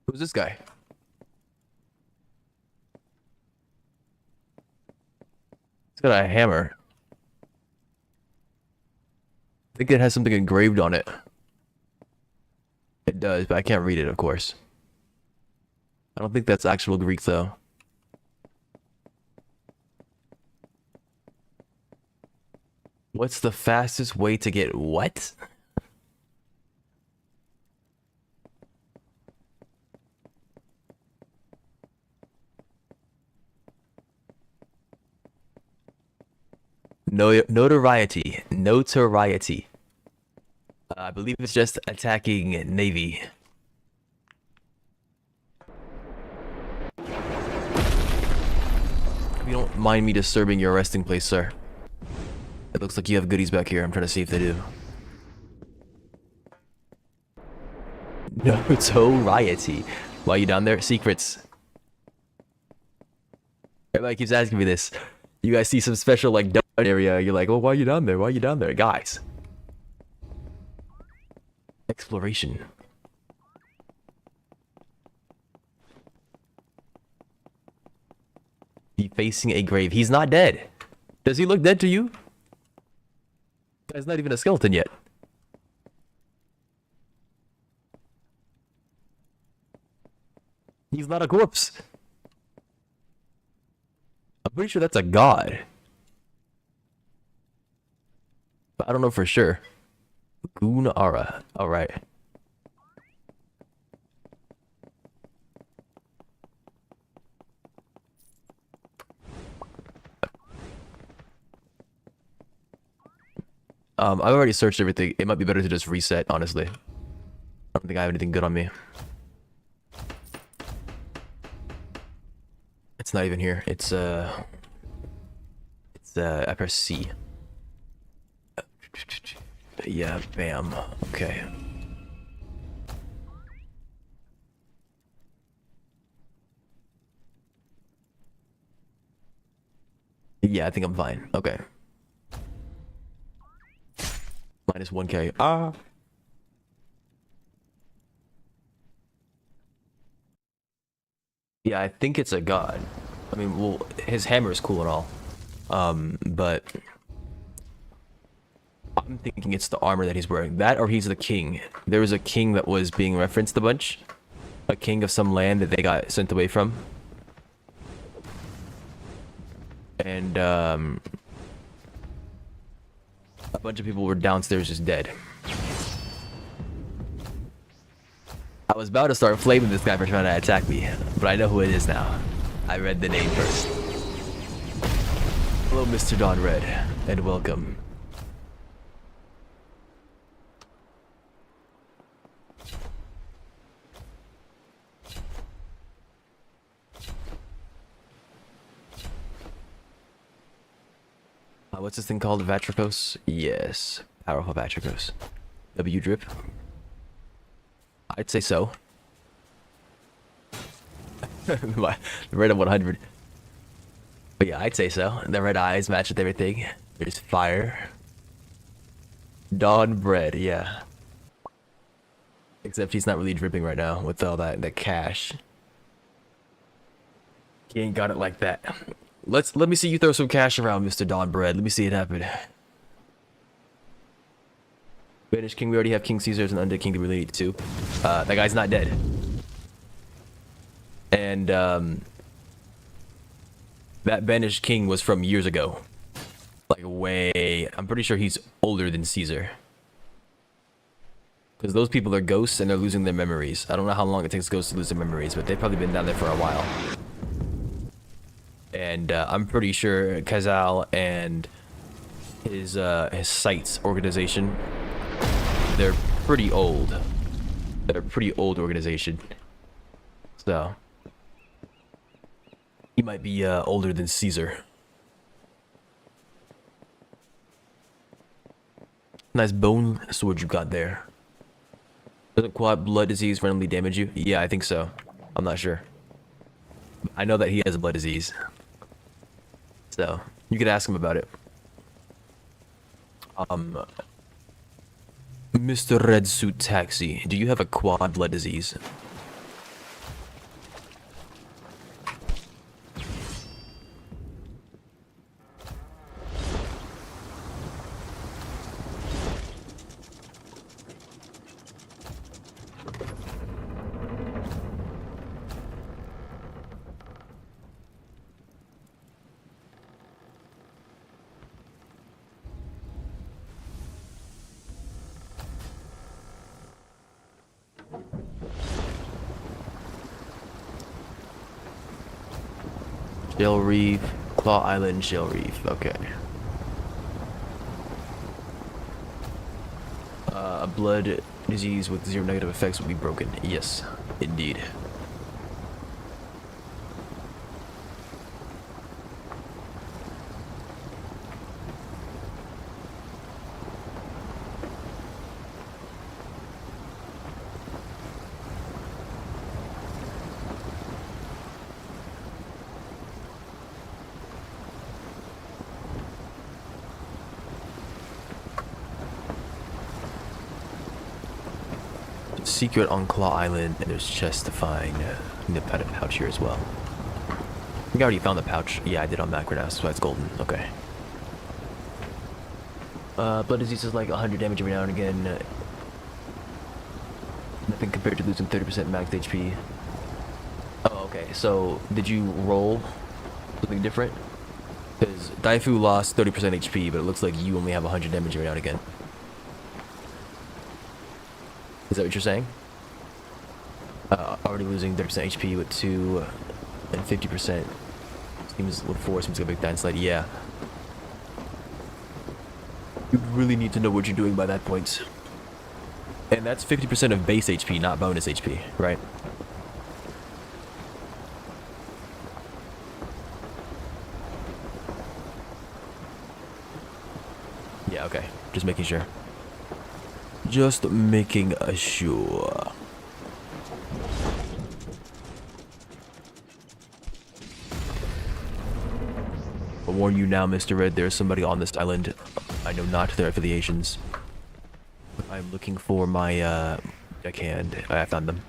Who's this guy? He's got a hammer. I think it has something engraved on it. It does, but I can't read it, of course. I don't think that's actual Greek, though. What's the fastest way to get what? No, notoriety. Notoriety. I believe it's just attacking Navy. If you don't mind me disturbing your resting place, sir. It looks like you have goodies back here. I'm trying to see if they do. Notoriety. Why are you down there? Secrets. Everybody keeps asking me this. You guys see some special, like, area. You're like, well, why are you down there? Why are you down there? Guys. Exploration. Be facing a grave. He's not dead. Does he look dead to you? Guy's not even a skeleton yet. He's not a corpse. I'm pretty sure that's a god. But I don't know for sure. Gunara. Alright. I've already searched everything. It might be better to just reset, honestly. I don't think I have anything good on me. It's not even here. It's I press C. Yeah, bam. Okay. Yeah, I think I'm fine. Okay. Minus 1k. Ah. Yeah, I think it's a god. I mean, well, his hammer is cool and all. But I'm thinking it's the armor that he's wearing. That or he's the king. There was a king that was being referenced a bunch. A king of some land that they got sent away from. And a bunch of people were downstairs just dead. I was about to start flaming this guy for trying to attack me, but I know who it is now. I read the name first. Hello, Mr. Don Red, and welcome. What's this thing called? Vatricos? Yes. Powerful Vatricos. W drip? I'd say so. The red of 100. But yeah, I'd say so. The red eyes match with everything. There's fire. Dawn bread, yeah. Except he's not really dripping right now with all that cash. He ain't got it like that. Let me see you throw some cash around, Mr. Dawn Bread. Let me see it happen. Banished King, we already have King Caesar's and Undead King that we really need too. That guy's not dead. And that Banished King was from years ago. Like way. I'm pretty sure he's older than Caesar. Because those people are ghosts and they're losing their memories. I don't know how long it takes ghosts to lose their memories, but they've probably been down there for a while. And I'm pretty sure Kazal and his site's organization, they're pretty old. They're a pretty old organization. So he might be older than Caesar. Nice bone sword you got there. Doesn't quad blood disease randomly damage you? Yeah, I think so. I'm not sure. I know that he has a blood disease. So, you could ask him about it. Mr. Red Suit Taxi, do you have a quad blood disease? Shell Reef, Claw Island, Shell Reef. Okay. A blood disease with 0 negative effects will be broken. Yes, indeed. Secret on Claw Island, and there's chest to find. Need to find a pouch here as well. I think I already found the pouch. Yeah, I did on Macronas, so that's golden. Okay. Blood disease is like 100 damage every now and again. Nothing compared to losing 30% max HP. Oh, okay. So, did you roll something different? Because Daifu lost 30% HP, but it looks like you only have 100 damage every now and again. Is that what you're saying? Already losing 30% HP with 2 and 50%. Seems with 4 seems like a big downslide. Yeah. You really need to know what you're doing by that point. And that's 50% of base HP, not bonus HP, right? Yeah, okay. Just making sure. Just making sure. I warn you now, Mr. Red, there's somebody on this island. I know not their affiliations. But I'm looking for my deckhand. I found them.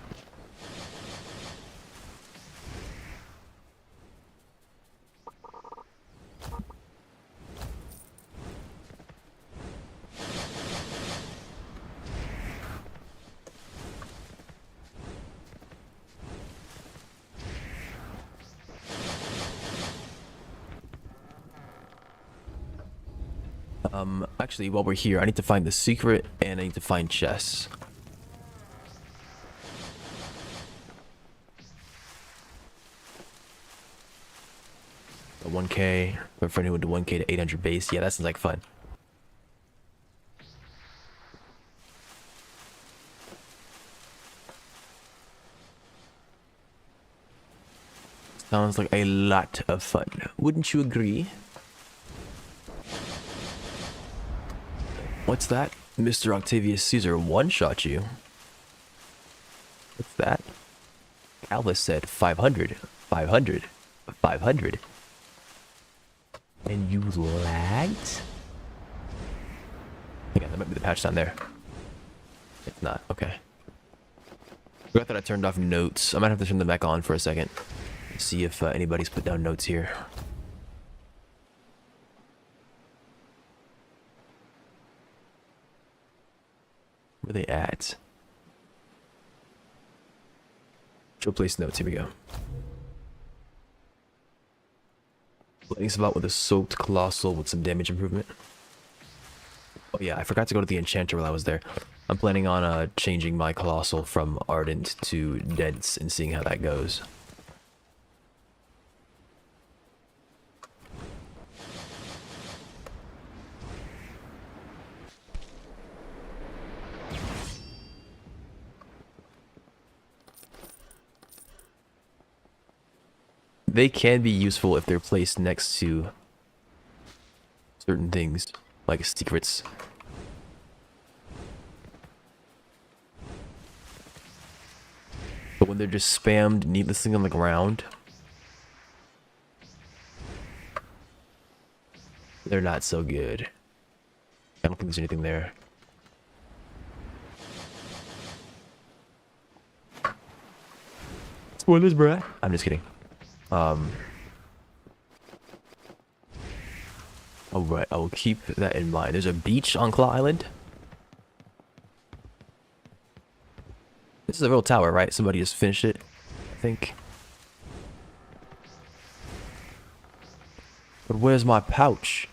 Actually, while we're here, I need to find the secret and I need to find chests. A 1k, my friend who went to 1k to 800 base. Yeah, that sounds like fun. Sounds like a lot of fun. Wouldn't you agree? What's that? Mr. Octavius Caesar one-shot you. What's that? Alice said 500, 500, 500. And you lagged? Yeah, that might be the patch down there. It's not. Okay. Forgot that I turned off notes. I might have to turn them back on for a second. See if anybody's put down notes here. Where are they at? Show place notes. Here we go. Lightning spot with a soaked colossal with some damage improvement. Oh yeah, I forgot to go to the enchanter while I was there. I'm planning on changing my colossal from ardent to dense and seeing how that goes. They can be useful if they're placed next to certain things, like secrets. But when they're just spammed needlessly on the ground, they're not so good. I don't think there's anything there. Spoilers, bruh. I'm just kidding. Alright, I will keep that in mind. There's a beach on Claw Island. This is a real tower, right? Somebody just finished it, I think. But where's my pouch?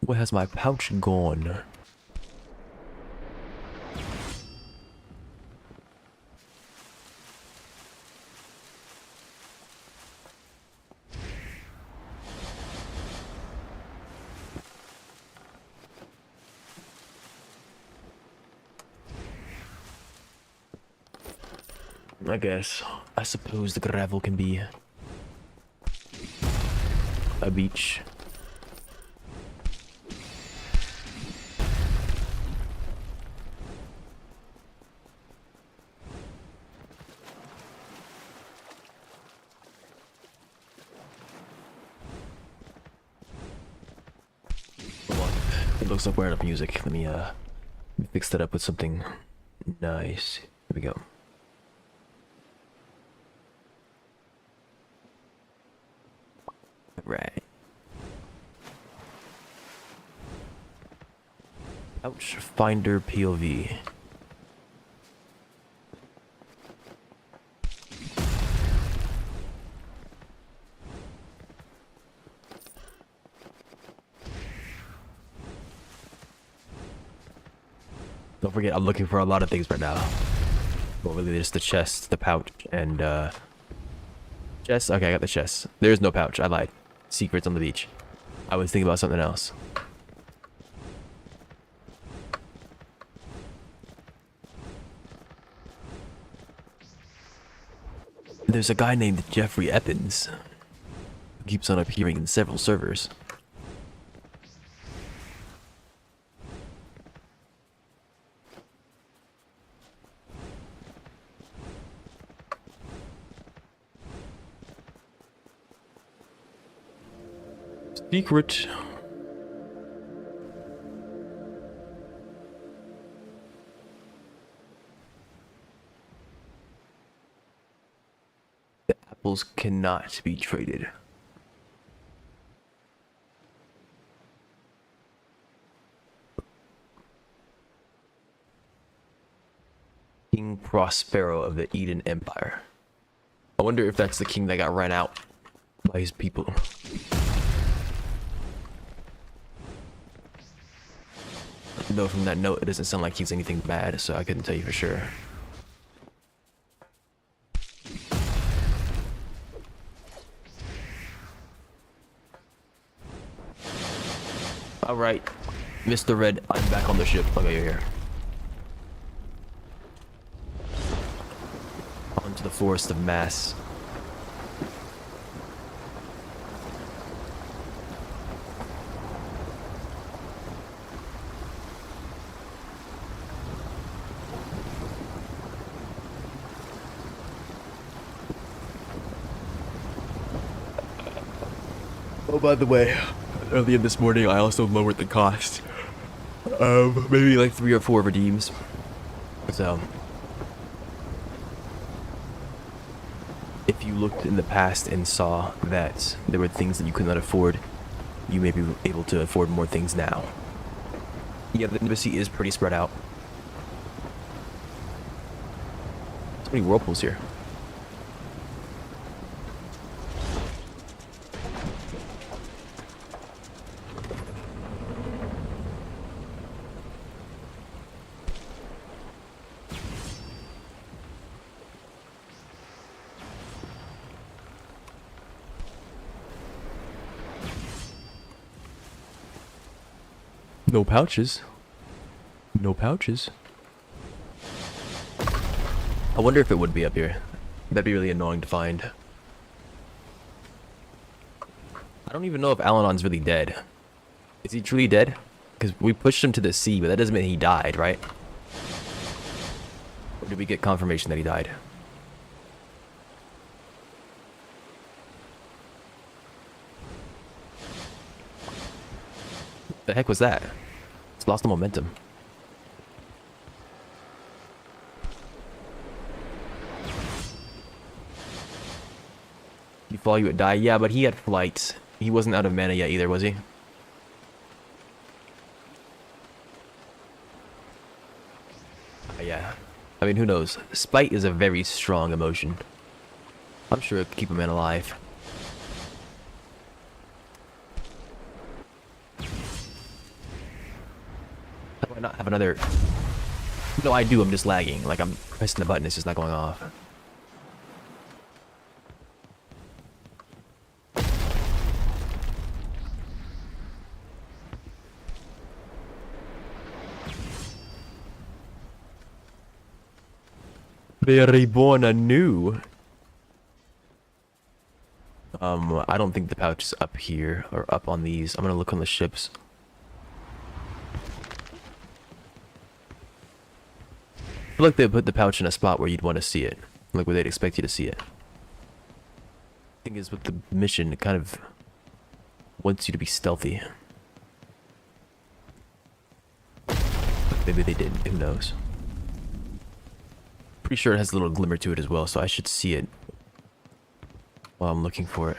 Where has my pouch gone? I guess. I suppose the gravel can be a beach. Hold on. It looks like we're out of music. Let me fix that up with something nice. Here we go. Right. Pouch finder POV. Don't forget, I'm looking for a lot of things right now. Well, really, just the chest, the pouch, and chest. Okay, I got the chest. There's no pouch. I lied. Secrets on the beach. I was thinking about something else. There's a guy named Jeffrey Eppins who keeps on appearing in several servers. Secret. The apples cannot be traded. King Prospero of the Eden Empire. I wonder if that's the king that got ran out by his people. Though from that note, it doesn't sound like he's anything bad, so I couldn't tell you for sure. Alright, Mr. Red, I'm back on the ship. Okay, you're here. Onto the forest of mass. Oh, by the way, earlier this morning I also lowered the cost. Maybe like 3 or 4 redeems. So, if you looked in the past and saw that there were things that you could not afford, you may be able to afford more things now. Yeah, the embassy is pretty spread out. So many whirlpools here. No pouches. No pouches. I wonder if it would be up here. That'd be really annoying to find. I don't even know if Al-Anon's really dead. Is he truly dead? Because we pushed him to the sea, but that doesn't mean he died, right? Or did we get confirmation that he died? The heck was that? It's lost the momentum. You fall, you would die. Yeah, but he had flight. He wasn't out of mana yet either, was he? Yeah. I mean, who knows? Spite is a very strong emotion. I'm sure it could keep a man alive. How do I not have another... No, I do. I'm just lagging. Like, I'm pressing the button. It's just not going off. They're reborn anew. I don't think the pouch is up here or up on these. I'm gonna look on the ships. I feel like they put the pouch in a spot where you'd want to see it, like where they'd expect you to see it. Thing is, with the mission, it kind of wants you to be stealthy. Maybe they didn't. Who knows? Pretty sure it has a little glimmer to it as well, so I should see it while I'm looking for it.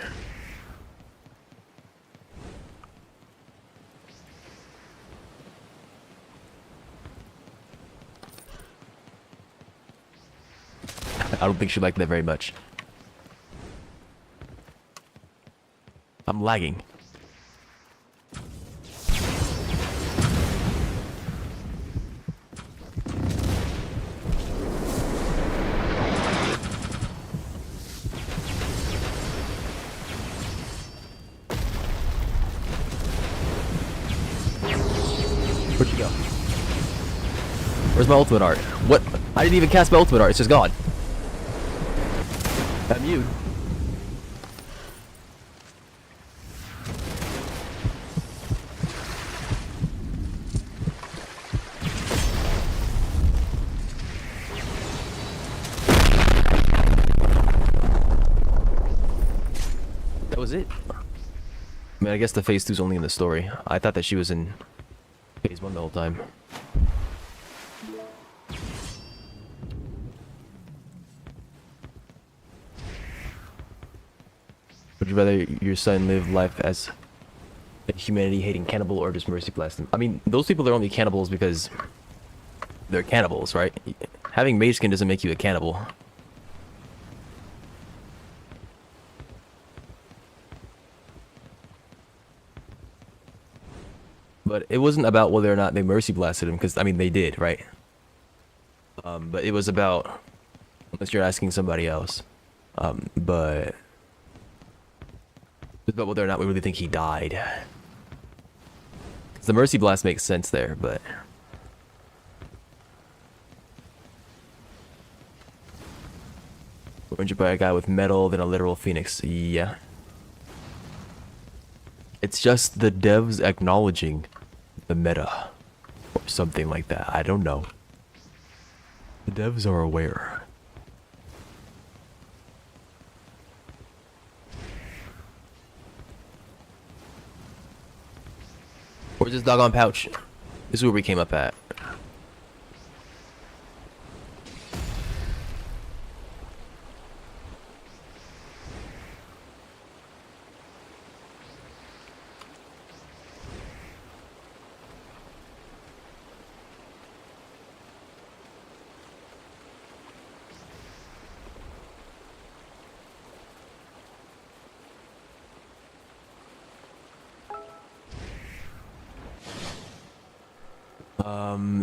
I don't think she liked that very much. I'm lagging. Where'd you go? Where's my ultimate art? What? I didn't even cast my ultimate art. It's just gone. I'm you. That was it. I mean, I guess the phase 2's only in the story. I thought that she was in phase 1 the whole time. Would you rather your son live life as a humanity-hating cannibal or just mercy blast him? I mean, those people are only cannibals because they're cannibals, right? Having mage skin doesn't make you a cannibal. But it wasn't about whether or not they mercy blasted him, because, I mean, they did, right? But it was about, unless you're asking somebody else, but it's about whether or not we really think he died. 'Cause the mercy blast makes sense there, but... We're injured by a guy with metal, then a literal phoenix. Yeah. It's just the devs acknowledging the meta. Or something like that. I don't know. The devs are aware. Where's this doggone pouch? This is where we came up at.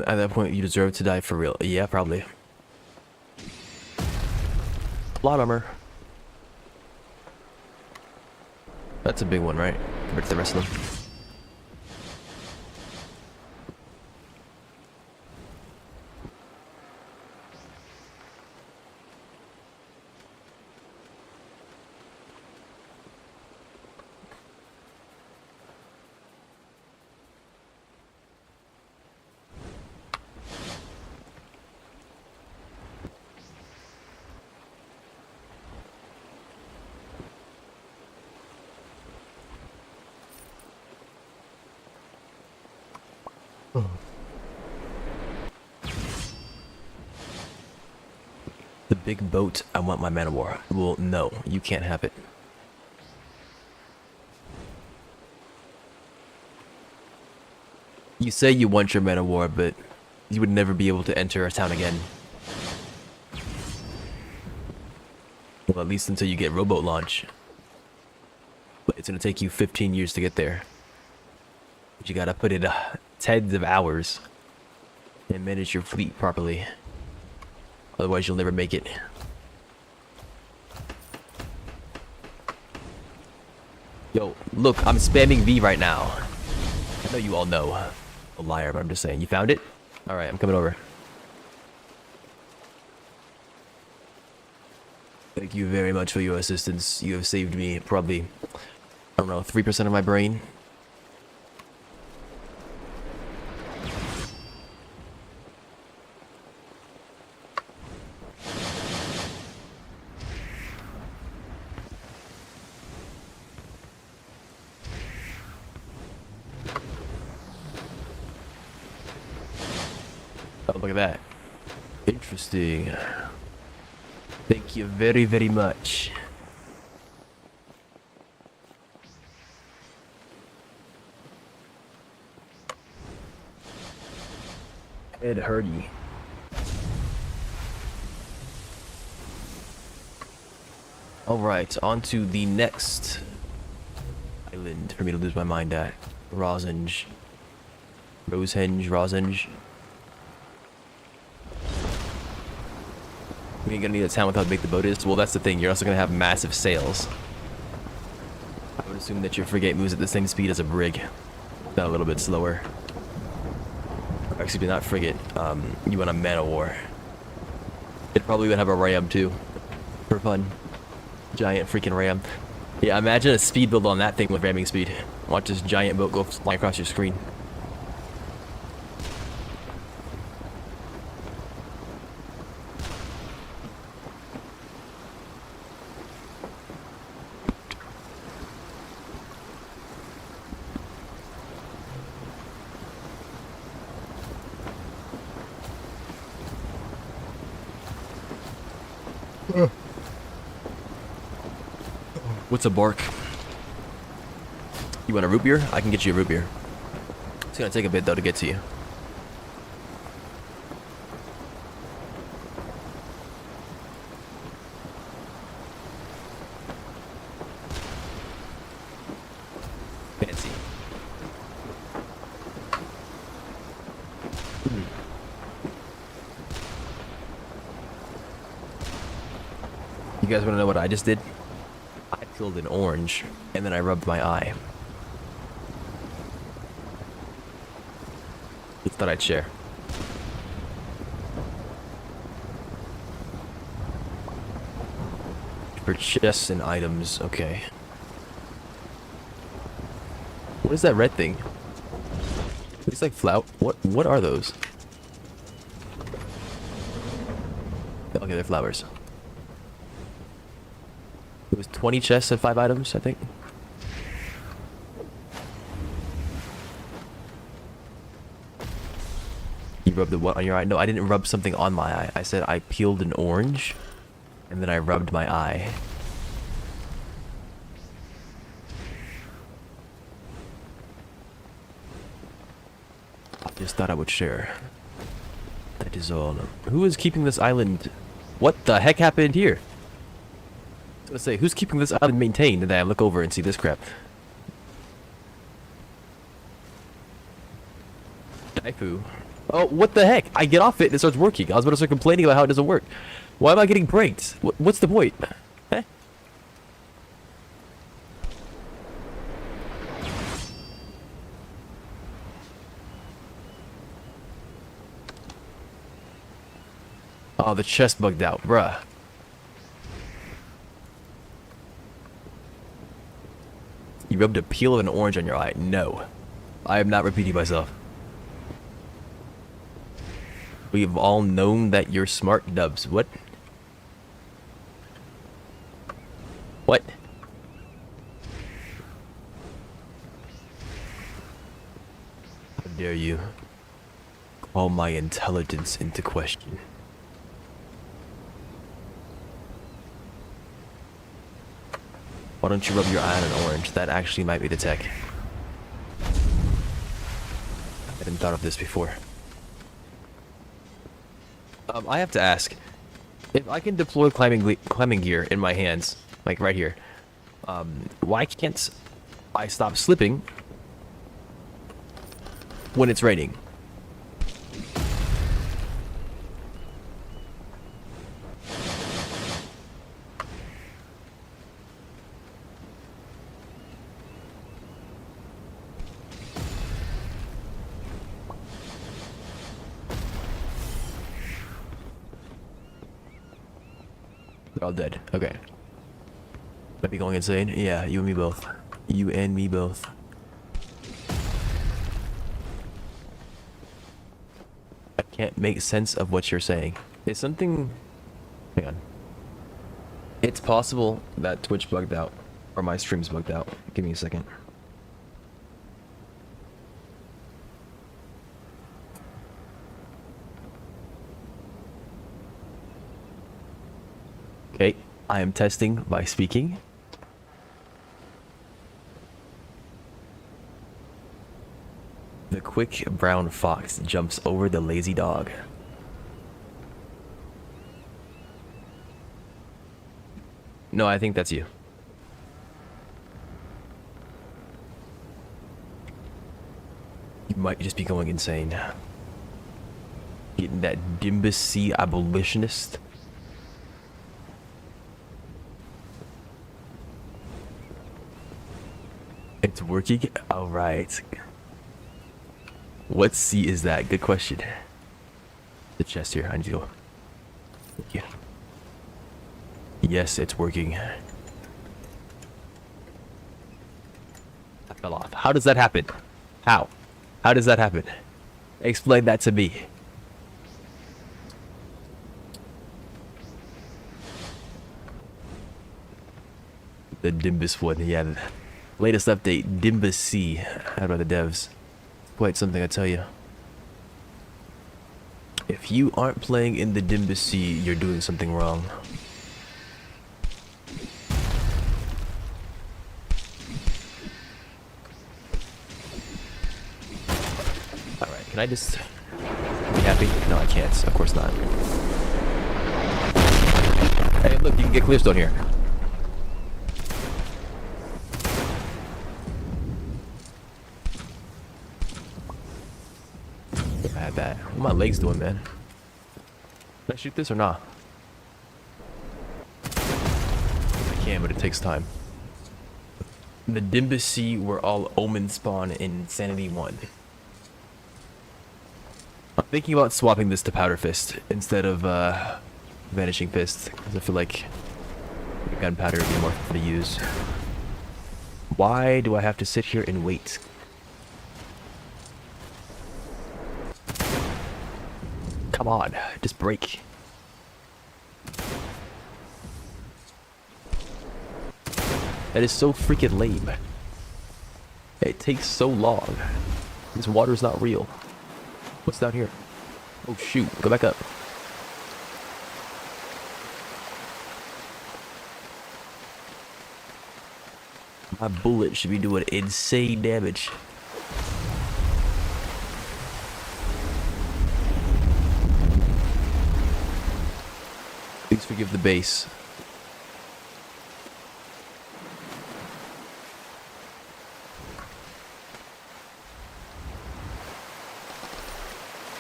At that point, you deserve to die for real. Yeah, probably. Plot armor. That's a big one, right? Compared to the rest of them. The big boat, I want my man of war. Well, no, you can't have it. You say you want your man of war, but you would never be able to enter a town again. Well, at least until you get rowboat launch. But it's gonna take you 15 years to get there. But you gotta put in tens of hours and manage your fleet properly. Otherwise, you'll never make it. Yo, look, I'm spamming V right now. I know you all know. A liar, but I'm just saying. You found it? Alright, I'm coming over. Thank you very much for your assistance. You have saved me probably, I don't know, 3% of my brain. Oh, look at that. Interesting. Thank you very, very much. Ed Hardy. Alright, on to the next island for me to lose my mind at. Rosenge. Rosenge. We ain't gonna need a town with how big the boat is. Well, that's the thing. You're also gonna have massive sails. I would assume that your frigate moves at the same speed as a brig. Not a little bit slower. Or, excuse me, not frigate. You want a man of war. It probably would have a ram too. For fun. Giant freaking ram. Yeah, imagine a speed build on that thing with ramming speed. Watch this giant boat go flying across your screen. What's a bark? You want a root beer? I can get you a root beer. It's gonna take a bit though to get to you. Fancy. You guys wanna know what I just did? I peeled an orange, and then I rubbed my eye. Just thought I'd share. For chests and items, okay. What is that red thing? It's like flout. What are those? Okay, they're flowers. It was 20 chests and 5 items, I think. You rubbed the what on your eye? No, I didn't rub something on my eye. I said I peeled an orange, and then I rubbed my eye. I just thought I would share. That is all. Who is keeping this island? What the heck happened here? I was gonna say, who's keeping this island maintained? And then I look over and see this crap. Daifu. Oh, what the heck? I get off it and it starts working. I was about to start complaining about how it doesn't work. Why am I getting pranked? What's the point? Eh? Oh, the chest bugged out, bruh. You rubbed a peel of an orange on your eye. No. I am not repeating myself. We've all known that you're smart, Dubs. What? What? How dare you? call my intelligence into question. Why don't you rub your eye on an orange? That actually might be the tech. I hadn't thought of this before. I have to ask, if I can deploy climbing gear in my hands, like right here, why can't I stop slipping when it's raining? They're all dead. Okay. Might be going insane. Yeah, you and me both. You and me both. I can't make sense of what you're saying. Is something... Hang on. It's possible that Twitch bugged out. Or my stream's bugged out. Give me a second. Okay, I am testing by speaking. The quick brown fox jumps over the lazy dog. No, I think that's you. You might just be going insane. Getting that Dimbus C abolitionist. It's working? Alright. What C is that? Good question. The chest here. I need to go. Thank you. Yes, it's working. I fell off. How does that happen? How? How does that happen? Explain that to me. The Dimbus one, yeah. Latest update, Dimbus C, out by the devs. Quite something, I tell you. If you aren't playing in the Dimbus C, you're doing something wrong. Alright, can I just be happy? No, I can't. Of course not. Hey, look, you can get clearstone here. That. What are my legs doing, man? Can I shoot this or not? I can, but it takes time. The Dimbus C were all Omen spawn in Insanity 1. I'm thinking about swapping this to Powder Fist instead of Vanishing Fist, because I feel like gunpowder would be more fun to use. Why do I have to sit here and wait? Come on, just break. That is so freaking lame. It takes so long. This water's not real. What's down here? Oh shoot, go back up. My bullet should be doing insane damage. Please forgive the bass.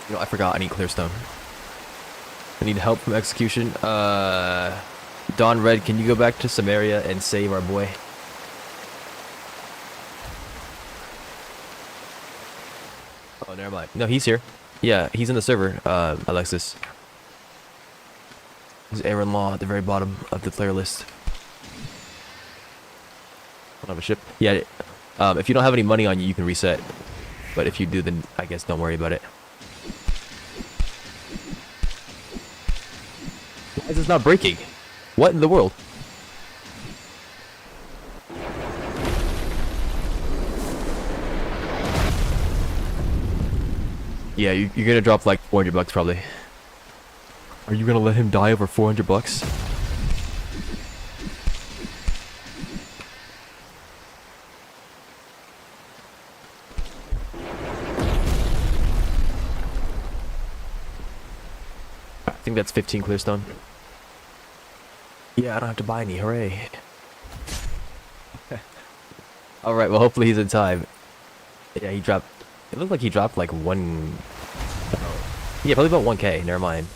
You know, I forgot I need clearstone. I need help from execution. Don Red, can you go back to Samaria and save our boy? Oh, never mind. No, he's here. Yeah, he's in the server, Alexis. There's Aaron Law at the very bottom of the player list. I don't have a ship. Yeah, if you don't have any money on you, you can reset. But if you do, then I guess don't worry about it. Why is this not breaking? What in the world? Yeah, you're gonna drop like 400 bucks probably. Are you gonna let him die over 400 bucks? I think that's 15 clearstone. Yeah, I don't have to buy any. Hooray. Alright, well, hopefully he's in time. Yeah, he dropped... It looked like he dropped like one... Yeah, probably about 1k. Never mind.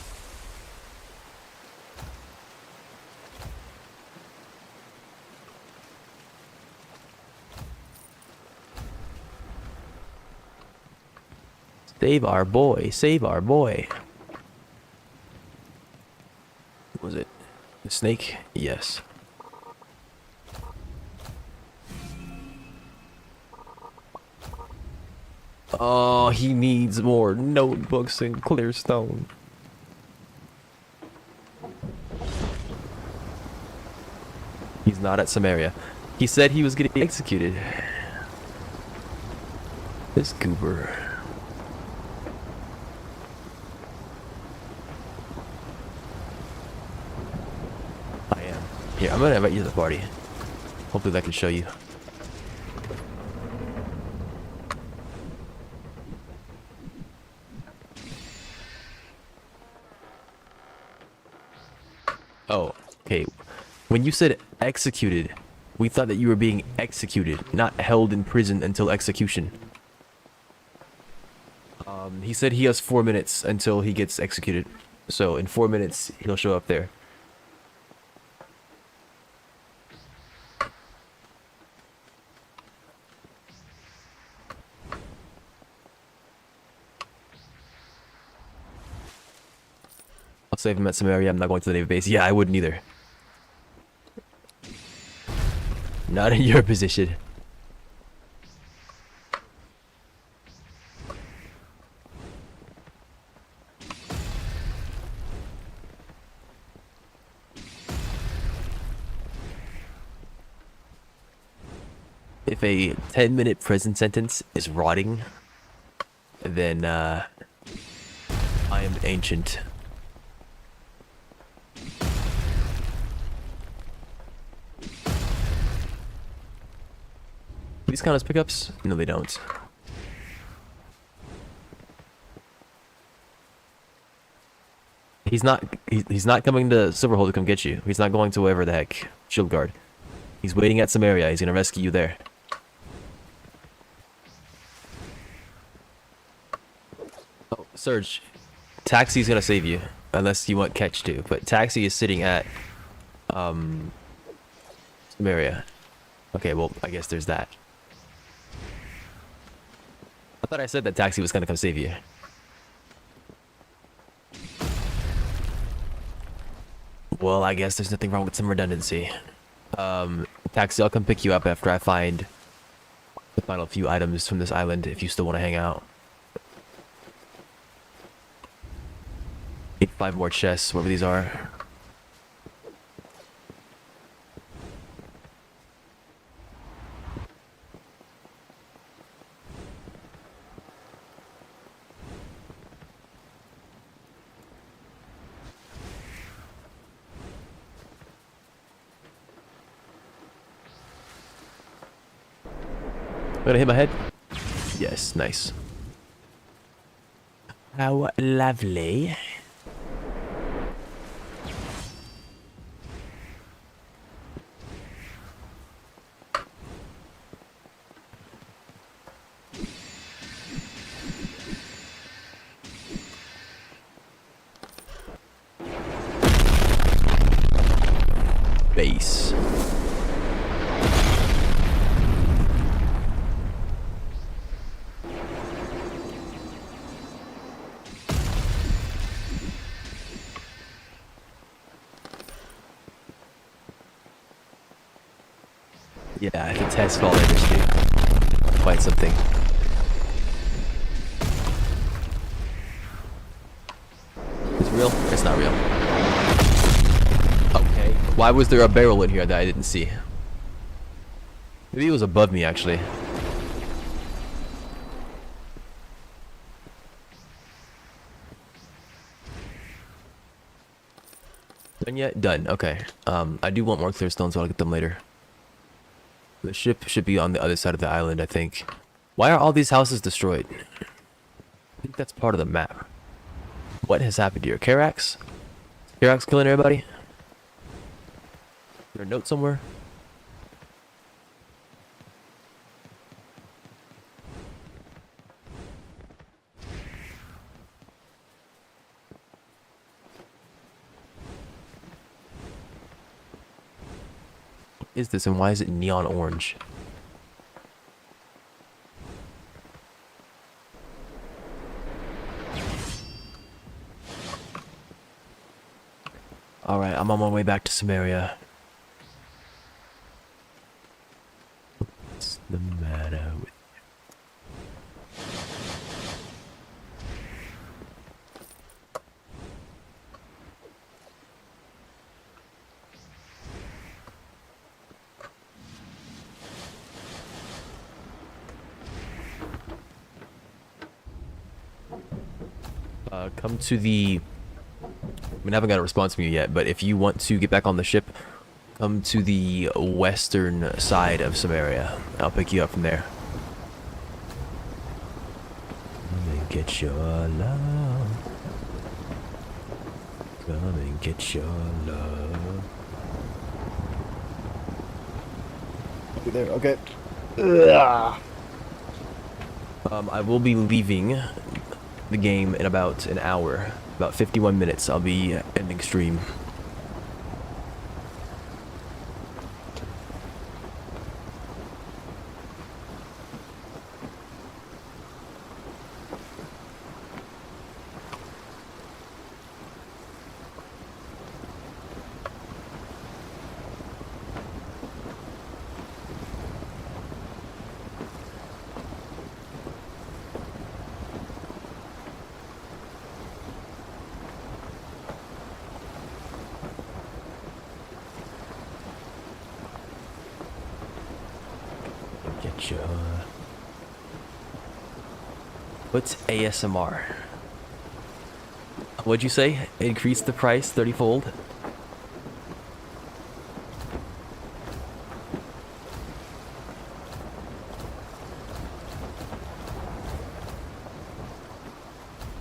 Save our boy. Save our boy. Was it the snake? Yes. Oh, he needs more notebooks and clear stone. He's not at Samaria. He said he was getting executed. This goober. I am. Here, I'm gonna invite you to the party. Hopefully that can show you. Oh, okay. When you said executed, we thought that you were being executed, not held in prison until execution. He said he has 4 minutes until he gets executed. So in 4 minutes, he'll show up there. I'll save him at Samaria. I'm not going to the Navy base. Yeah, I wouldn't either. Not in your position. If a 10-minute prison sentence is rotting, then I am ancient. These count as pickups? No, they don't. He's not coming to Silverhold to come get you. He's not going to wherever the heck. Shield guard. He's waiting at Samaria. He's gonna rescue you there. Oh, Surge. Taxi's gonna save you. Unless you want Catch to. But Taxi is sitting at Samaria. Okay, well, I guess there's that. I thought I said that Taxi was gonna come save you. Well, I guess there's nothing wrong with some redundancy. Taxi, I'll come pick you up after I find the final few items from this island if you still want to hang out. Need 5 more chests, whatever these are. Gonna hit my head? Yes, nice. How lovely. Base. Yeah, the test fall industry. Quite something. It's real? It's not real. Okay. Why was there a barrel in here that I didn't see? Maybe it was above me, actually. Done yet? Done. Okay. I do want more clear stones, so I'll get them later. The ship should be on the other side of the island, I think. Why are all these houses destroyed? I think that's part of the map. What has happened here? Karax? Karax killing everybody? Is there a note somewhere? What is this and why is it neon orange? Alright, I'm on my way back to Samaria. What's the matter with come to the... I mean, I haven't got a response from you yet, but if you want to get back on the ship, come to the western side of Samaria. I'll pick you up from there. Come and get your love. Come and get your love. Be there, okay. I will be leaving the game in about an hour. About 51 minutes, I'll be ending stream. What's ASMR? What'd you say? Increase the price 30-fold?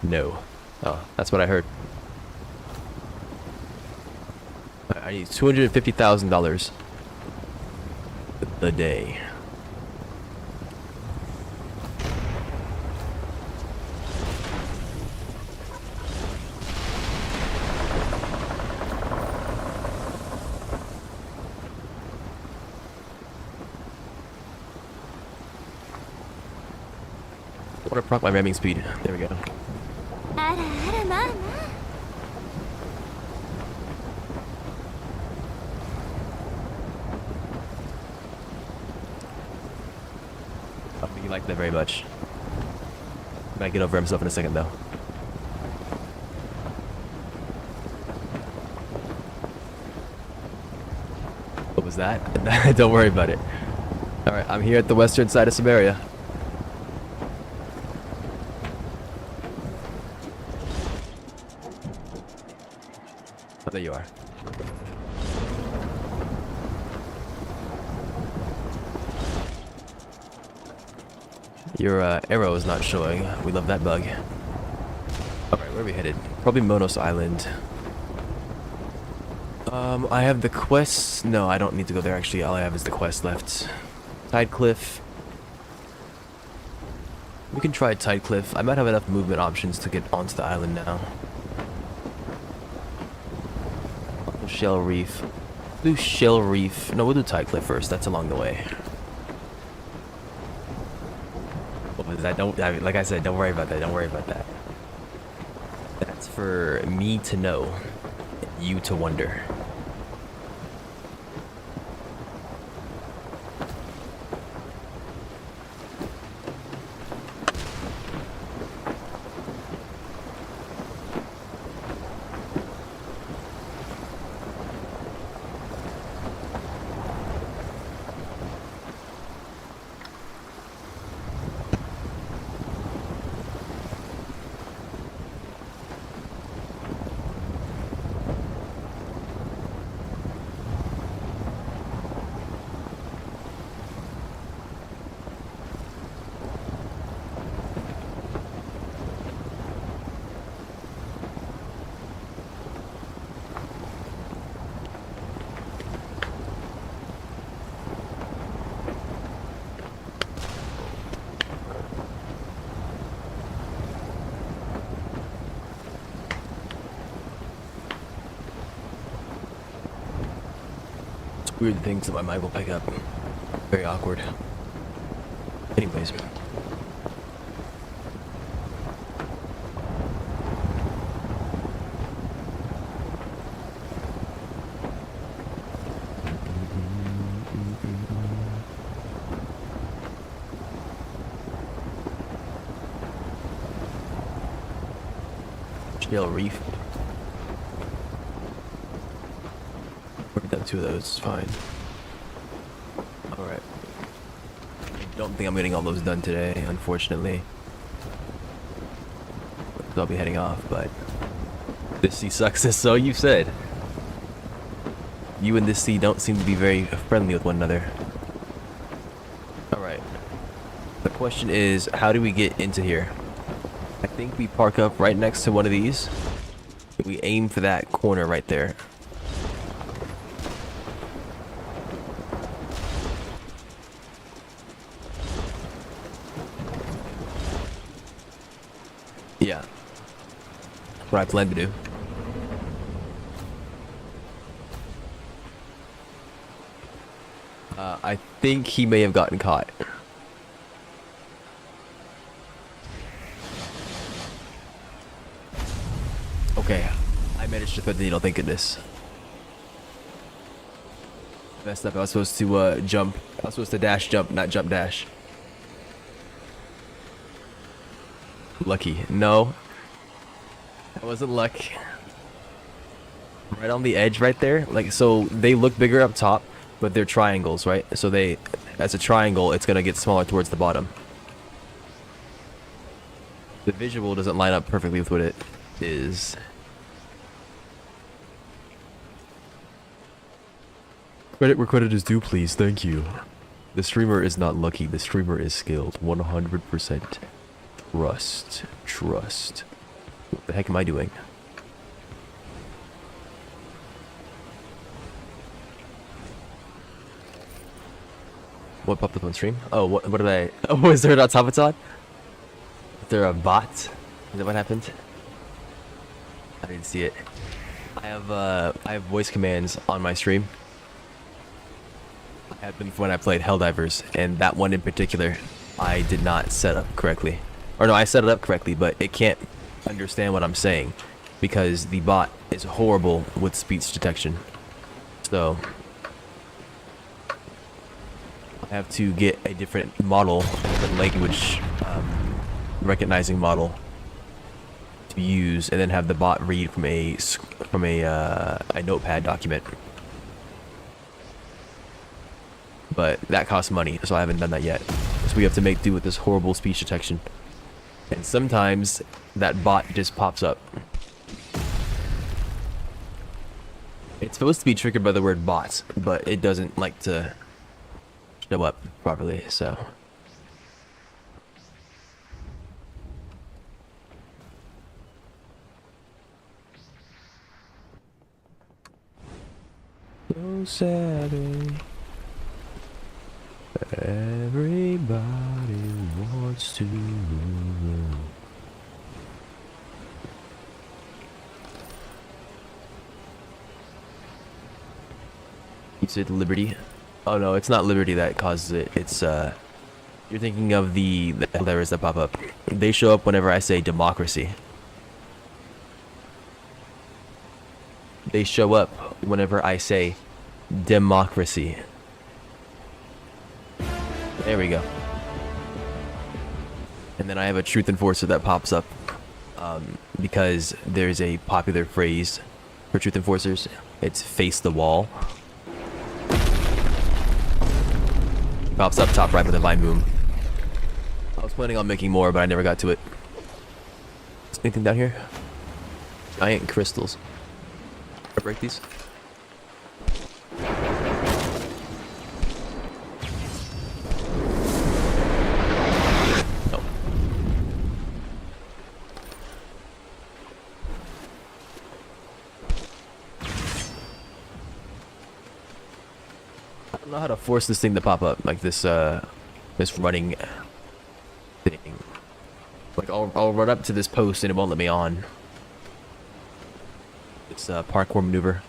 No. Oh, that's what I heard. I need $250,000 a day. I want to proc my ramming speed. There we go. I don't think you like that very much. Might get over himself in a second though. What was that? Don't worry about it. Alright, I'm here at the western side of Samaria. Oh, there you are. Your arrow is not showing. We love that bug. Alright, where are we headed? Probably Monos Island. I have the quest. No, I don't need to go there actually. All I have is the quest left. Tide Cliff. We can try Tide Cliff. I might have enough movement options to get onto the island now. Shell Reef. Do Shell Reef. No, we'll do Tide Cliff first. That's along the way. What was that? Don't, I mean, like I said, don't worry about that. Don't worry about that. That's for me to know, you to wonder. weird things that my mic will pick up. Very awkward. Anyways. Shale Reef. We've done 2 of those, it's fine. Alright. I don't think I'm getting all those done today, unfortunately. I'll be heading off, but this sea sucks, so you said. You and this sea don't seem to be very friendly with one another. Alright. The question is, how do we get into here? I think we park up right next to one of these. We aim for that corner right there. Yeah. What I plan to do. I think he may have gotten caught. Okay, I managed to thread the needle, thank goodness. Messed up, I was supposed to jump. I was supposed to dash jump, not jump dash. Lucky. No. That wasn't luck. Right on the edge right there. Like, so they look bigger up top, but they're triangles, right? So they, as a triangle, it's gonna get smaller towards the bottom. The visual doesn't line up perfectly with what it is. Credit where credit is due, please. Thank you. The streamer is not lucky. The streamer is skilled. 100%. Trust. What the heck am I doing? What popped up on stream? Oh, what did I... Oh, is there an automaton? Is there a bot? Is that what happened? I didn't see it. I have voice commands on my stream. I had been when I played HELLDIVERS, and that one in particular, I did not set up correctly. Or no, I set it up correctly, but it can't understand what I'm saying because the bot is horrible with speech detection. So I have to get a different model, a different language recognizing model to use, and then have the bot read from a notepad document. But that costs money, so I haven't done that yet. So we have to make do with this horrible speech detection. And sometimes that bot just pops up. It's supposed to be triggered by the word bot, but it doesn't like to show up properly, so. So Saturday, everybody wants to know. You said Liberty? Oh no, it's not Liberty that causes it. It's you're thinking of the letters that pop up. They show up whenever I say democracy. They show up whenever I say democracy. There we go. And then I have a truth enforcer that pops up because there's a popular phrase for truth enforcers. It's face the wall. Pops up top right with a vine boom. I was planning on making more, but I never got to it. Is anything down here? Giant crystals. Can I break these? No. I don't know how to force this thing to pop up, like this this running thing. Like I'll run up to this post and it won't let me on. It's a parkour maneuver.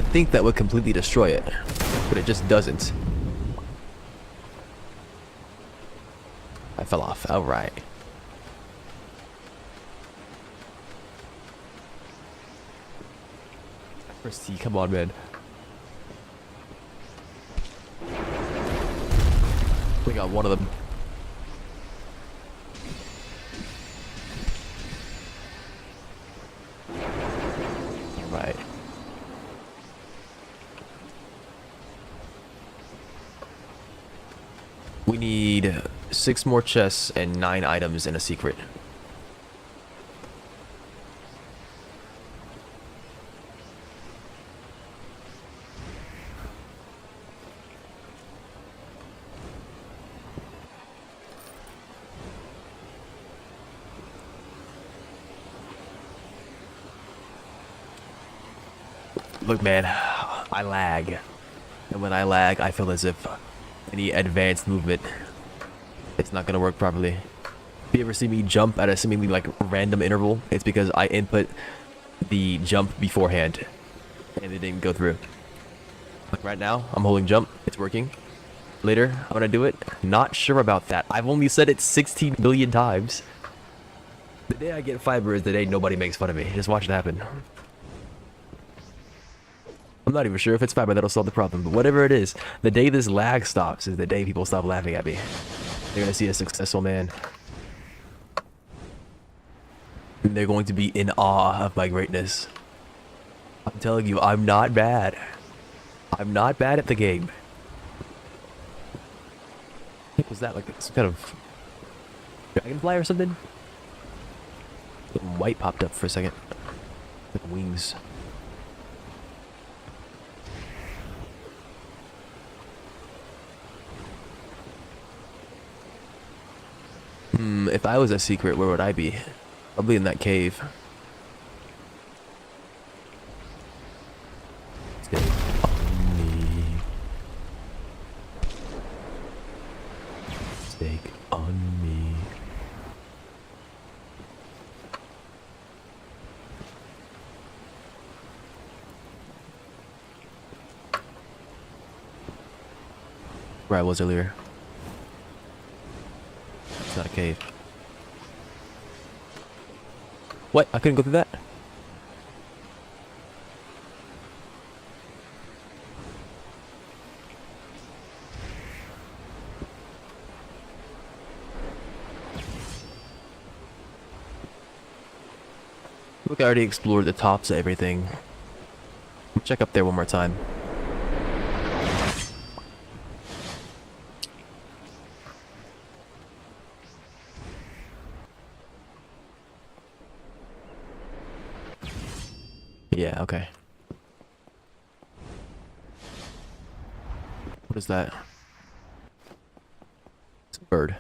would think that would completely destroy it, but it just doesn't. I fell off. All right. First C, come on, man. We got one of them. All right. We need 6 more chests and 9 items in a secret. Look, man, I lag. And when I lag, I feel as if any advanced movement, it's not gonna work properly. If you ever see me jump at a seemingly like random interval, it's because I input the jump beforehand and it didn't go through. Like right now, I'm holding jump, it's working. Later, I'm gonna do it. Not sure about that. I've only said it 16 billion times. The day I get fiber is the day nobody makes fun of me. Just watch it happen. I'm not even sure if it's fiber that'll solve the problem, but whatever it is, the day this lag stops is the day people stop laughing at me. They're gonna see a successful man. And they're going to be in awe of my greatness. I'm telling you, I'm not bad. I'm not bad at the game. What was that? Like some kind of dragonfly or something? Something white popped up for a second. Like wings. If I was a secret, where would I be? Probably in that cave. Stay on me. Stake on me. Where I was earlier. It's not a cave. What? I couldn't go through that? Look, I already explored the tops of everything. Check up there one more time. Yeah, okay. What is that? It's a bird.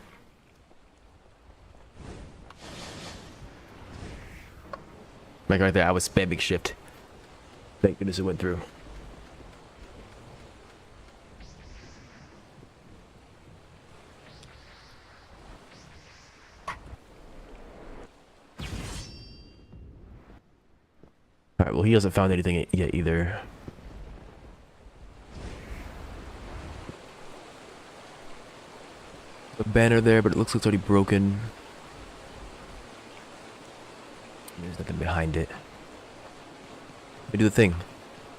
Like right there, I was spamming shift. Thank goodness it went through. Alright, well he hasn't found anything yet either. A banner there, but it looks like it's already broken. There's nothing behind it. We do the thing.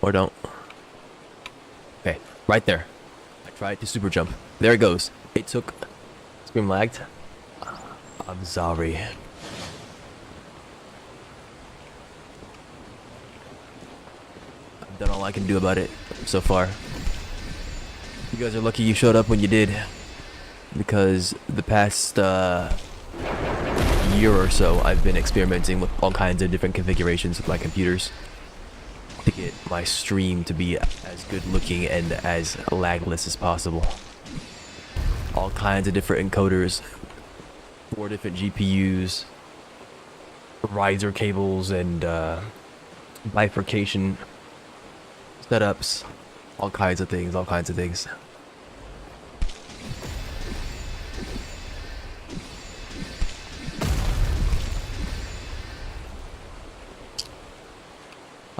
Or don't. Okay, right there. I tried to super jump. There it goes. It took... Screen lagged. I'm sorry. I've done all I can do about it so far. You guys are lucky you showed up when you did. Because the past year or so, I've been experimenting with all kinds of different configurations with my computers to get my stream to be as good looking and as lagless as possible. All kinds of different encoders, 4 different GPUs, riser cables, and bifurcation setups, all kinds of things, all kinds of things.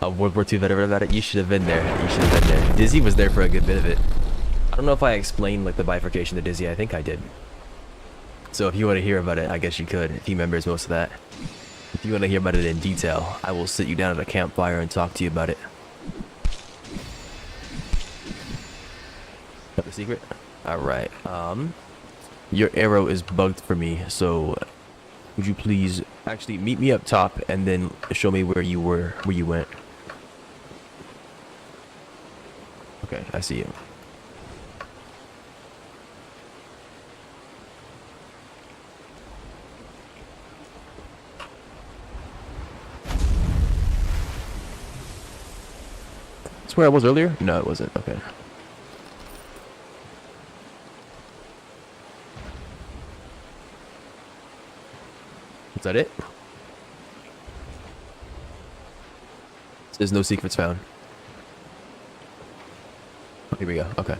a World War II veteran about it. You should have been there. You should have been there. Dizzy was there for a good bit of it. I don't know if I explained like the bifurcation to Dizzy. I think I did. So if you want to hear about it, I guess you could. If he remembers most of that. If you want to hear about it in detail, I will sit you down at a campfire and talk to you about it. Got the secret? Alright. Your arrow is bugged for me, so would you please actually meet me up top and then show me where you went. Okay, I see you. That's where I was earlier? No, it wasn't. Okay. Is that it? There's no secrets found. Here we go. Okay.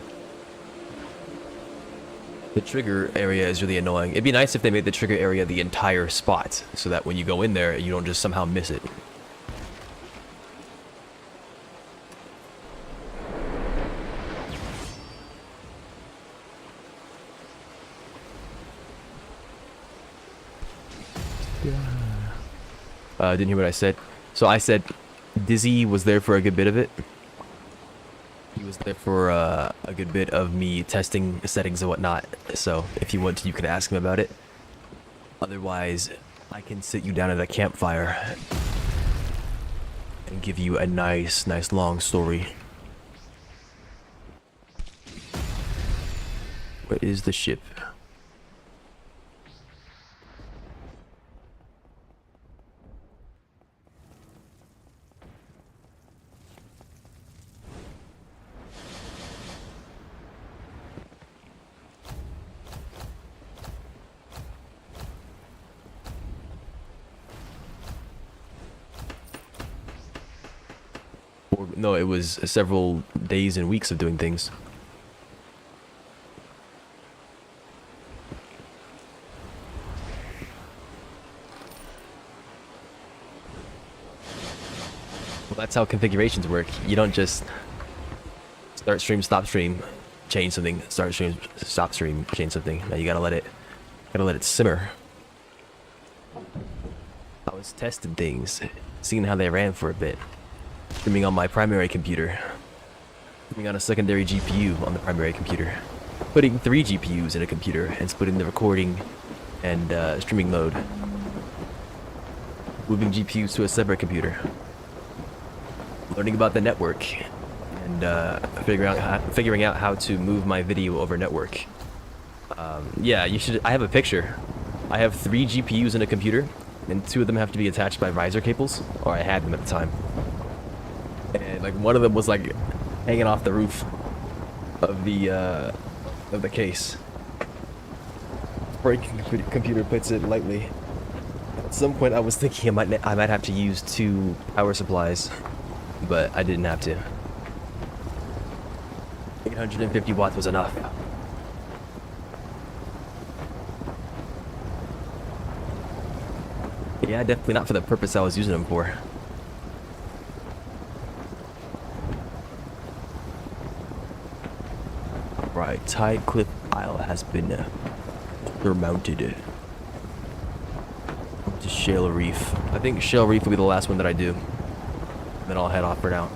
The trigger area is really annoying. It'd be nice if they made the trigger area the entire spot, so that when you go in there, you don't just somehow miss it. Didn't hear what I said. So I said Dizzy was there for a good bit of it. He was there for a good bit of me testing settings and whatnot. So if you want to, you can ask him about it. Otherwise, I can sit you down at a campfire and give you a nice long story. Where is the ship? No, it was several days and weeks of doing things. Well, that's how configurations work. You don't just start stream, stop stream, change something, start stream, stop stream, change something. Now you gotta let it simmer. I was testing things, seeing how they ran for a bit. Streaming on my primary computer. Streaming on a secondary GPU on the primary computer. Putting 3 GPUs in a computer and splitting the recording and streaming mode. Moving GPUs to a separate computer. Learning about the network and figuring out how to move my video over network. Yeah, you should. I have a picture. I have 3 GPUs in a computer, and 2 of them have to be attached by riser cables, or I had them at the time. And like one of them was like hanging off the roof of the case. Breaking computer puts it lightly. At some point, I was thinking I might have to use 2 power supplies, but I didn't have to. 850 watts was enough. Yeah, definitely not for the purpose I was using them for. Right, Tide Cliff Isle has been surmounted. To Shale Reef. I think Shale Reef will be the last one that I do. Then I'll head off for now.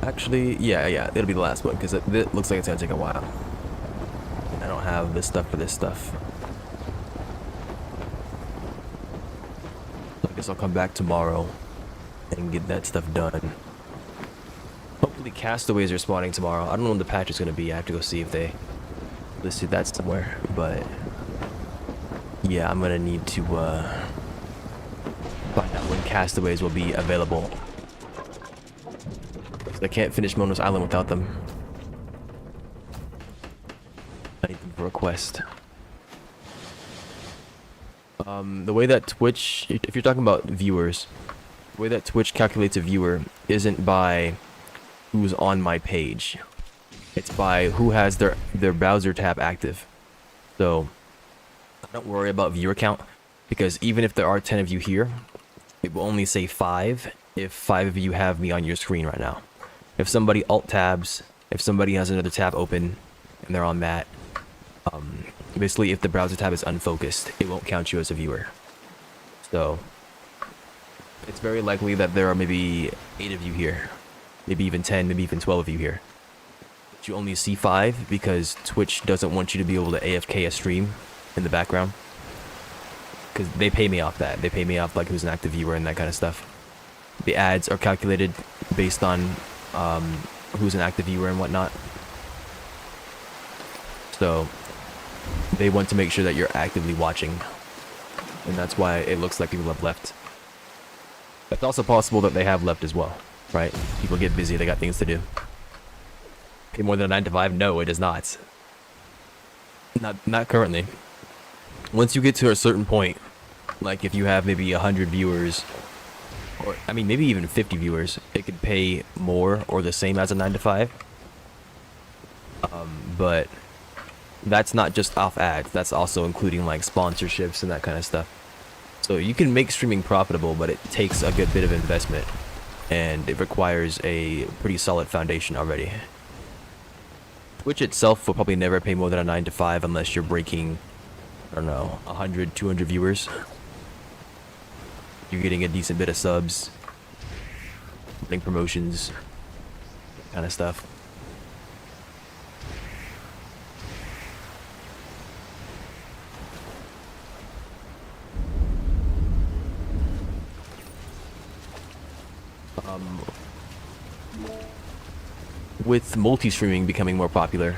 Actually, yeah, it'll be the last one because it looks like it's gonna take a while. I don't have this stuff for this stuff. So I guess I'll come back tomorrow and get that stuff done. Hopefully castaways are spawning tomorrow. I don't know when the patch is going to be. I have to go see if they listed that somewhere. But yeah, I'm going to need to find out when castaways will be available. I can't finish Mono's Island without them. I need them for a quest. The way that Twitch, if you're talking about viewers, the way that Twitch calculates a viewer isn't by who's on my page. It's by who has their browser tab active. So I don't worry about viewer count. Because even if there are 10 of you here, it will only say 5 if 5 of you have me on your screen right now. If somebody alt tabs, if somebody has another tab open and they're on that, basically if the browser tab is unfocused, it won't count you as a viewer. So it's very likely that there are maybe 8 of you here, maybe even 10, maybe even 12 of you here. But you only see 5 because Twitch doesn't want you to be able to AFK a stream in the background. Because they pay me off that. They pay me off like who's an active viewer and that kind of stuff. The ads are calculated based on who's an active viewer and whatnot. So they want to make sure that you're actively watching. And that's why it looks like people have left. It's also possible that they have left as well, right? People get busy, they got things to do. Pay more than a 9 to 5? No, it does not. Not currently. Once you get to a certain point, like if you have maybe 100 viewers, or I mean maybe even 50 viewers, it could pay more or the same as a 9 to 5. But that's not just off ads, that's also including like sponsorships and that kind of stuff. So you can make streaming profitable, but it takes a good bit of investment and it requires a pretty solid foundation already. Twitch itself will probably never pay more than a 9 to 5 unless you're breaking, I don't know, 100, 200 viewers. You're getting a decent bit of subs, running promotions, that kind of stuff. With multi-streaming becoming more popular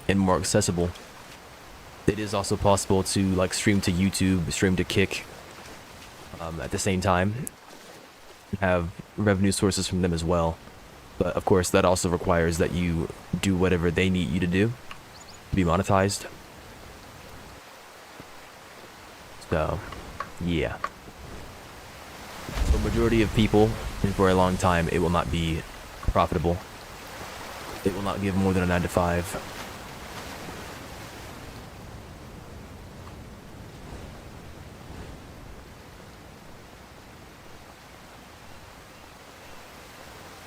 and more accessible, it is also possible to like stream to YouTube, stream to Kick at the same time, have revenue sources from them as well. But of course that also requires that you do whatever they need you to do to be monetized. So yeah, for the majority of people and for a long time it will not be profitable. It will not give more than a 9 to 5.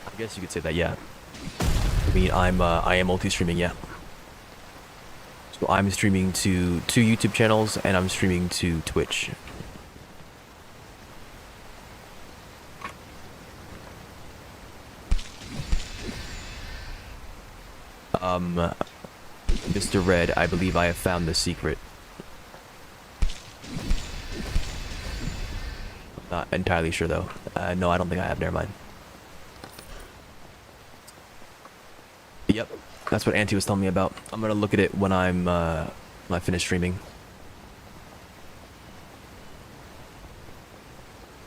I guess you could say that, yeah. I mean, I am multi-streaming, yeah. So I'm streaming to 2 YouTube channels and I'm streaming to Twitch. Mr. Red, I believe I have found the secret. Not entirely sure though. No, I don't think I have. Never mind. Yep, that's what Auntie was telling me about. I'm gonna look at it when when I finish streaming.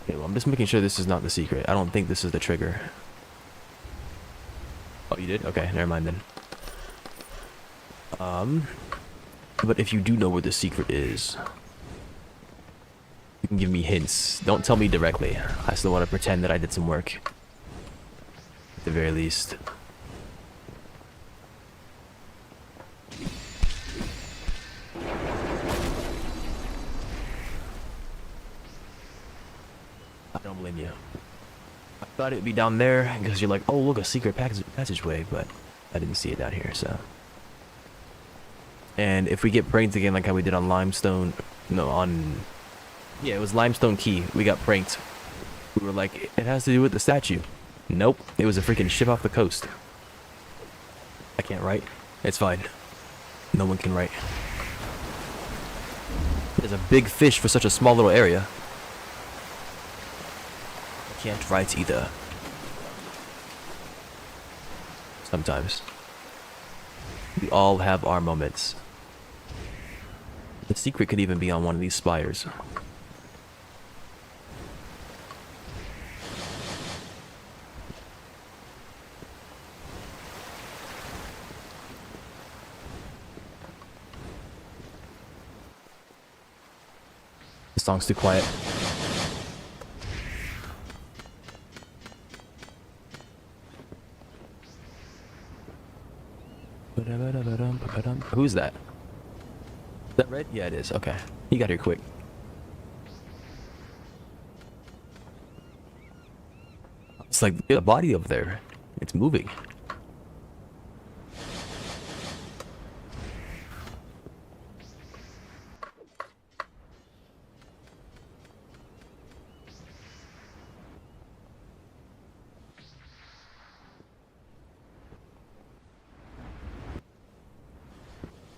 Okay, well, I'm just making sure this is not the secret. I don't think this is the trigger. Oh, you did? Okay, never mind then. But if you do know where the secret is, you can give me hints. Don't tell me directly. I still want to pretend that I did some work. At the very least. I don't blame you. I thought it would be down there because you're like, oh look, a secret passageway, but I didn't see it down here, so. And if we get pranked again like how we did on Limestone, no, yeah, it was Limestone Key, we got pranked. We were like, it has to do with the statue. Nope, it was a freaking ship off the coast. I can't write. It's fine. No one can write. There's a big fish for such a small little area. I can't write either. Sometimes. We all have our moments. The secret could even be on one of these spires. The song's too quiet. Who's that? Is that Red? Yeah, it is. Okay. He got here quick. like a body over there. It's moving.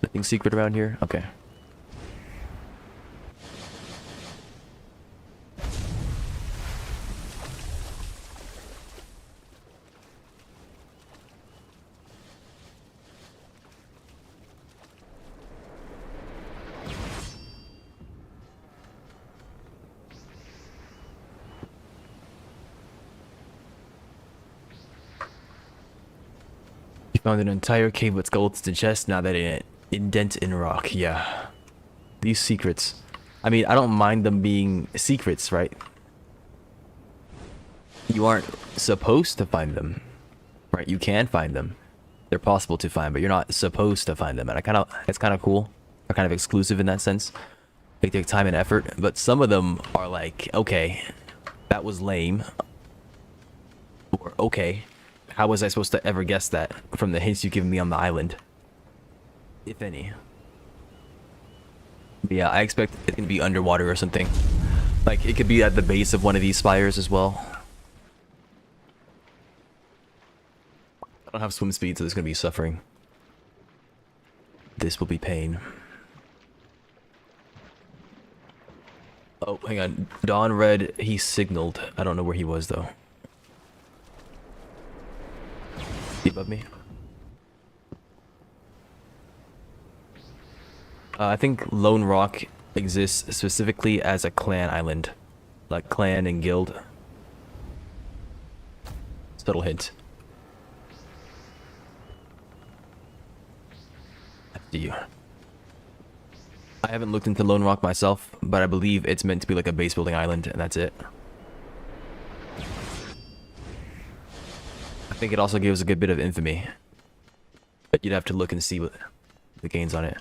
Nothing secret around here? Okay. You found an entire cave with skeletons and chests, now that it indent in rock. Yeah. These secrets. I mean, I don't mind them being secrets, right? You aren't supposed to find them, right? You can find them. They're possible to find, but you're not supposed to find them. And it's kind of cool. They're kind of exclusive in that sense. They take time and effort, but some of them are like, okay, that was lame. Or, okay, how was I supposed to ever guess that from the hints you've given me on the island? If any. But yeah, I expect it can be underwater or something. Like, it could be at the base of one of these spires as well. I don't have swim speed, so there's gonna be suffering. This will be pain. Oh, hang on. Dawn read he signaled. I don't know where he was, though. He above me? I think Lone Rock exists specifically as a clan island. Like clan and guild. Subtle hint. After you. I haven't looked into Lone Rock myself, but I believe it's meant to be like a base building island, and that's it. I think it also gives a good bit of infamy. But you'd have to look and see what the gains on it.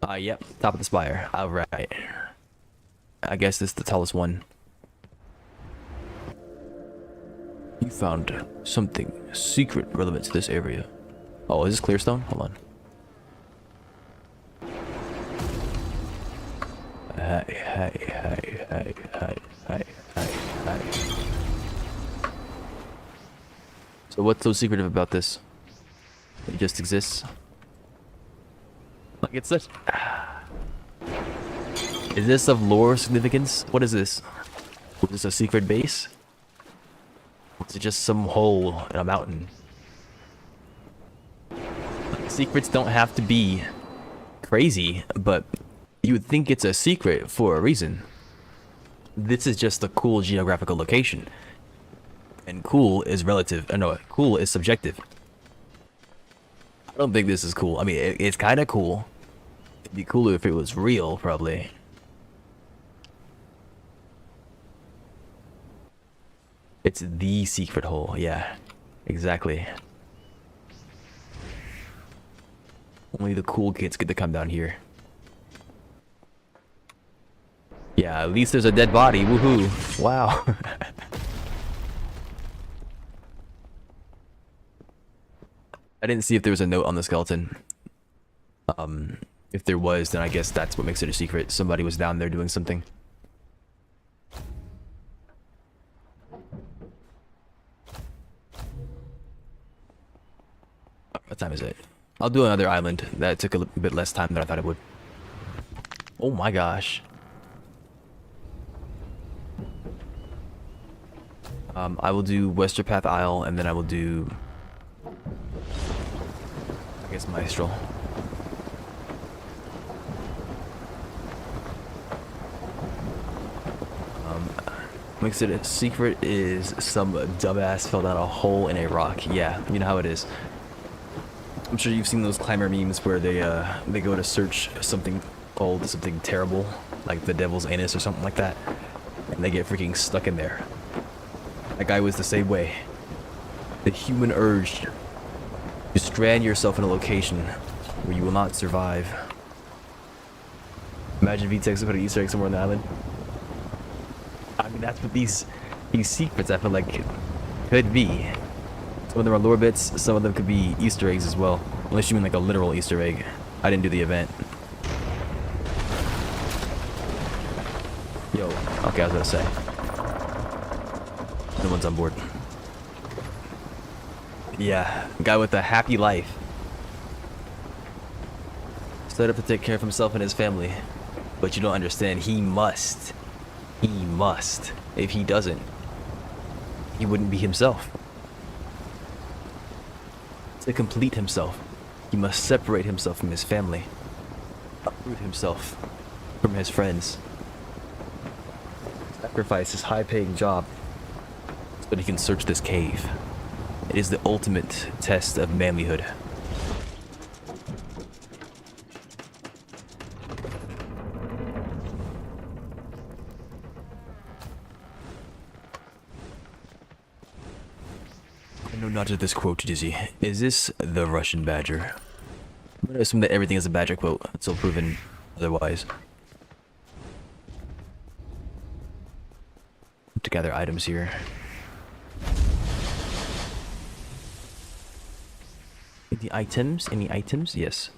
Yep, top of the spire. Alright. I guess this is the tallest one. You found something secret relevant to this area. Oh, is this clear stone? Hold on. Hey. So what's so secretive about this? It just exists? Like it's such... Is this of lore significance? What is this? Is this a secret base? Or is it just some hole in a mountain? Like, secrets don't have to be crazy, but you would think it's a secret for a reason. This is just a cool geographical location. And cool is relative. No, cool is subjective. I don't think this is cool. I mean, it's kind of cool. It'd be cooler if it was real, probably. It's the secret hole. Yeah, exactly. Only the cool kids get to come down here. Yeah, at least there's a dead body. Woohoo. Wow. I didn't see if there was a note on the skeleton. If there was, then I guess that's what makes it a secret. Somebody was down there doing something. What time is it? I'll do another island. That took a bit less time than I thought it would. Oh my gosh. I will do Westerpath Isle, and then I will do... I guess Maestral. Makes it a secret is some dumbass fell down a hole in a rock. Yeah, you know how it is. I'm sure you've seen those climber memes where they go to search something called something terrible, like the devil's anus or something like that, and they get freaking stuck in there. That guy was the same way. The human urge to strand yourself in a location where you will not survive. Imagine VTEX put an Easter egg somewhere on the island. I mean, that's what these secrets, I feel like, Could be. Some of them are lore bits, some of them could be Easter eggs as well. Unless you mean like a literal Easter egg. I didn't do the event. Yo, okay, I was gonna say. No one's on board. Yeah, guy with a happy life. Set up to take care of himself and his family. But you don't understand, he must. He must. If he doesn't, he wouldn't be himself. To complete himself, he must separate himself from his family. Uproot himself from his friends. Sacrifice his high-paying job so that he can search this cave. It is the ultimate test of manlyhood. I know not of this quote, Dizzy. Is this the Russian badger? I'm gonna assume that everything is a badger quote until proven otherwise. To gather items here. Any items? Any items? Yes.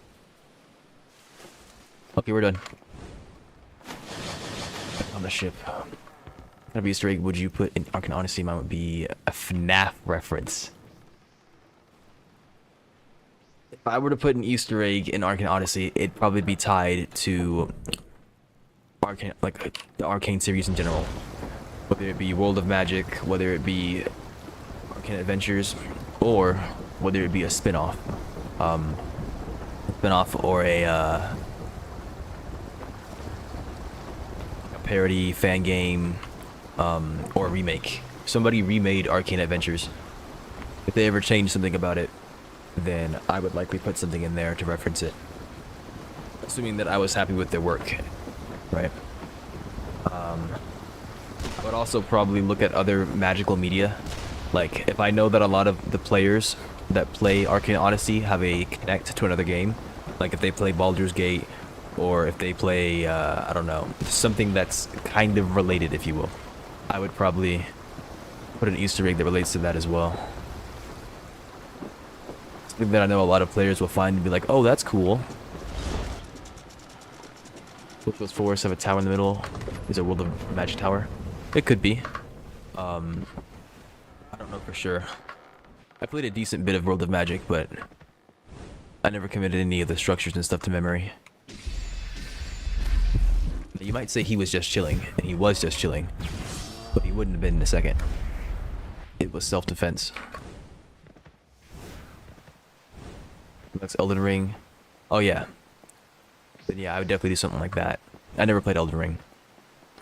Okay, we're done. On the ship. What kind of Easter egg would you put in Arcane Odyssey? Mine would be a FNAF reference. If I were to put an Easter egg in Arcane Odyssey, it'd probably be tied to Arcane, like the Arcane series in general. Whether it be World of Magic, whether it be Arcane Adventures, or whether it be a spin-off. Or a parody, fan game, or a remake. Somebody remade Arcane Adventures. If they ever changed something about it, then I would likely put something in there to reference it. Assuming that I was happy with their work, right? I would also probably look at other magical media. Like, if I know that a lot of the players that play Arcane Odyssey have a connect to another game, like if they play Baldur's Gate, or if they play, I don't know, something that's kind of related, if you will, I would probably put an Easter egg that relates to that as well. Something that I know a lot of players will find and be like, oh, that's cool. Both those forests have a tower in the middle. Is a World of Magic tower? It could be. I don't know for sure. I played a decent bit of World of Magic, but I never committed any of the structures and stuff to memory. You might say he was just chilling, and he was just chilling, but he wouldn't have been in a second. It was self-defense. That's Elden Ring. Oh yeah. Then yeah, I would definitely do something like that. I never played Elden Ring,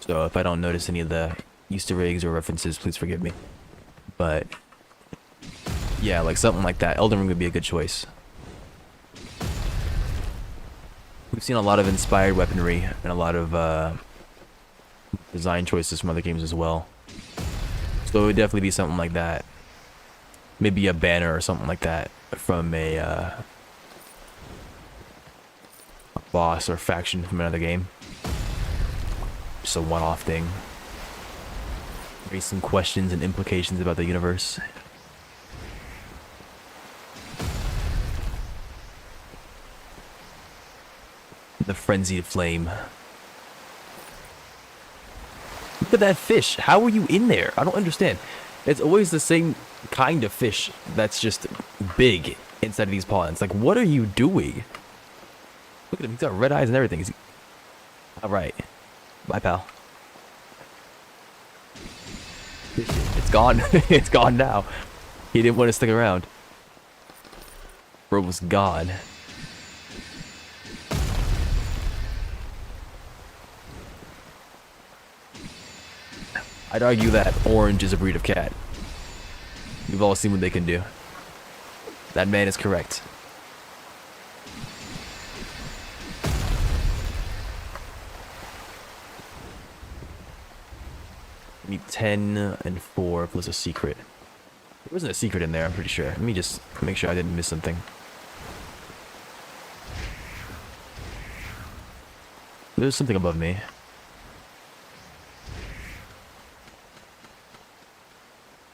so if I don't notice any of the Easter eggs or references, please forgive me. But yeah, like something like that. Elden Ring would be a good choice. We've seen a lot of inspired weaponry and a lot of design choices from other games as well. So it would definitely be something like that. Maybe a banner or something like that from a boss or faction from another game. Just a one-off thing. Raise some questions and implications about the universe. The frenzied flame. Look at that fish. How are you in there? I don't understand. It's always the same kind of fish that's just big inside of these ponds. Like, what are you doing? Look at him. He's got red eyes and everything. Alright. Bye, pal. It's gone. It's gone now. He didn't want to stick around. Bro was gone. I'd argue that orange is a breed of cat. We've all seen what they can do. That man is correct. Need 10 and 4 plus a secret. There wasn't a secret in there, I'm pretty sure. Let me just make sure I didn't miss something. There's something above me.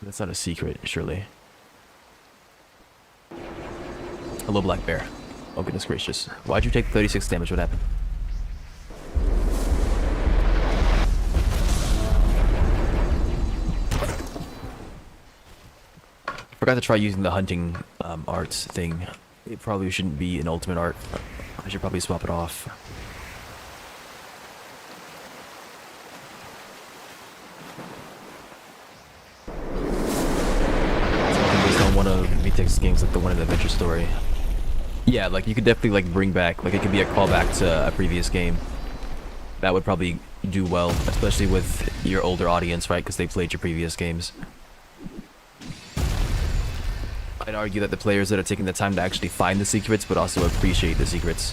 That's not a secret, surely. Hello, Black Bear. Oh, goodness gracious. Why'd you take 36 damage? What happened? Forgot to try using the hunting arts thing. It probably shouldn't be an ultimate art. I should probably swap it off. Based on one of VTech's games, like the one in the Adventure Story. Yeah, like you could definitely like bring back, like it could be a callback to a previous game. That would probably do well, especially with your older audience, right? Because they played your previous games. I'd argue that the players that are taking the time to actually find the secrets would also appreciate the secrets.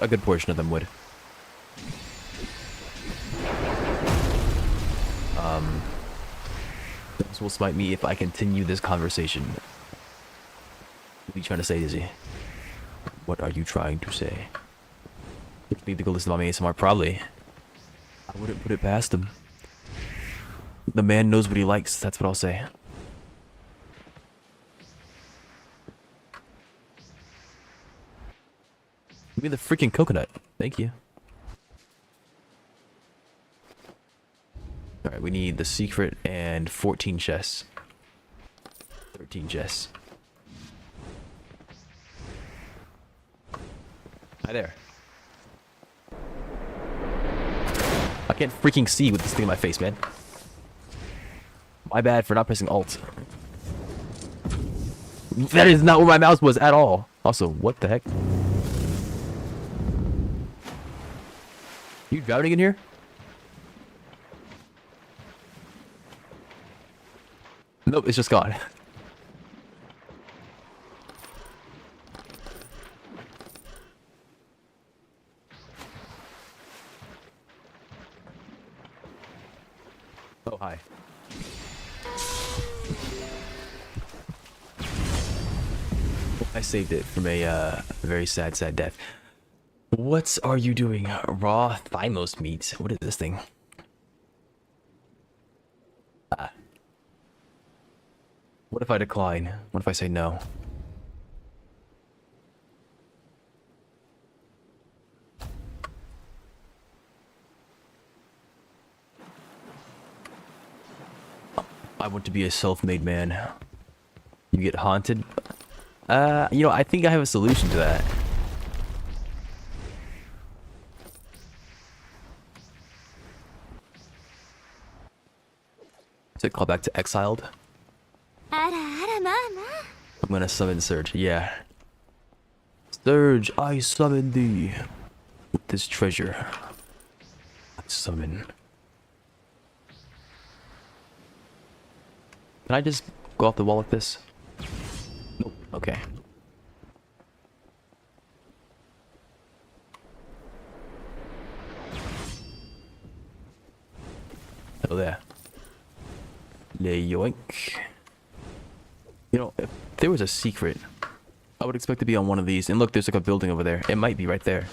A good portion of them would. This will smite me if I continue this conversation. What are you trying to say, Dizzy? What are you trying to say? You need to go listen to my ASMR? Probably. I wouldn't put it past him. The man knows what he likes, that's what I'll say. Give me the freaking coconut. Thank you. Alright, we need the secret and 14 chests. 13 chests. Hi there. I can't freaking see with this thing in my face, man. My bad for not pressing Alt. That is not where my mouse was at all. Also, what the heck? You drowning in here? Nope, it's just gone. Oh, hi. I saved it from a very sad death. What are you doing? Raw thymos meat. What is this thing? What if I decline? What if I say no? I want to be a self-made man. You get haunted? You know, I think I have a solution to that. Is it called back to Exiled? I'm gonna summon Surge, yeah. Surge, I summon thee. With this treasure. I summon. Can I just go off the wall like this? Nope, okay. Hello there. Yoink. You know, if there was a secret, I would expect to be on one of these. And look, there's like a building over there. It might be right there.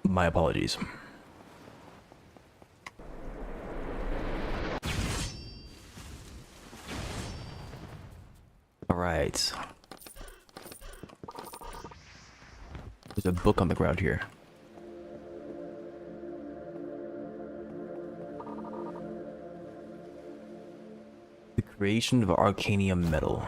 My apologies. All right. There's a book on the ground here. The creation of Arcanium metal.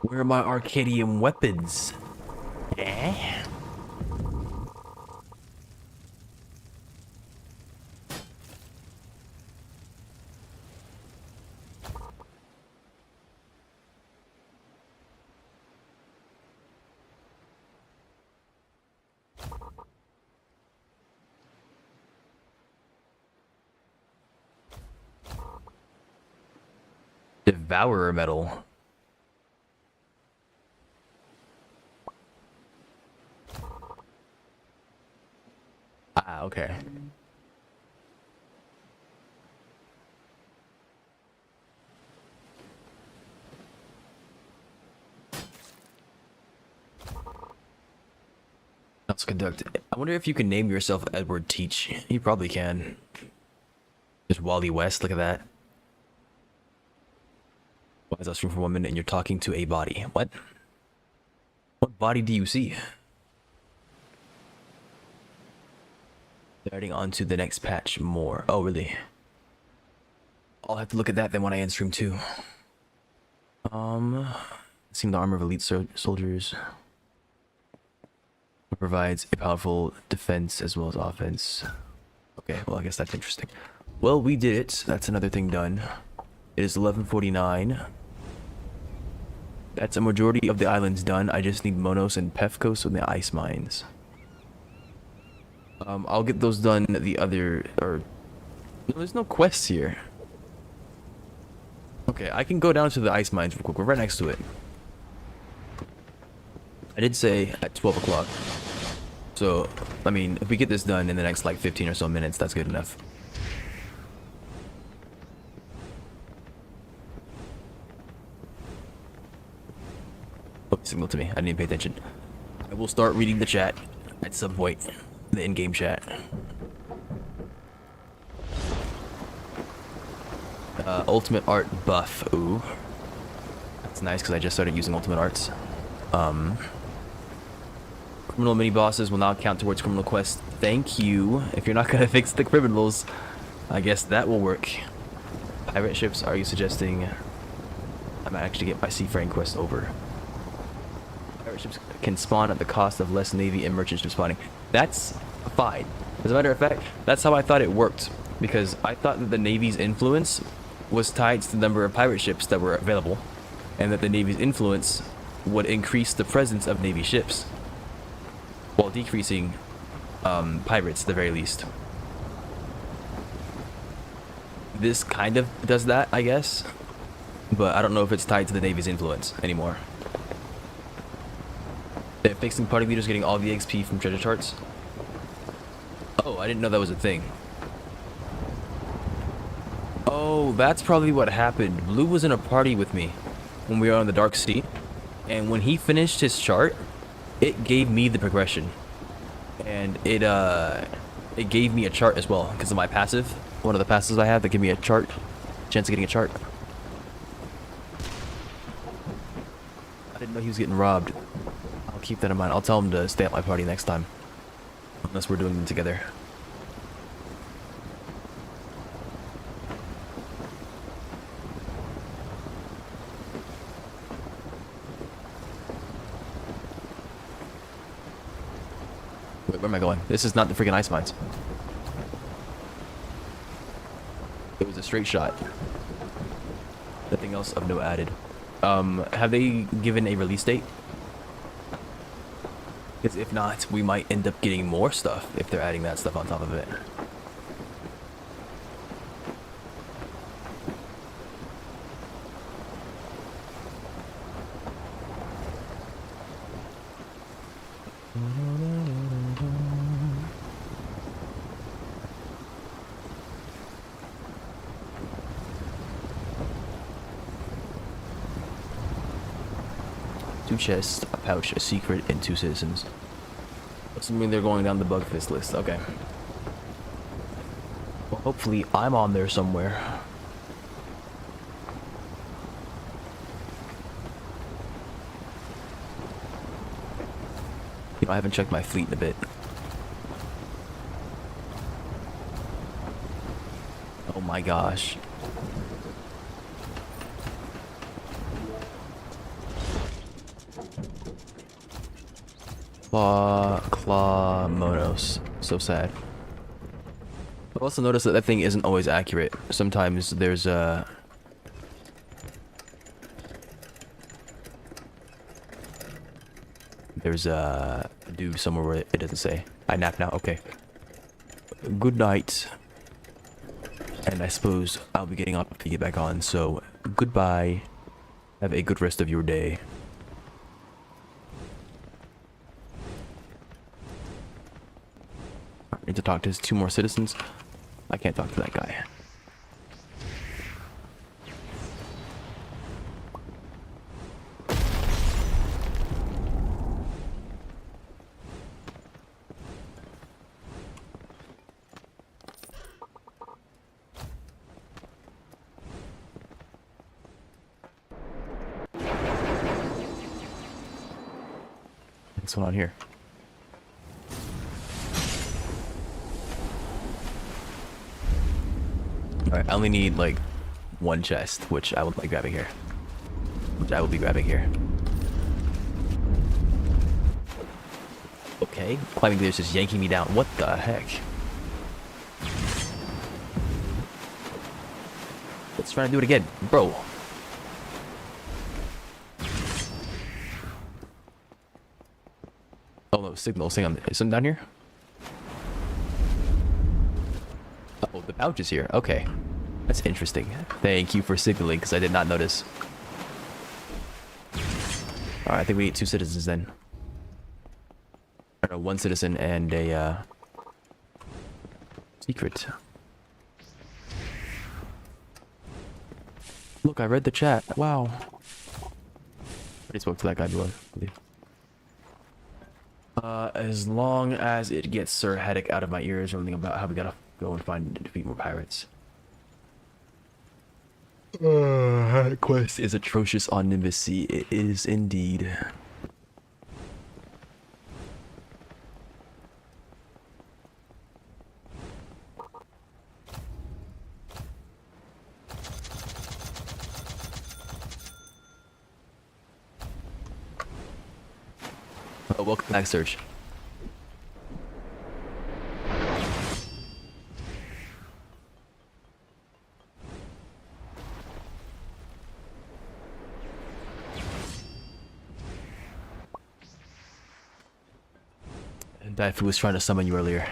Where are my Arcadium weapons? Eh? Devourer medal. Ah, okay. Let's conduct. I wonder if you can name yourself Edward Teach. You probably can. Just Wally West, look at that. Why is us stream for 1 minute and you're talking to a body? What? What body do you see? Starting on to the next patch more. Oh, really? I'll have to look at that then when I end stream too. Seeing the armor of elite soldiers. It provides a powerful defense as well as offense. Okay, well I guess that's interesting. Well, we did it. That's another thing done. It is 11:49. That's a majority of the islands done. I just need Monos and Pefkos and the ice mines. I'll get those done the other... or... No, there's no quests here. Okay, I can go down to the ice mines real quick. We're right next to it. I did say at 12 o'clock. So, I mean, if we get this done in the next, like, 15 or so minutes, that's good enough. Oh, signal to me. I didn't even pay attention. I will start reading the chat at some point. The in-game chat. Ultimate art buff. Ooh. That's nice because I just started using ultimate arts. Criminal mini bosses will now count towards criminal quests. Thank you. If you're not gonna fix the criminals, I guess that will work. Pirate ships, are you suggesting I might actually get my seafaring quest over? Pirate ships can spawn at the cost of less navy and merchant ship spawning. That's fine. As a matter of fact, that's how I thought it worked. Because I thought that the Navy's influence was tied to the number of pirate ships that were available. And that the Navy's influence would increase the presence of Navy ships. While decreasing pirates at the very least. This kind of does that, I guess. But I don't know if it's tied to the Navy's influence anymore. They're fixing party leaders getting all the XP from treasure charts. Oh, I didn't know that was a thing. Oh, that's probably what happened. Blue was in a party with me when we were on the Dark Sea. And when he finished his chart, it gave me the progression. And it gave me a chart as well because of my passive. One of the passives I have that give me a chart. Chance of getting a chart. I didn't know he was getting robbed. I'll keep that in mind. I'll tell him to stay at my party next time. Unless we're doing them together. Wait, where am I going? This is not the freaking ice mines. It was a straight shot. Nothing else of note added. Have they given a release date? Because if not, we might end up getting more stuff if they're adding that stuff on top of it. Two chests, a pouch, a secret, and 2 citizens. Assuming they're going down the bug fist list. Okay. Well, hopefully I'm on there somewhere. You know, I haven't checked my fleet in a bit. Oh my gosh. Claw Monos. So sad. I've also noticed that that thing isn't always accurate. Sometimes there's a... There's a dude somewhere where it doesn't say. I nap now. Okay. Good night. And I suppose I'll be getting off to get back on. So goodbye. Have a good rest of your day. I need to talk to his 2 more citizens. I can't talk to that guy. What's going on here? Alright, I only need like 1 chest, which I will be grabbing here. Okay, climbing there is just yanking me down. What the heck? Let's try to do it again, bro. Oh no, signal. Hang on. Is something down here? Oh, the pouch is here. Okay. That's interesting. Thank you for signaling, because I did not notice. Alright, I think we need 2 citizens then. Or no, 1 citizen and a, secret. Look, I read the chat. Wow. Already spoke to that guy below, I believe. As long as it gets Sir Haddock out of my ears, or something about how we gotta go and find and defeat more pirates. Haddock quest is atrocious on Nimbus Sea. It is indeed. Oh, welcome back, Surge. Daifu was trying to summon you earlier.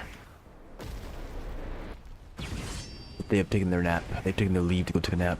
They have taken their nap. They've taken their leave to go take a nap.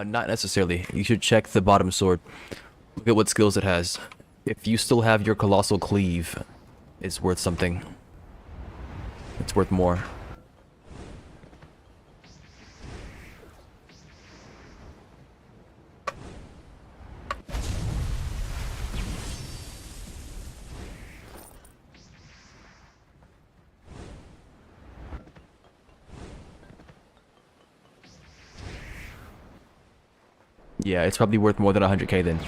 Not necessarily. You should check the bottom sword. Look at what skills it has. If you still have your colossal cleave, it's worth something. It's worth more. Yeah, it's probably worth more than 100k then.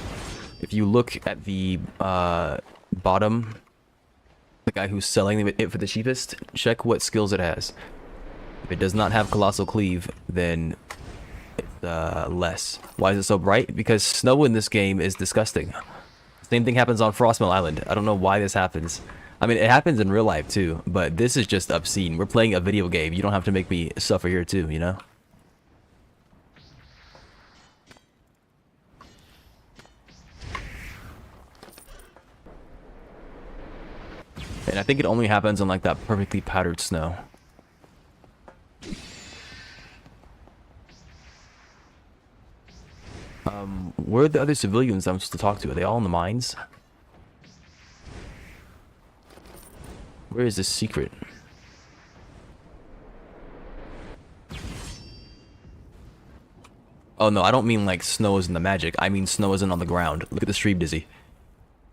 If you look at the bottom, the guy who's selling it for the cheapest, check what skills it has. If it does not have Colossal Cleave, then it's less. Why is it so bright? Because snow in this game is disgusting. Same thing happens on Frostmill Island. I don't know why this happens. I mean, it happens in real life too, but this is just obscene. We're playing a video game. You don't have to make me suffer here too, you know? And I think it only happens on like that perfectly powdered snow. Where are the other civilians I'm supposed to talk to? Are they all in the mines? Where is this secret? Oh no, I don't mean like snow isn't the magic. I mean snow isn't on the ground. Look at the stream, Dizzy.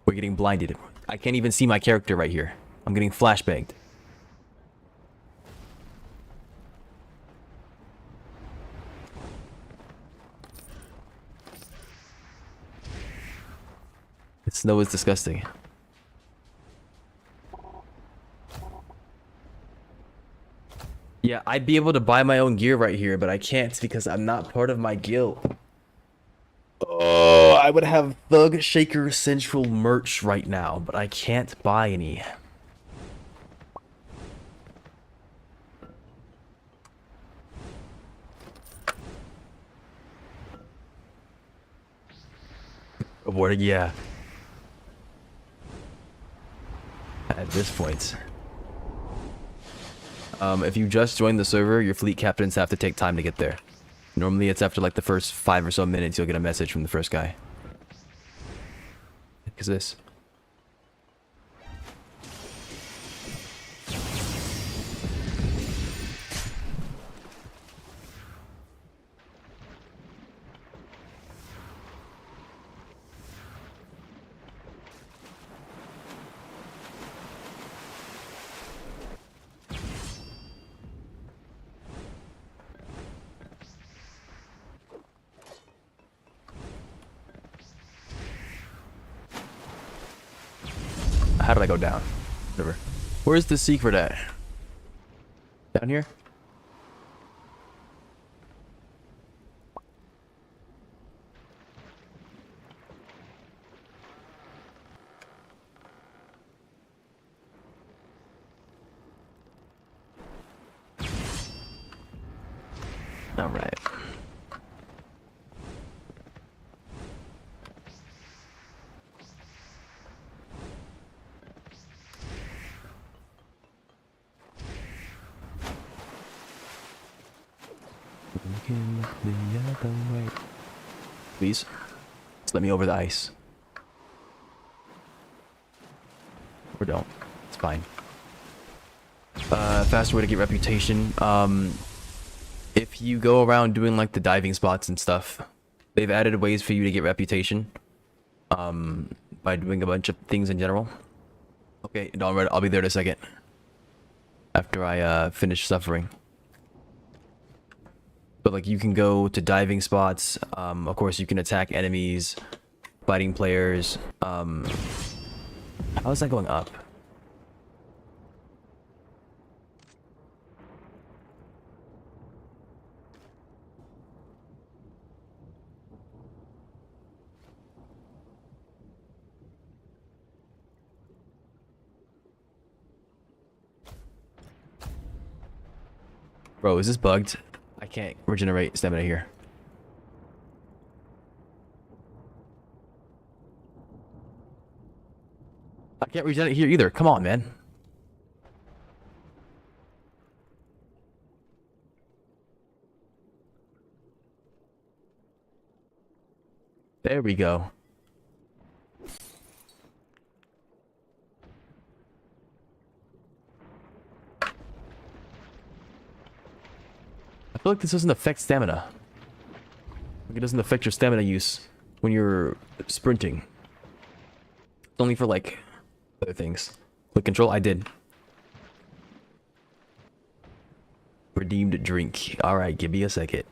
We're getting blinded. I can't even see my character right here. I'm getting flashbanged. The snow is disgusting. Yeah, I'd be able to buy my own gear right here, but I can't because I'm not part of my guild. Oh, I would have Thug Shaker Central merch right now, but I can't buy any. Avoiding, yeah. At this point. If you just joined the server, your fleet captains have to take time to get there. Normally it's after like the first 5 or so minutes you'll get a message from the first guy. What is this? How did I go down? Whatever. Where's the secret at? Down here? All right. Please, just let me over the ice. Or don't. It's fine. Faster way to get reputation. If you go around doing like the diving spots and stuff, they've added ways for you to get reputation. By doing a bunch of things in general. Okay, alright, I'll be there in a second. After I finish suffering. But like you can go to diving spots. Of course you can attack enemies, fighting players. How is that going up? Bro, is this bugged? I can't regenerate stamina here. I can't regenerate here either. Come on, man. There we go. I feel like this doesn't affect stamina. Like it doesn't affect your stamina use when you're sprinting. It's only for like other things. Click control, I did. Redeemed drink. Alright, give me a second.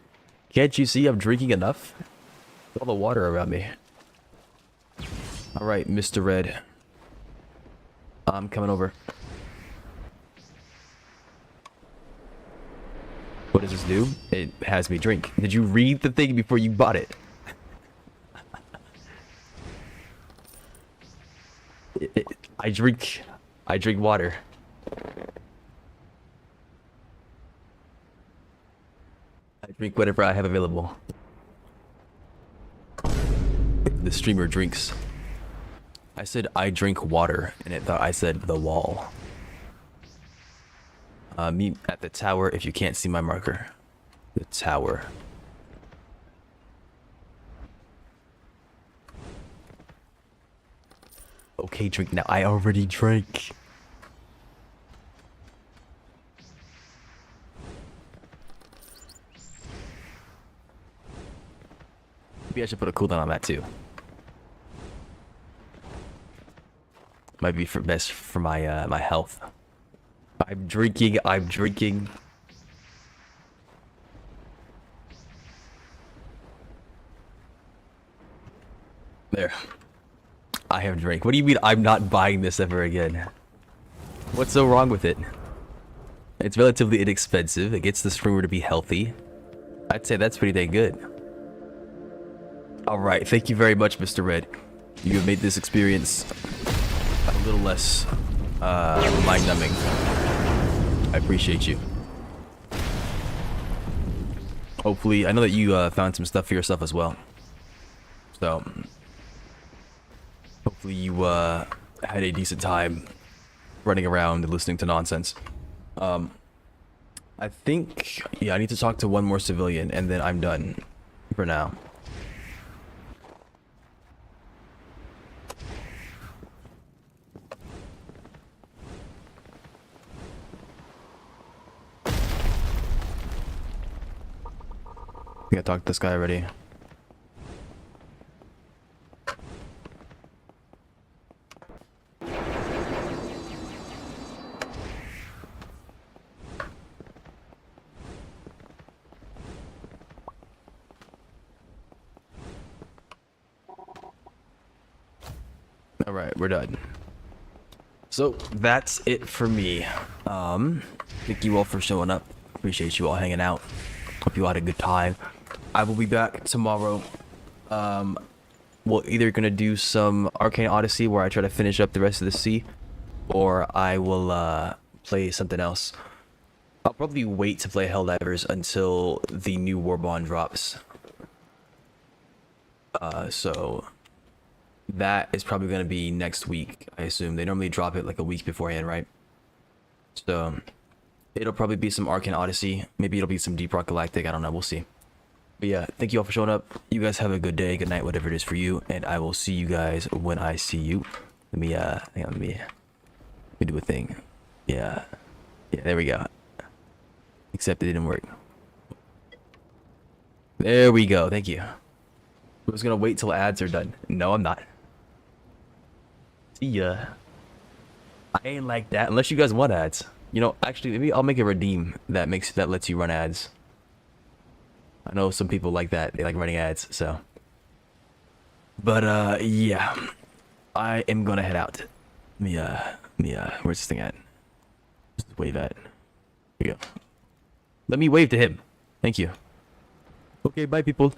Can't you see I'm drinking enough? All the water around me. Alright, Mr. Red. I'm coming over. What does this do? It has me drink. Did you read the thing before you bought it? I drink water. I drink whatever I have available. The streamer drinks. I said I drink water, and it thought I said the wall. Meet at the tower if you can't see my marker. The tower. Okay, drink now. I already drank. Maybe I should put a cooldown on that too. Might be for best for my my health. I'm drinking. There. I have drank. What do you mean I'm not buying this ever again? What's so wrong with it? It's relatively inexpensive. It gets the streamer to be healthy. I'd say that's pretty dang good. All right, thank you very much, Mr. Red. You have made this experience a little less mind-numbing. I appreciate you. Hopefully, I know that you found some stuff for yourself as well. So, hopefully you had a decent time running around and listening to nonsense. I think, yeah, I need to talk to one more civilian and then I'm done for now. I think I talked to this guy already. All right, we're done. So that's it for me. Thank you all for showing up. Appreciate you all hanging out. Hope you all had a good time. I will be back tomorrow. We're either gonna do some Arcane Odyssey where I try to finish up the rest of the sea, or I will play something else. I'll probably wait to play Helldivers until the new War Bond drops. So that is probably gonna be next week, I assume. They normally drop it like a week beforehand, right? So it'll probably be some Arcane Odyssey. Maybe it'll be some Deep Rock Galactic. I don't know. We'll see. But yeah, thank you all for showing up. You guys have a good day, good night, whatever it is for you, and I will see you guys when I see you. Let me hang on, let me do a thing. Yeah, there we go. Except it didn't work. There we go. Thank you. I was gonna wait till ads are done. No, I'm not. See ya. I ain't like that unless you guys want ads. You know, actually, maybe I'll make a redeem that lets you run ads. I know some people like that. They like running ads, so. But yeah, I am gonna head out. Where's this thing at? Just wave at. Here we go. Let me wave to him. Thank you. Okay, bye, people.